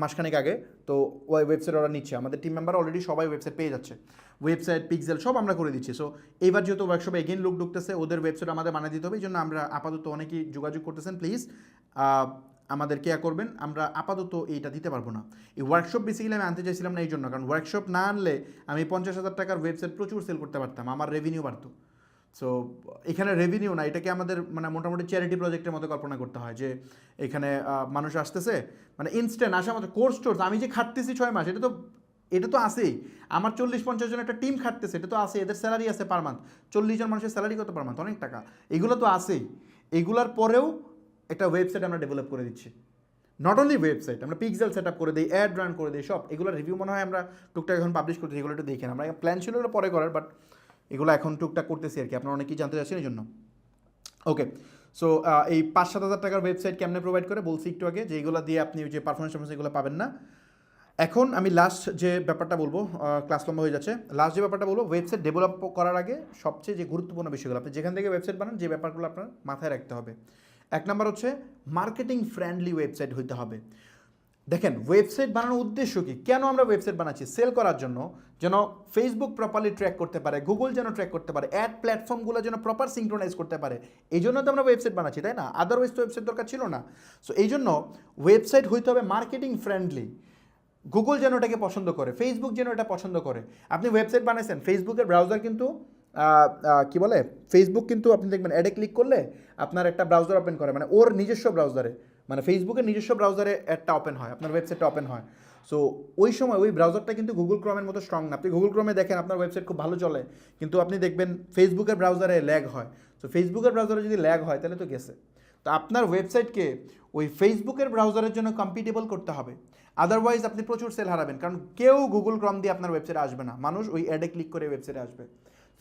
মাসখানেক আগে তো ওই ওয়েবসাইট ওরা নিচ্ছে, আমাদের টিম মেম্বার অলরেডি সবাই ওয়েবসাইট পেয়ে যাচ্ছে, ওয়েবসাইট পিক্সেল সব আমরা করে দিচ্ছি। সো এইবার যেহেতু ওয়ার্কশপে এগেইন লোক ঢুকতেছে, ওদের ওয়েবসাইট আমাদের বানিয়ে দিতে হবে। এই জন্য আমরা আপাতত অনেকেই যোগাযোগ করতেছেন, প্লিজ আমাদের কেয়ার করবেন। আমরা আপাতত এইটা দিতে পারবো না। এই ওয়ার্কশপ বেসিক্যালি আমি আনতে চাইছিলাম না এই জন্য, কারণ ওয়ার্কশপ না আনলে আমি 50,000 টাকার ওয়েবসাইট প্রচুর সেল করতে পারতাম, আমার রেভিনিউ বাড়তো। সো এখানে রেভিনিউ না, এটাকে আমাদের মানে মোটামুটি চ্যারিটি প্রজেক্টের মতো কল্পনা করতে হয়, যে এখানে মানুষ আসতেছে মানে ইনস্ট্যান্ট আসার মতো কোর্স টোর্স। আমি যে খাটতেছি 6 মাস, এটা তো আসেই। আমার 40-50 জন একটা টিম খাটতেছে, এটা তো আসে, এদের স্যালারি আছে পার মান্থ। 40 জন মানুষের স্যালারি কত পার মান্থ? অনেক টাকা। এগুলো তো আসেই। এগুলার পরেও একটা ওয়েবসাইট আমরা ডেভেলপ করে দিচ্ছি। নট অনলি ওয়েবসাইট, আমরা পিক্সেল সেট আপ করে দিই, অ্যাড রান করে দিই, সব এগুলোর রিভিউ মনে হয় আমরা টুকটাক এখন পাবলিশ করতেছি। এগুলো একটু দেখেন, আমরা প্ল্যান ছিল এগুলো পরে করার, বাট এগুলো এখন টুকটাক করতেছি আর কি, আপনারা অনেকেই জানতে চাচ্ছেন এই জন্য। ওকে, সো এই 5-7 হাজার টাকার ওয়েবসাইট কেমনে প্রোভাইড করে বলছি একটু আগে, যে এগুলো দিয়ে আপনি যে পারফরমেন্স এগুলো পাবেন না। এখন আমি লাস্ট যে ব্যাপারটা বলবো, ক্লাস লম্বা হয়ে যাচ্ছে, লাস্ট যে ব্যাপারটা বলবো, ওয়েবসাইট ডেভেলপ করার আগে সবচেয়ে যে গুরুত্বপূর্ণ বিষয়গুলো, আপনি যেখান থেকে ওয়েবসাইট বানান যে ব্যাপারগুলো আপনার মাথায় রাখতে হবে। 1 নাম্বার হচ্ছে মার্কেটিং ফ্রেন্ডলি ওয়েবসাইট হইতে হবে। দেখেন, ওয়েবসাইট বানানোর উদ্দেশ্য কি? কেন আমরা ওয়েবসাইট বানাচ্ছি? সেল করার জন্য, যেন ফেসবুক প্রপারলি ট্র্যাক করতে পারে, গুগল যেন ট্র্যাক করতে পারে, অ্যাড প্ল্যাটফর্মগুলো যেন প্রপার সিঙ্ক্রোনাইজ করতে পারে। এই জন্য তো আমরা ওয়েবসাইট বানাচ্ছি, তাই না? আদারওয়াইজ তো ওয়েবসাইট দরকার ছিল না। সো এই জন্য ওয়েবসাইট হইতে হবে মার্কেটিং ফ্রেন্ডলি। গুগল যেন এটাকে পছন্দ করে, ফেসবুক যেন এটা পছন্দ করে। আপনি ওয়েবসাইট বানাইছেন, ফেসবুকের ব্রাউজার কিন্তু কি বলে, ফেসবুক কিন্তু আপনি দেখবেন অ্যাডে ক্লিক করলে আপনার একটা ব্রাউজার ওপেন করে, মানে ওর নিজস্ব ব্রাউজারে, মানে ফেসবুকের নিজস্ব ব্রাউজারে অ্যাডটা ওপেন হয়, আপনার ওয়েবসাইটটা ওপেন হয়। সো ওই সময় ওই ব্রাউজারটা কিন্তু গুগল ক্রোমের মতো স্ট্রং না। আপনি গুগল ক্রোমে দেখেন আপনার ওয়েবসাইট খুব ভালো চলে, কিন্তু আপনি দেখবেন ফেসবুকের ব্রাউজারে ল্যাগ হয়। সো ফেসবুকের ব্রাউজারে যদি ল্যাগ হয় তাহলে তো গেছে। তো আপনার ওয়েবসাইটকে ওই ফেসবুকের ব্রাউজারের জন্য কম্পিটেবল করতে হবে, আদারওয়াইজ আপনি প্রচুর সেল হারাবেন। কারণ কেউ গুগল ক্রোম দিয়ে আপনার ওয়েবসাইটে আসবে না, মানুষ ওই অ্যাডে ক্লিক করে ওয়েবসাইটে আসবে।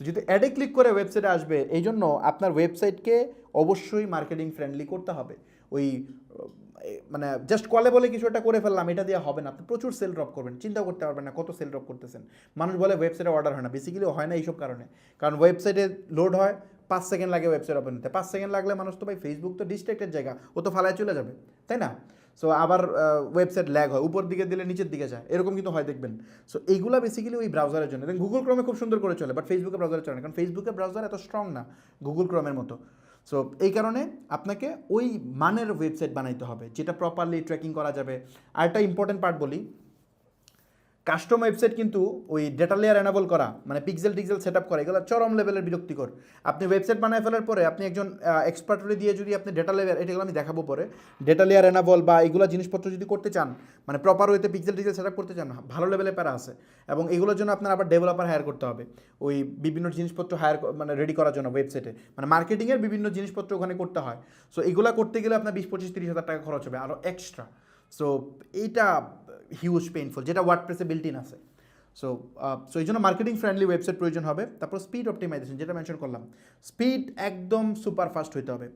তো যদি অ্যাডে ক্লিক করে ওয়েবসাইটে আসবে, এই জন্য আপনার ওয়েবসাইটকে অবশ্যই মার্কেটিং ফ্রেন্ডলি করতে হবে। ওই মানে জাস্ট কলে বলে কিছু একটা করে ফেললাম, এটা দিয়ে হবে না। আপনি প্রচুর সেল ড্রপ করবেন, চিন্তা করতে পারবেন না কত সেল ড্রপ করতেছেন। মানুষ বলে ওয়েবসাইটে অর্ডার হয় না, বেসিক্যালি হয় না এইসব কারণে। কারণ ওয়েবসাইটে লোড হয় 5 সেকেন্ড লাগে ওয়েবসাইট ওপেন হতে, 5 সেকেন্ড লাগলে মানুষ তো ভাই ফেসবুক তো ডিস্ট্রাক্টেড জায়গা, ও তো ফালায় চলে যাবে, তাই না? সো আবার ওয়েবসাইট ল্যাগ হয়, উপর দিকে দিলে নিচের দিকে যায়, এরকম কিন্তু হয় দেখবেন। সো এইগুলো বেসিক্যালি ওই ব্রাউজারের জন্য। দেখেন গুগল ক্রমে খুব সুন্দর করে চলে, বাট ফেসবুকের ব্রাউজারে চলে না, কারণ ফেসবুকের ব্রাউজার এত স্ট্রং না গুগল ক্রমের মতো। সো এই কারণে আপনাকে ওই মানের ওয়েবসাইট বানাইতে হবে যেটা প্রপারলি ট্র্যাকিং করা যাবে। আর একটা ইম্পর্টেন্ট পার্ট বলি, কাস্টম ওয়েবসাইট কিন্তু ওই ডেটা লেয়ার এনাবল করা, মানে পিক্সেল টিক্সেল সেট আপ করা, এগুলো চরম লেভেলের বিরক্তিকর। আপনি ওয়েবসাইট বানায় ফেলার পরে আপনি একজন এক্সপার্টরে দিয়ে যদি আপনি ডেটা লেয়ার, এটাগুলো আমি দেখাবো পরে, ডেটা লেয়ার এনাবল বা এগুলো জিনিসপত্র যদি করতে চান, মানে প্রপার ওয়েতে পিক্সেল টিক্সেল সেট আপ করতে চান, ভালো লেভেলে প্যারা আছে। এবং এগুলোর জন্য আপনার আবার ডেভেলপার হায়ার করতে হবে, ওই বিভিন্ন জিনিসপত্র হায়ার মানে রেডি করার জন্য ওয়েবসাইটে, মানে মার্কেটিংয়ের বিভিন্ন জিনিসপত্র ওখানে করতে হয়। সো এগুলো করতে গেলে আপনার 20-25-30 হাজার টাকা খরচ হবে আরও এক্সট্রা। সো এইটা হিউজ পেইনফুল, যেটা ওয়ার্ডপ্রেসে বিল্ট ইন আছে। সো এই জন্য মার্কেটিং ফ্রেন্ডলি ওয়েবসাইট প্রয়োজন হবে। তারপর স্পিড অপটিমাইজেশন, যেটা মেনশন করলাম, স্পিড একদম সুপার ফাস্ট হইতে হবে,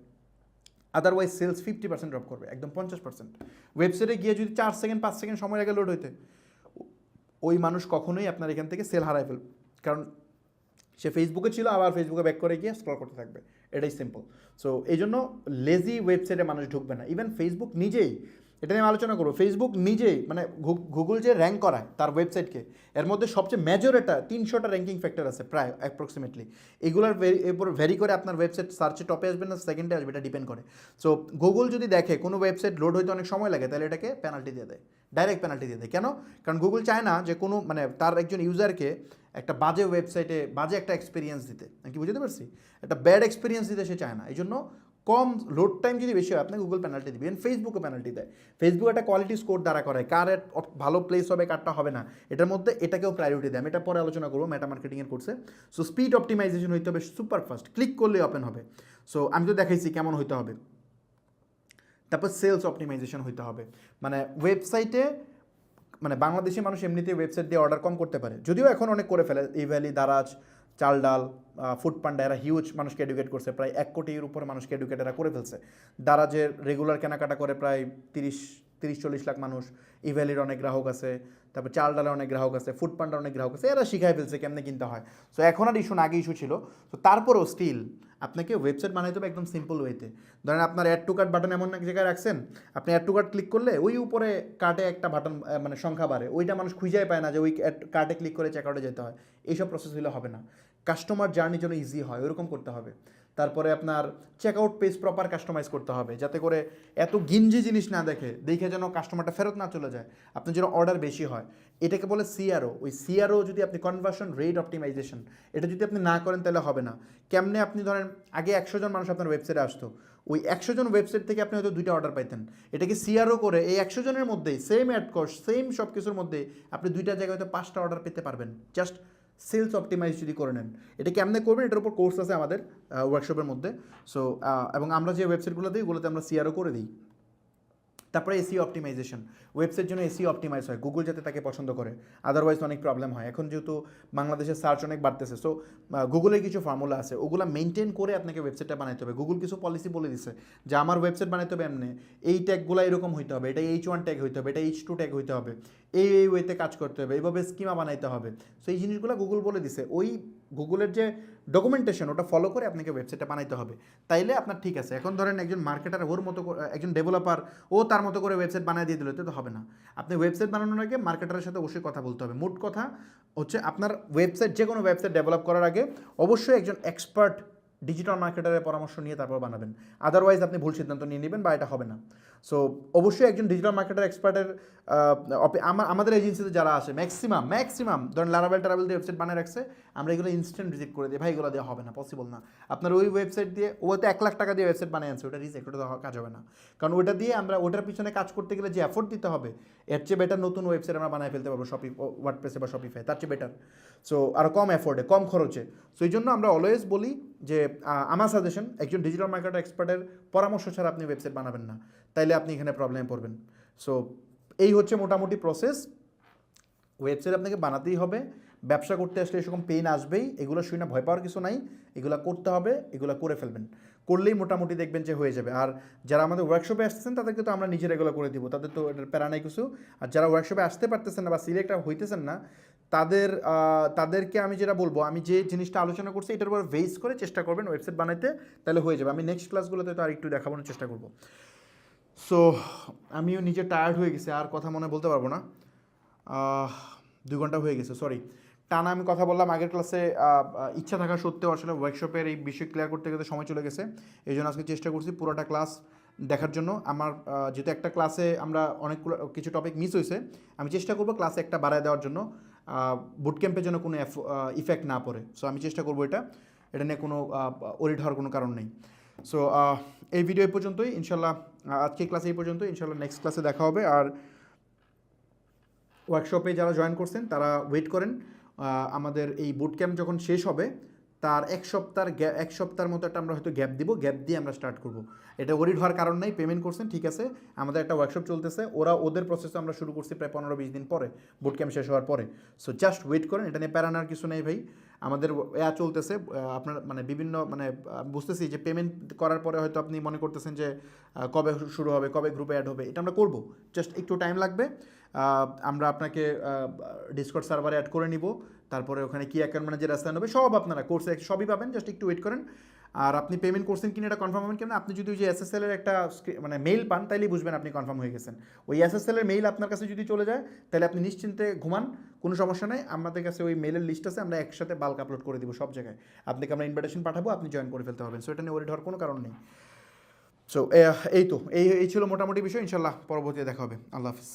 আদারওয়াইজ সেলস 50% ড্রপ করবে, একদম 50%। ওয়েবসাইটে গিয়ে যদি 4 সেকেন্ড 5 সেকেন্ড সময় লাগে লোড হইতে, ওই মানুষ কখনোই আপনার এখান থেকে সেল হারায় ফেলবে, কারণ সে ফেসবুকে ছিল, আবার ফেসবুকে ব্যাক করে গিয়ে স্ক্রল করতে থাকবে, এটাই সিম্পল। সো এই জন্য লেজি ওয়েবসাইটে মানুষ ঢুকবে না। ইভেন ফেসবুক নিজেই, এটা নিয়ে আলোচনা করবো, ফেসবুক নিজেই মানে গুগল যে র্যাঙ্ক করায় তার ওয়েবসাইটকে, এর মধ্যে সবচেয়ে মেজর এটা 300টা র্যাঙ্কিং ফ্যাক্টর আছে প্রায় অ্যাপ্রক্সিমেটলি। এগুলোর এরপর ভ্যারি করে আপনার ওয়েবসাইট সার্চে টপে আসবে না সেকেন্ডে আসবে, এটা ডিপেন্ড করে। সো গুগল যদি দেখে কোনো ওয়েবসাইট লোড হইতে অনেক সময় লাগে, তাহলে এটাকে পেনাল্টি দিয়ে দেয়, ডাইরেক্ট পেনাল্টি দিয়ে দেয়। কেন? কারণ গুগল চায় না যে কোনো মানে তার একজন ইউজারকে একটা বাজে ওয়েবসাইটে বাজে একটা এক্সপিরিয়েন্স দিতে, কি বুঝতে পারছি, একটা ব্যাড এক্সপিরিয়েন্স দিতে সে চায় না। এই জন্য কম লোড টাইম যদি বেশি হয়, আপনাকে গুগল পেনাল্টি দিবে। ফেসবুকও পেনাল্টি দেয়। ফেসবুক একটা কোয়ালিটি স্কোর দ্বারা করে, কার ভালো প্লেস হবে কারটা হবে না, এটার মধ্যে এটাকেও প্রায়োরিটি দেয়। আমি এটা পরে আলোচনা করবো মেটা মার্কেটিংয়ের কোর্সে। সো স্পিড অপটিমাইজেশন হইতে হবে সুপার ফাস্ট, ক্লিক করলে ওপেন হবে। সো আমি তো দেখাইছি কেমন হইতে হবে। তারপর সেলস অপটিমাইজেশন হইতে হবে, মানে ওয়েবসাইটে, মানে বাংলাদেশি মানুষ এমনিতে ওয়েবসাইট দিয়ে অর্ডার কম করতে পারে, যদিও এখন অনেক করে ফেলে, ইভ্যালি, দারাজ, চাল ডাল, ফুড পান্ডা, এরা হিউজ মানুষকে এডুকেট করছে, প্রায় 1 কোটির উপরে মানুষকে এডুকেট এরা করে ফেলছে। দারাজের রেগুলার কেনাকাটা করে প্রায় 30-40 লাখ মানুষ, ইভ্যালির অনেক গ্রাহক আছে, তারপর চাল ডালের অনেক গ্রাহক আছে, ফুড পান্ডার অনেক গ্রাহক আছে, এরা শিখাই ফেলছে কেমনে কিনতে হয়। সো এখন আর ইস্যু না, আগে ইস্যু ছিল। তো তারপরেও স্টিল আপনাকে ওয়েবসাইট বানাইতে হবে একদম সিম্পল ওয়েতে। ধরেন আপনার অ্যাড টু কার্ট বাটন এমন এক জায়গায় রাখছেন, আপনি অ্যাড টু কার্ট ক্লিক করলে ওই উপরে কার্টে একটা বাটন মানে সংখ্যা বাড়ে, ওইটা মানুষ খুঁজেই পায় না যে ওই কার্টে ক্লিক করে চেক আউটে যেতে হয়। এইসব প্রসেস হলে হবে না, কাস্টমার জার্নি যেন ইজি হয় ওরকম করতে হবে। তারপরে আপনার check out page proper customize করতে হবে, যাতে করে এত গিঞ্জি জিনিস না দেখে যেন কাস্টমারটা ফেরত না চলে যায়, আপনার যেন অর্ডার বেশি হয়। এটাকে বলে সিআরও। ওই সিআরও যদি আপনি কনভার্সন রেট অপটিমাইজেশন, এটা যদি আপনি না করেন তাহলে হবে না। কেমনে? আপনি ধরেন আগে 100 জন মানুষ আপনার ওয়েবসাইটে আসতো, ওই 100 জন ওয়েবসাইট থেকে আপনি হয়তো 2টা অর্ডার পাইতেন। এটাকে সিআরও করে এই 100 জনের মধ্যেই সেম অ্যাড কস্ট সেম সব কিছুর মধ্যে আপনি 2টা জায়গায় হয়তো 5টা অর্ডার পেতে পারবেন, জাস্ট সেলস অপটিমাইজ যদি করে নেন। এটা কেমনে করবেন, এটার উপর কোর্স আছে আমাদের ওয়ার্কশপের মধ্যে। সো এবং আমরা যে ওয়েবসাইটগুলো দিই ওগুলোতে আমরা সিআরও করে দিই। তারপরে এসিও অপটিমাইজেশন, ওয়েবসাইট জন্য এসিও অপটিমাইজ হয়, গুগল যাতে তাকে পছন্দ করে, আদারওয়াইজ অনেক প্রবলেম হয়। এখন যেহেতু বাংলাদেশের সার্চ অনেক বাড়তেছে, সো গুগলের কিছু ফর্মুলা আছে, ওগুলো মেনটেন করে আপনাকে ওয়েবসাইটটা বানাইতে হবে। গুগল কিছু পলিসি বলে দিচ্ছে যে আমার ওয়েবসাইট বানাইতে হবে এমনি, এই ট্যাগগুলো এরকম হইতে হবে, এটা H1 ট্যাগ হইতে হবে, এটা H2 ট্যাগ হইতে হবে, এই ওয়েতে কাজ করতে হবে, এইভাবে স্কিমা বানাইতে হবে। সো এই জিনিসগুলো গুগল বলে দিছে, ওই গুগলের যে ডকুমেন্টেশন ওটা ফলো করে আপনাকে ওয়েবসাইটটা বানাইতে হবে, তাইলে আপনার ঠিক আছে। এখন ধরেন একজন মার্কেটার ওর মতো, একজন ডেভেলপার ও তার মতো করে ওয়েবসাইট বানিয়ে দিয়ে দিল, তো হবে না। আপনি ওয়েবসাইট বানানোর আগে মার্কেটারের সাথে অবশ্যই কথা বলতে হবে। মোট কথা হচ্ছে আপনার ওয়েবসাইট, যে কোনো ওয়েবসাইট ডেভেলপ করার আগে অবশ্যই একজন এক্সপার্ট ডিজিটাল মার্কেটারের পরামর্শ নিয়ে তারপর বানাবেন, আদারওয়াইজ আপনি ভুল সিদ্ধান্ত নিয়ে নেবেন বা এটা হবে না। সো অবশ্যই একজন ডিজিটাল মার্কেটার এক্সপার্টের, আমাদের এজেন্সিতে যারা আসে ম্যাক্সিমাম ধরেন লারাবেল টারাবেল দিয়ে ওয়েবসাইট বানিয়ে রাখছে, আমরা এগুলো ইনস্ট্যান্ট রিজেক্ট করে দিই, ভাই এগুলো দেওয়া হবে না, পসিবল না। আপনার ওই ওয়েবসাইট দিয়ে ও তো 1 লাখ টাকা দিয়ে ওয়েবসাইট বানিয়ে আনছে, ওটা রিজেক্ট, ওটা কাজ হবে না। কারণ ওটা দিয়ে আমরা ওটার পিছনে কাজ করতে গেলে যে এফোর্ট দিতে হবে, এর চেয়ে বেটার নতুন ওয়েবসাইট আমরা বানিয়ে ফেলতে পারবো ওয়ার্ডপ্রেসে বা শপিফাই, তার চেয়ে বেটার। সো আরও কম এফোর্টে, কম খরচে। সো এই জন্য আমরা অলওয়েজ বলি যে আমার সাজেশন, একজন ডিজিটাল মার্কেটার এক্সপার্টের পরামর্শ ছাড়া আপনি ওয়েবসাইট বানাবেন না, তাইলে আপনি এখানে প্রবলেমে পড়বেন। সো এই হচ্ছে মোটামুটি প্রসেস। ওয়েবসাইট আপনাকে বানাতেই হবে, ব্যবসা করতে আসলে এরকম পেইন আসবেই, এগুলো শুনে ভয় পাওয়ার কিছু নাই, এগুলো করতে হবে, এগুলো করে ফেলবেন, করলেই মোটামুটি দেখবেন যে হয়ে যাবে। আর যারা আমাদের ওয়ার্কশপে আসতেছেন তাদেরকে তো আমরা নিজেরা এগুলো করে দিব, তাদের তো এটার প্যারা নাই কিছু। আর যারা ওয়ার্কশপে আসতে পারতেছেন না বা সিলেক্ট হইতেছেন না, তাদেরকে আমি যেটা বলবো, আমি যে জিনিসটা আলোচনা করছি এটার উপর বেস করে চেষ্টা করবেন ওয়েবসাইট বানাইতে, তাহলে হয়ে যাবে। আমি নেক্সট ক্লাসগুলোতে তো আর একটু দেখানোর চেষ্টা করবো। সো আমিও নিজে টায়ার্ড হয়ে গেছি, আর কথা মনে বলতে পারবো না। 2 ঘন্টা হয়ে গেছে, সরি টানা আমি কথা বললাম। আগের ক্লাসে ইচ্ছা থাকা সত্ত্বেও আসলে ওয়ার্কশপের এই বিষয় ক্লিয়ার করতে গেলে সময় চলে গেছে, এই জন্য আজকে চেষ্টা করছি পুরোটা ক্লাস দেখার জন্য। আমার যেহেতু একটা ক্লাসে আমরা অনেকগুলো কিছু টপিক মিস হয়েছে, আমি চেষ্টা করবো ক্লাসে একটা বাড়ায় দেওয়ার জন্য, বুট ক্যাম্পের জন্য কোনো ইফেক্ট না পড়ে। সো আমি চেষ্টা করবো এটা নিয়ে কোনো ওরিড হওয়ার কোনো কারণ নেই। সো এই ভিডিও এই পর্যন্তই ইনশাল্লাহ, আজকে ক্লাসে এই পর্যন্তই, ইনশাল্লাহ নেক্সট ক্লাসে দেখা হবে। আর ওয়ার্কশপে যারা জয়েন করছেন তারা ওয়েট করেন, আমাদের এই বুট ক্যাম্প যখন শেষ হবে তার এক সপ্তাহের মতো একটা আমরা হয়তো গ্যাপ দিব, গ্যাপ দিয়ে আমরা স্টার্ট করব। এটা ওরিড হওয়ার কারণ নাই, পেমেন্ট করছেন ঠিক আছে, আমাদের একটা ওয়ার্কশপ চলতেছে, ওদের প্রসেসে আমরা শুরু করছি প্রায় 15-20 দিন পরে বুট ক্যাম্প শেষ হওয়ার পরে। সো জাস্ট ওয়েট করেন, এটা নিয়ে প্যারানার কিছু নেই ভাই। আমাদের চলতেছে, আপনার মানে বিভিন্ন মানে বুঝতেছি যে পেমেন্ট করার পরে হয়তো আপনি মনে করতেছেন যে কবে শুরু হবে, কবে গ্রুপে অ্যাড হবে, এটা আমরা করব, জাস্ট একটু টাইম লাগবে। আমরা আপনাকে ডিসকর্ড সার্ভারে অ্যাড করে নিব, তারপরে ওখানে কি অ্যাকাউন্ট ম্যানেজার অ্যাসাইন হবে সব আপনারা কোর্সে সবই পাবেন, জাস্ট একটু ওয়েট করেন। আর আপনি পেমেন্ট করছেন কিনা এটা কনফার্ম হবেন কেন, আপনি যদি ওই যে এসএসএল এর একটা মানে মেইল পান তাইলেই বুঝবেন আপনি কনফার্ম হয়ে গেছেন। ওই এসএসএল এর মেইল আপনার কাছে যদি চলে যায় তাহলে আপনি নিশ্চিন্তে ঘুমান, কোনো সমস্যা নেই। আমাদের কাছে ওই মেইলের লিস্ট আছে, আমরা একসাথে বাল্ক আপলোড করে দিব সব জায়গায়, আপনাকে আমরা ইনভিটেশন পাঠাবো, আপনি জয়েন করে ফেলতে পারবেন। সো এটা নিয়ে ওরিড হওয়ার কোনো কারণ নেই। সো এই ছিল মোটামুটি বিষয়, ইনশাল্লাহ পরবর্তীতে দেখা হবে। আল্লাহ হাফিজ।